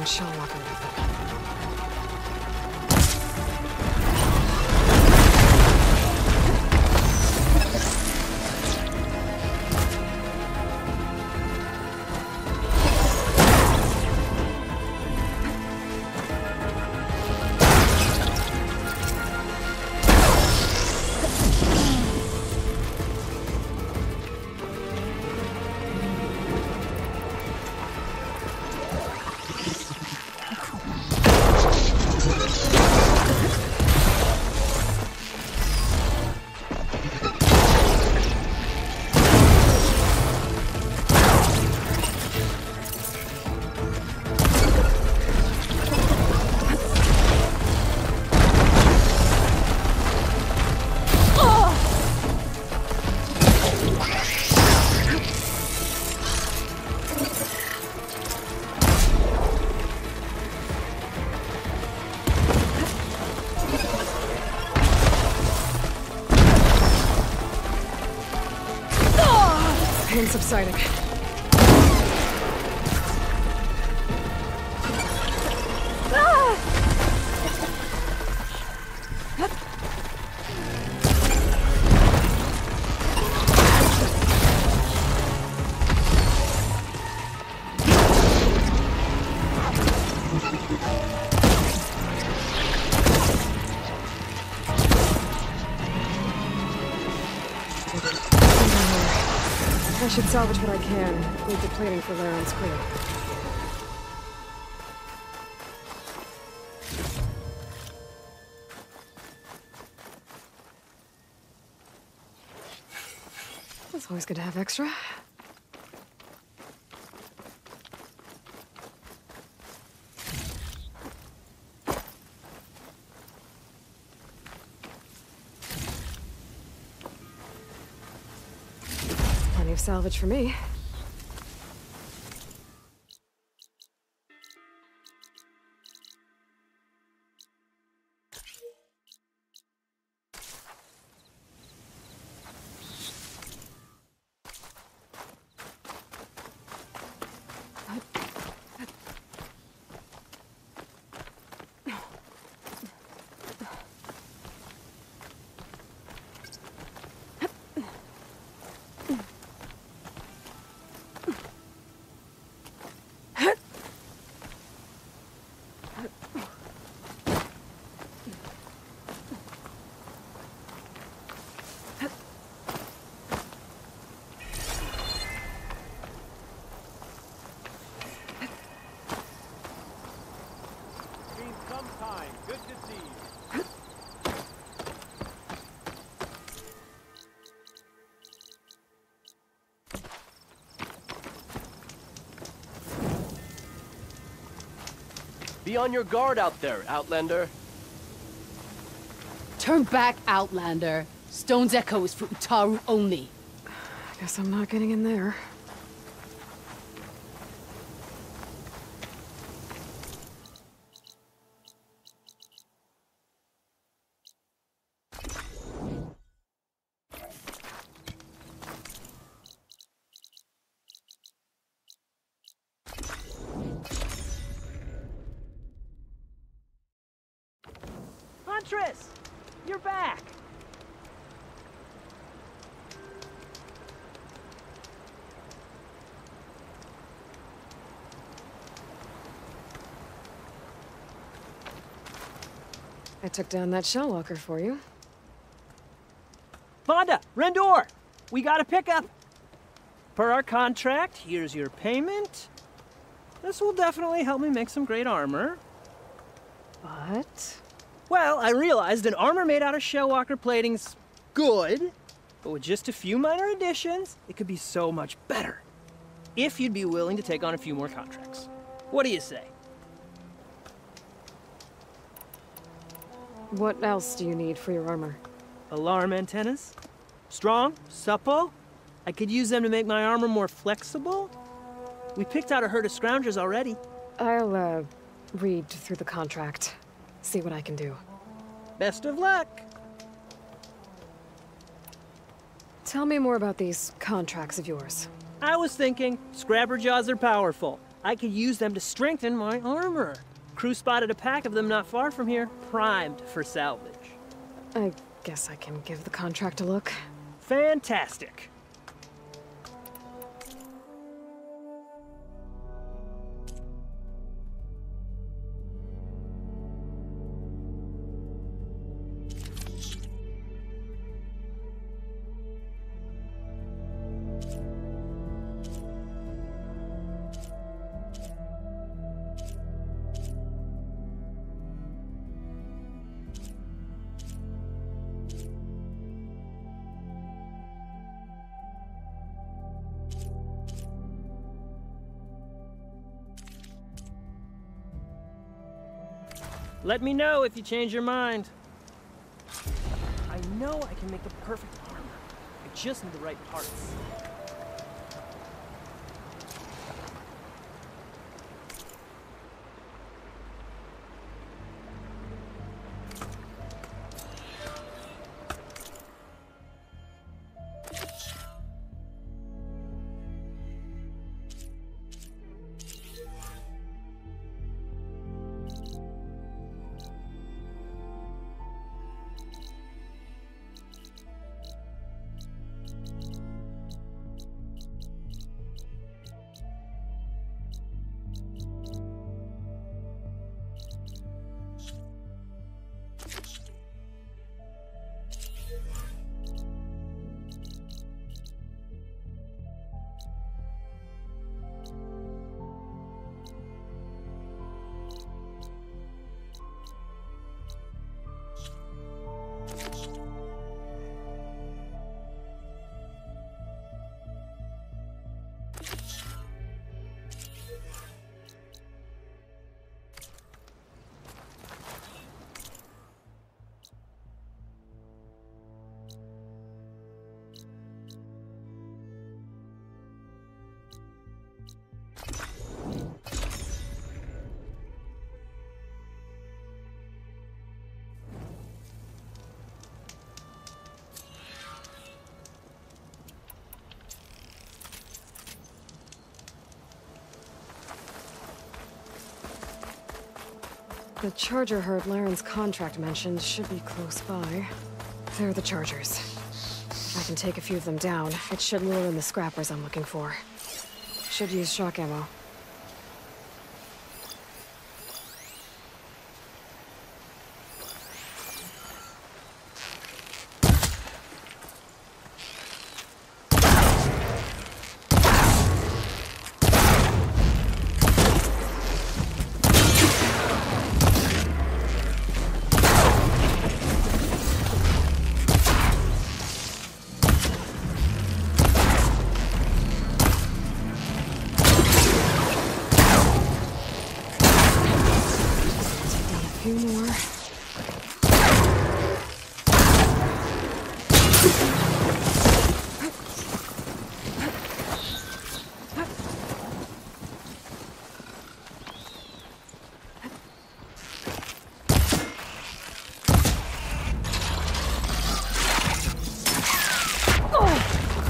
one shell walker with it. Pain subsiding. I should salvage what I can. Leave the plating for Laren's crew. It's always good to have extra. Plenty of salvage for me. Good to see you. Be on your guard out there, Outlander. Turn back, Outlander. Stone's Echo is for Utaru only. I guess I'm not getting in there. Huntress! You're back! I took down that shell walker for you. Vonda! Rendor! We got a pickup! Per our contract, here's your payment. This will definitely help me make some great armor. But? Well, I realized an armor made out of shellwalker plating's good, but with just a few minor additions, it could be so much better. If you'd be willing to take on a few more contracts. What do you say? What else do you need for your armor? Alarm antennas. Strong, supple. I could use them to make my armor more flexible. We picked out a herd of scroungers already. I'll, read through the contract. See what I can do. Best of luck! Tell me more about these contracts of yours. I was thinking, Scrapper Jaws are powerful. I could use them to strengthen my armor. Crew spotted a pack of them not far from here, primed for salvage. I guess I can give the contract a look. Fantastic. Let me know if you change your mind. I know I can make the perfect armor. I just need the right parts. The charger herd Laren's contract mentioned should be close by. There are the chargers. If I can take a few of them down, it should lure in the scrappers I'm looking for. Should use shock ammo.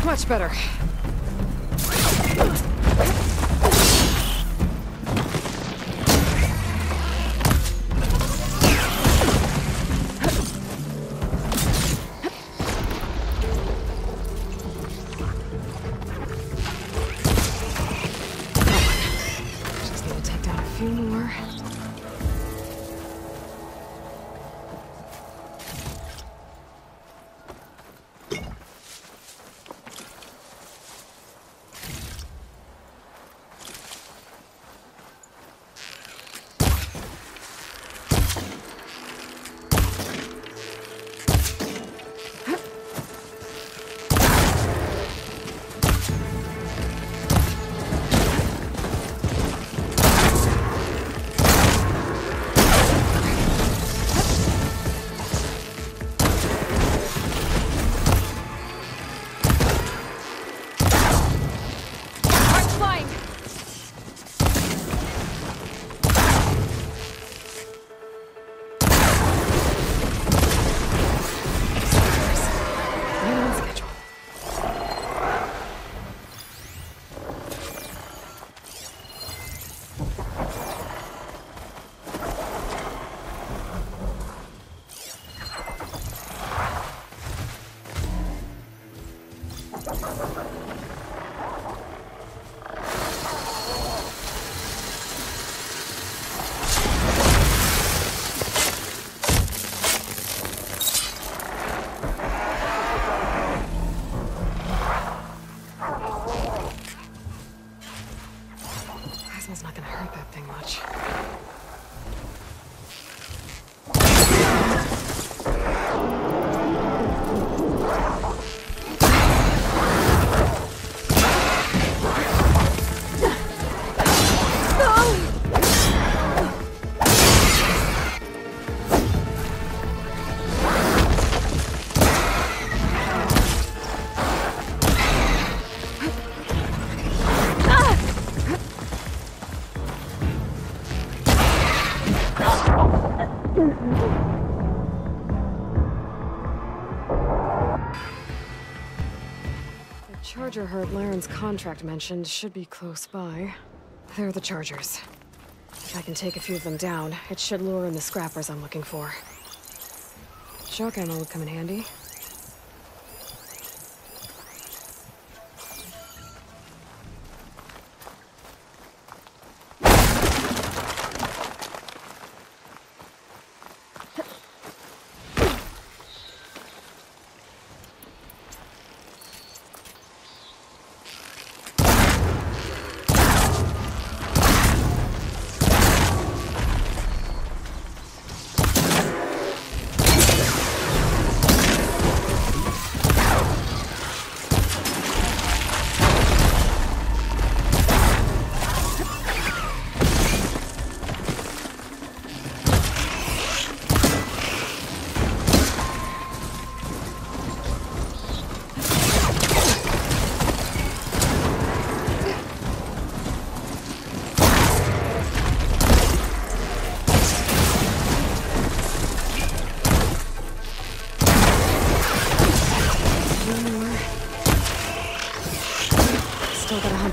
Much better. Just need to take down a few more. much. Charger herd Laren's contract mentioned should be close by. There are the chargers. If I can take a few of them down, it should lure in the scrappers I'm looking for. Shock ammo would come in handy.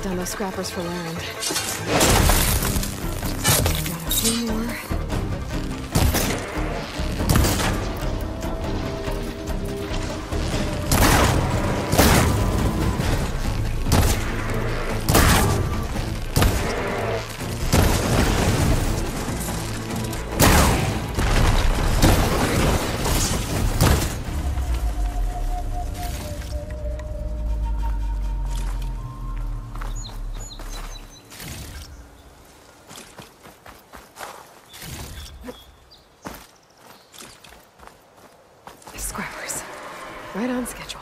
Down those scrappers for Laren. Got a few more. Right on schedule.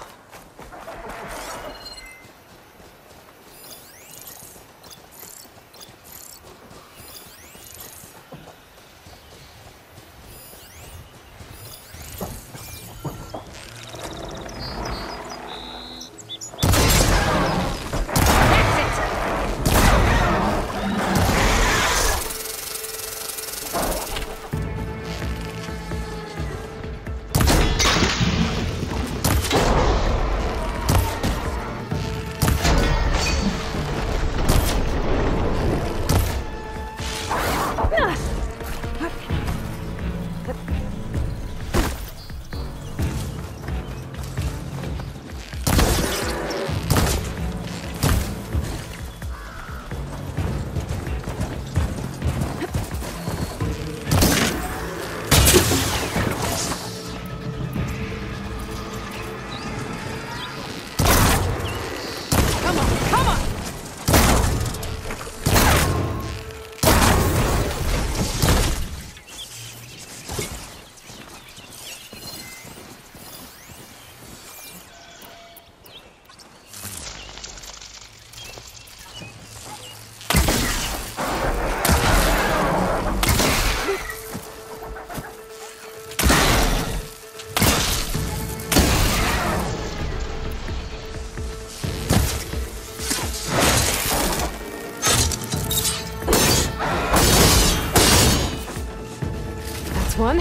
One.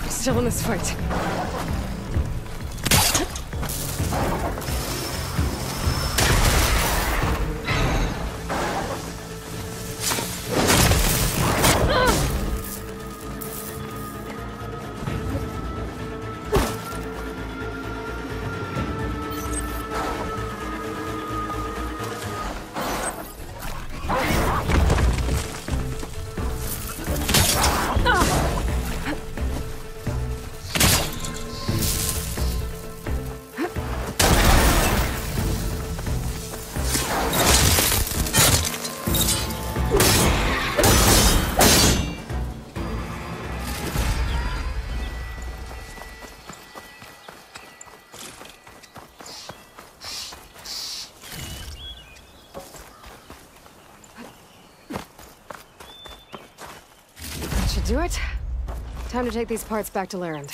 Still in this fight. do it? Time to take these parts back to Larend.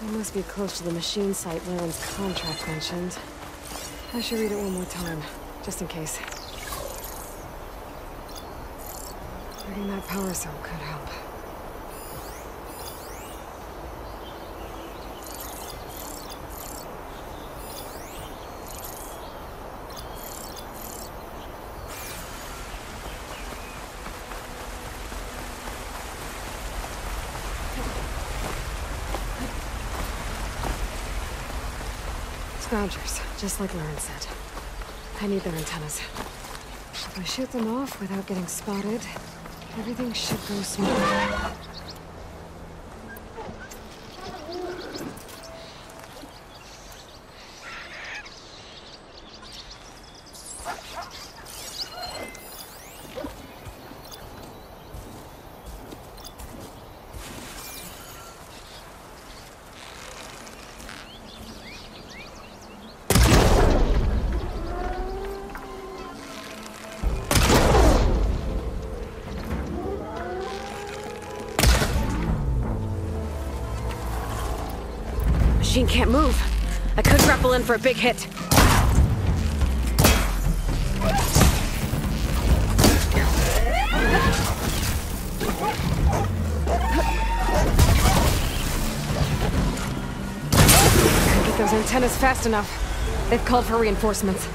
I must be close to the machine site Larend's contract mentioned. I should read it one more time, just in case. Reading that power cell could help. Scroungers, just like Larend said. I need their antennas. If I shoot them off without getting spotted, everything should go smoothly. Machine can't move. I could grapple in for a big hit. Can't get those antennas fast enough. They've called for reinforcements.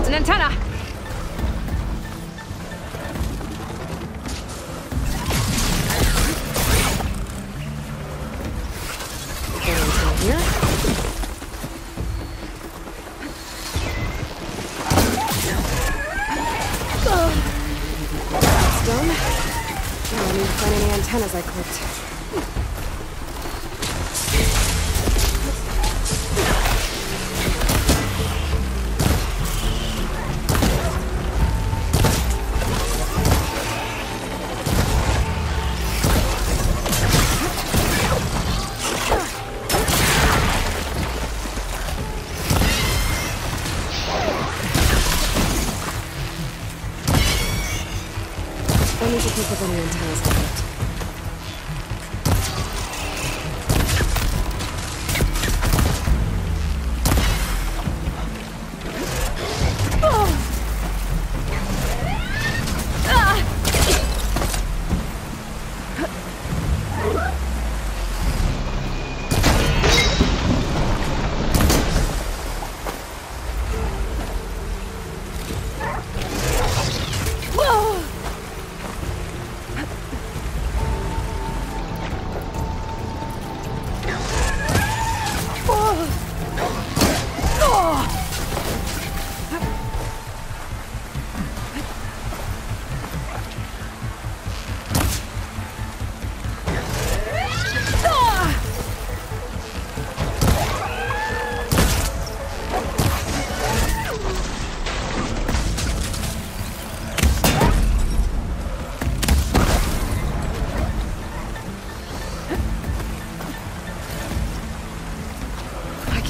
An antenna! Here. That's done. Now I need to find any antennas I clipped. think of any antennas to hit.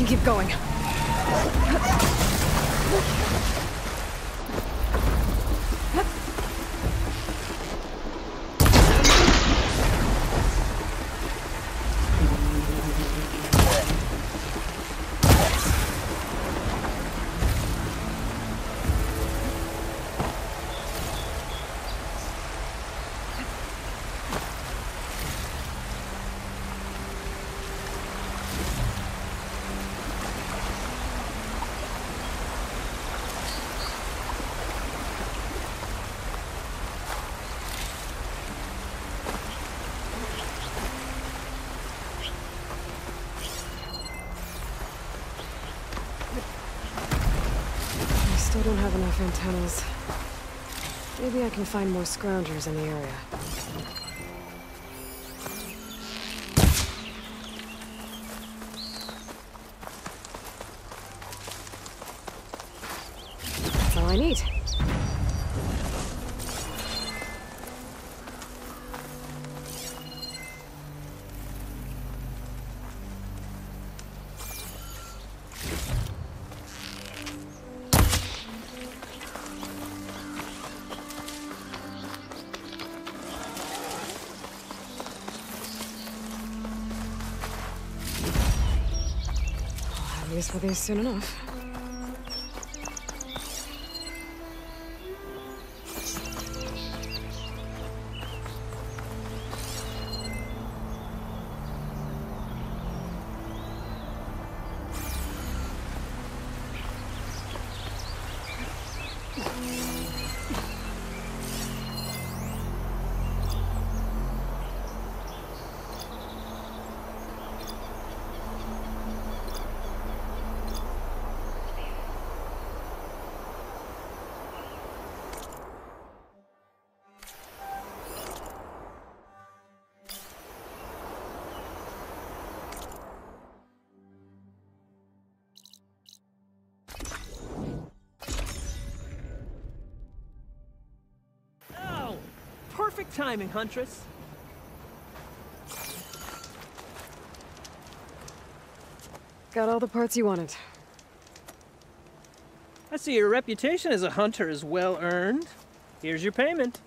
Keep going. Still don't have enough antennas. Maybe I can find more scroungers in the area. That's all I need. Use for these soon enough. Perfect timing, Huntress. Got all the parts you wanted. I see your reputation as a hunter is well earned. Here's your payment.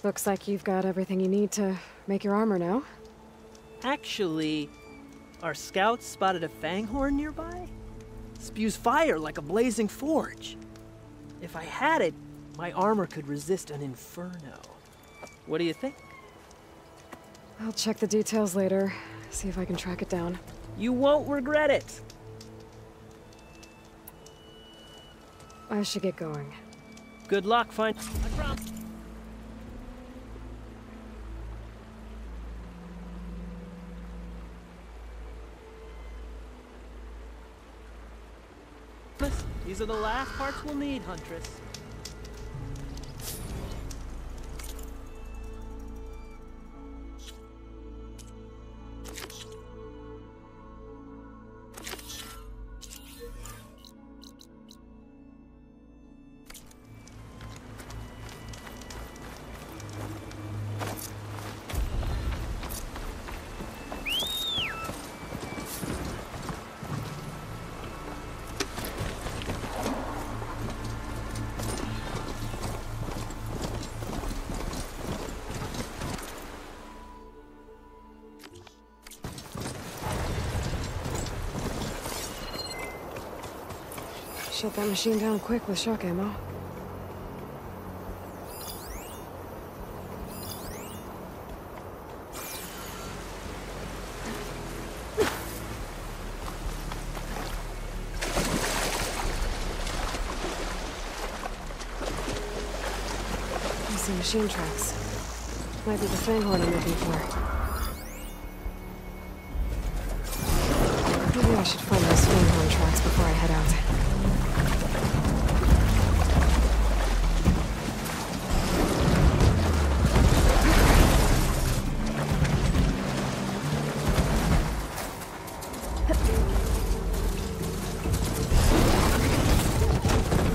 Looks like you've got everything you need to make your armor now. Actually, our scouts spotted a fanghorn nearby. Spews fire like a blazing forge. If I had it, my armor could resist an inferno. What do you think? I'll check the details later, see if I can track it down. You won't regret it. I should get going. Good luck, I promise. These are the last parts we'll need, Huntress. Shut that machine down quick with shock ammo. I see machine tracks. Might be the Fanghorn I'm looking for. Maybe I should find those Fanghorn tracks before I head out.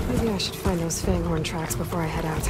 Maybe I should find those Fanghorn tracks before I head out.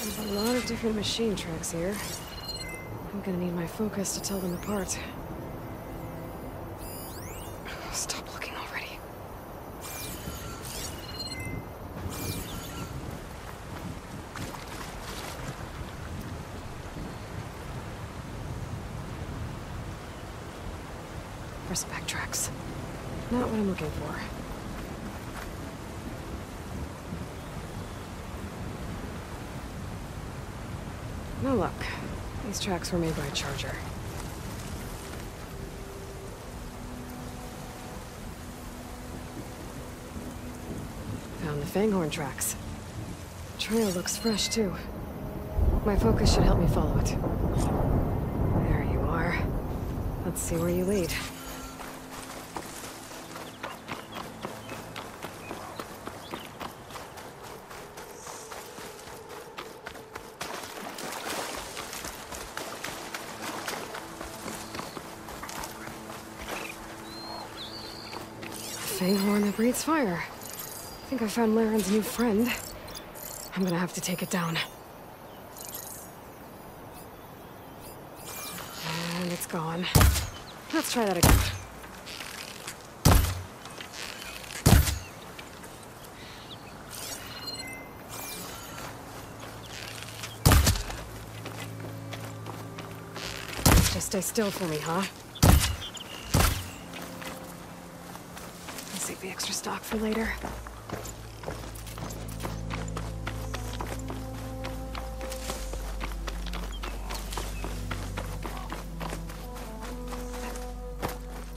There's a lot of different machine tracks here. I'm gonna need my focus to tell them apart. Stop looking already. Respect tracks. Not what I'm looking for. No luck. These tracks were made by a charger. Found the Fanghorn tracks. Trail looks fresh, too. My focus should help me follow it. There you are. Let's see where you lead. Fanghorn that breathes fire. I think I found Laren's new friend. I'm gonna have to take it down. And it's gone. Let's try that again. Just stay still for me, huh? Save the extra stock for later.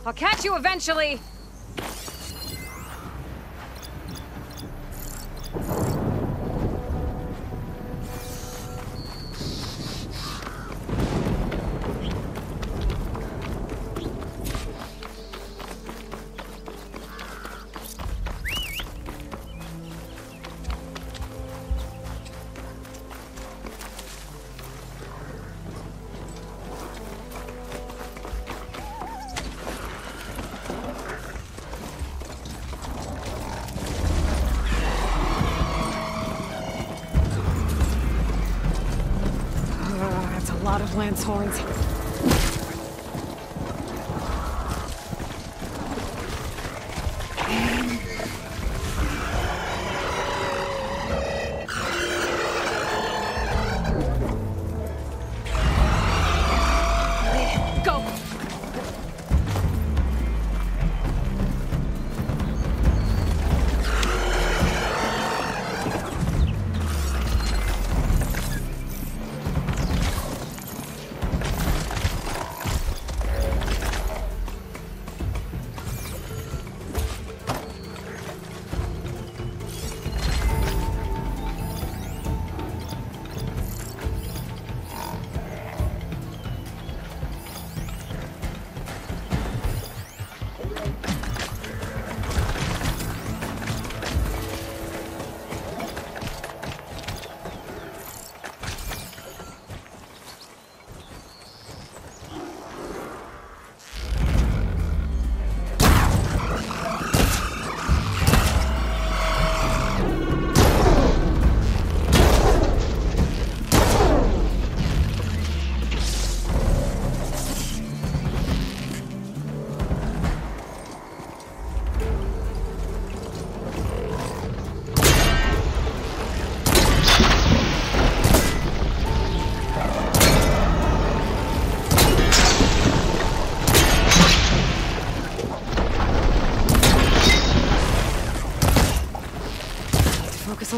I'll catch you eventually! A lot of lance horns. Go!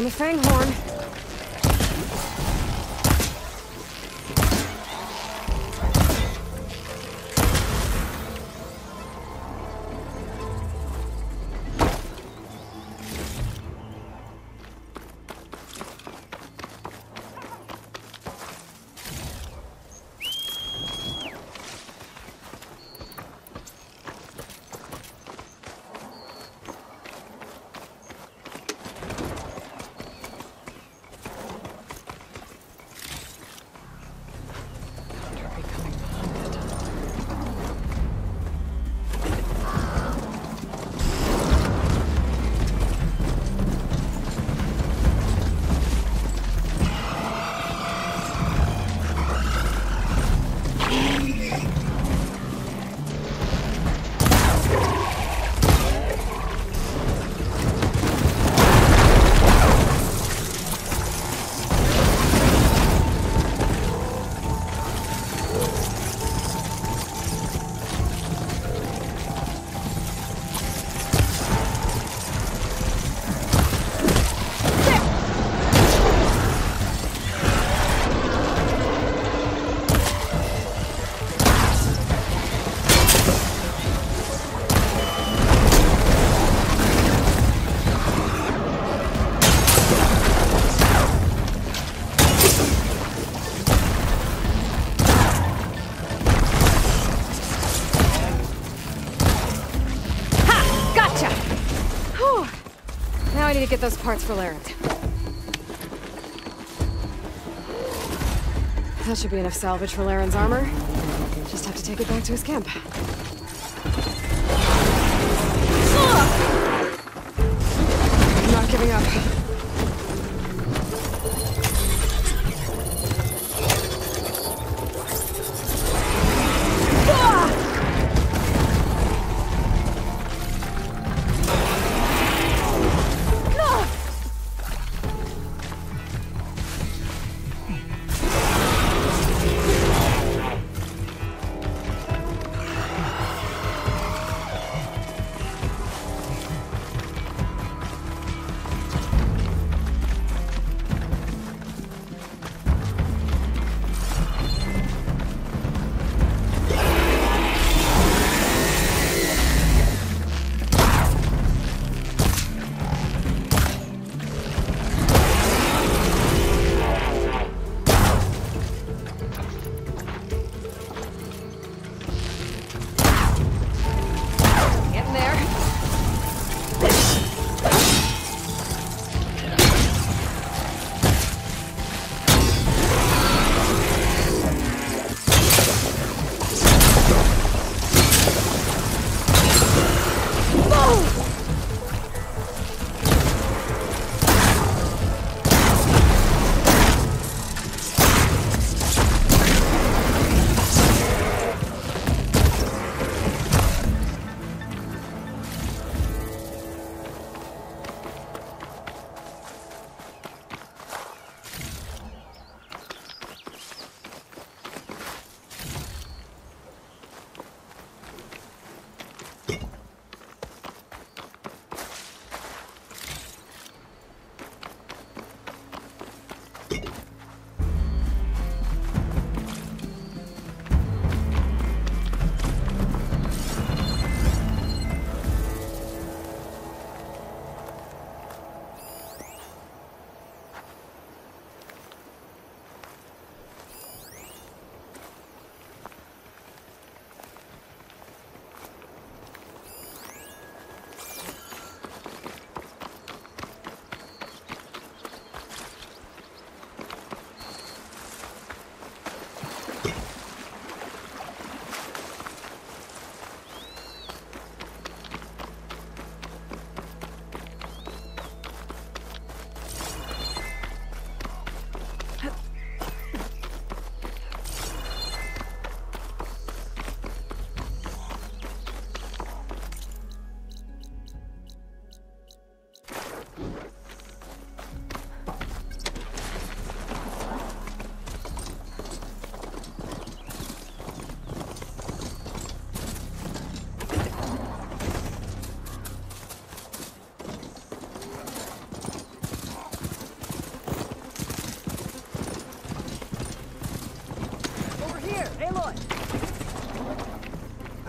the Fanghorn. I need to get those parts for Larrett. That should be enough salvage for Laren's armor. Just have to take it back to his camp. I'm not giving up.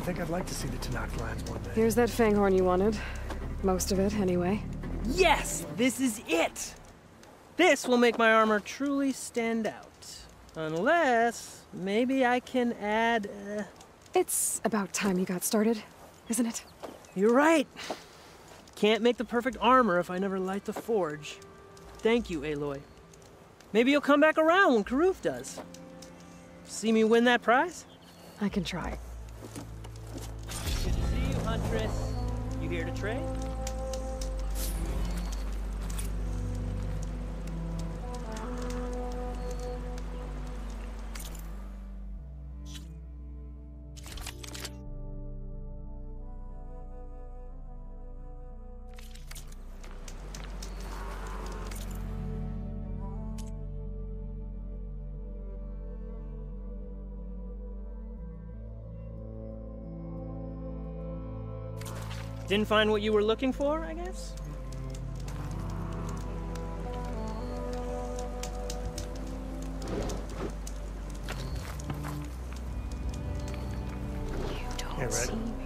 think I'd like to see the Tanakh lands one day. Here's that fanghorn you wanted. Most of it, anyway. Yes! This is it! This will make my armor truly stand out. Unless, maybe I can add, It's about time you got started, isn't it? You're right. Can't make the perfect armor if I never light the forge. Thank you, Aloy. Maybe you'll come back around when Karuf does. See me win that prize? I can try. Good to see you, Huntress. You here to trade? Didn't find what you were looking for, I guess? You don't see me.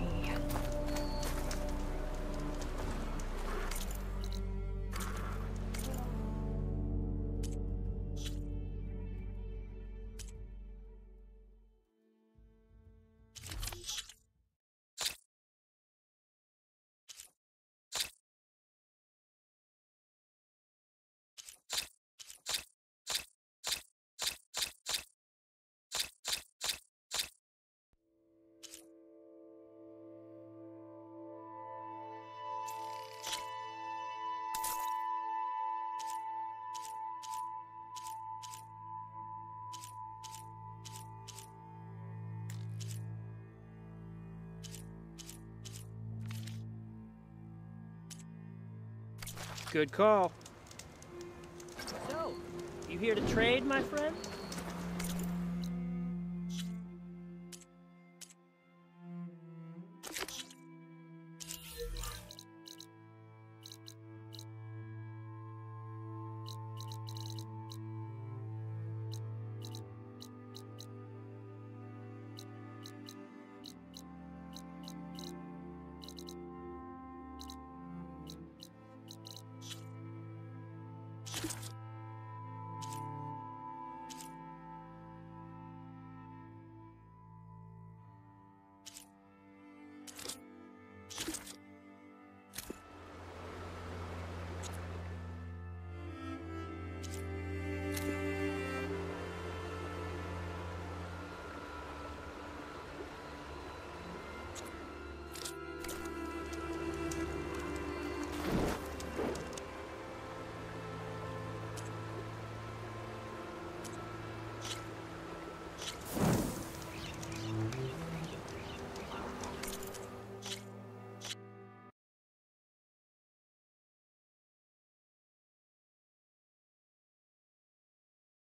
Good call. So, you here to trade, my friend?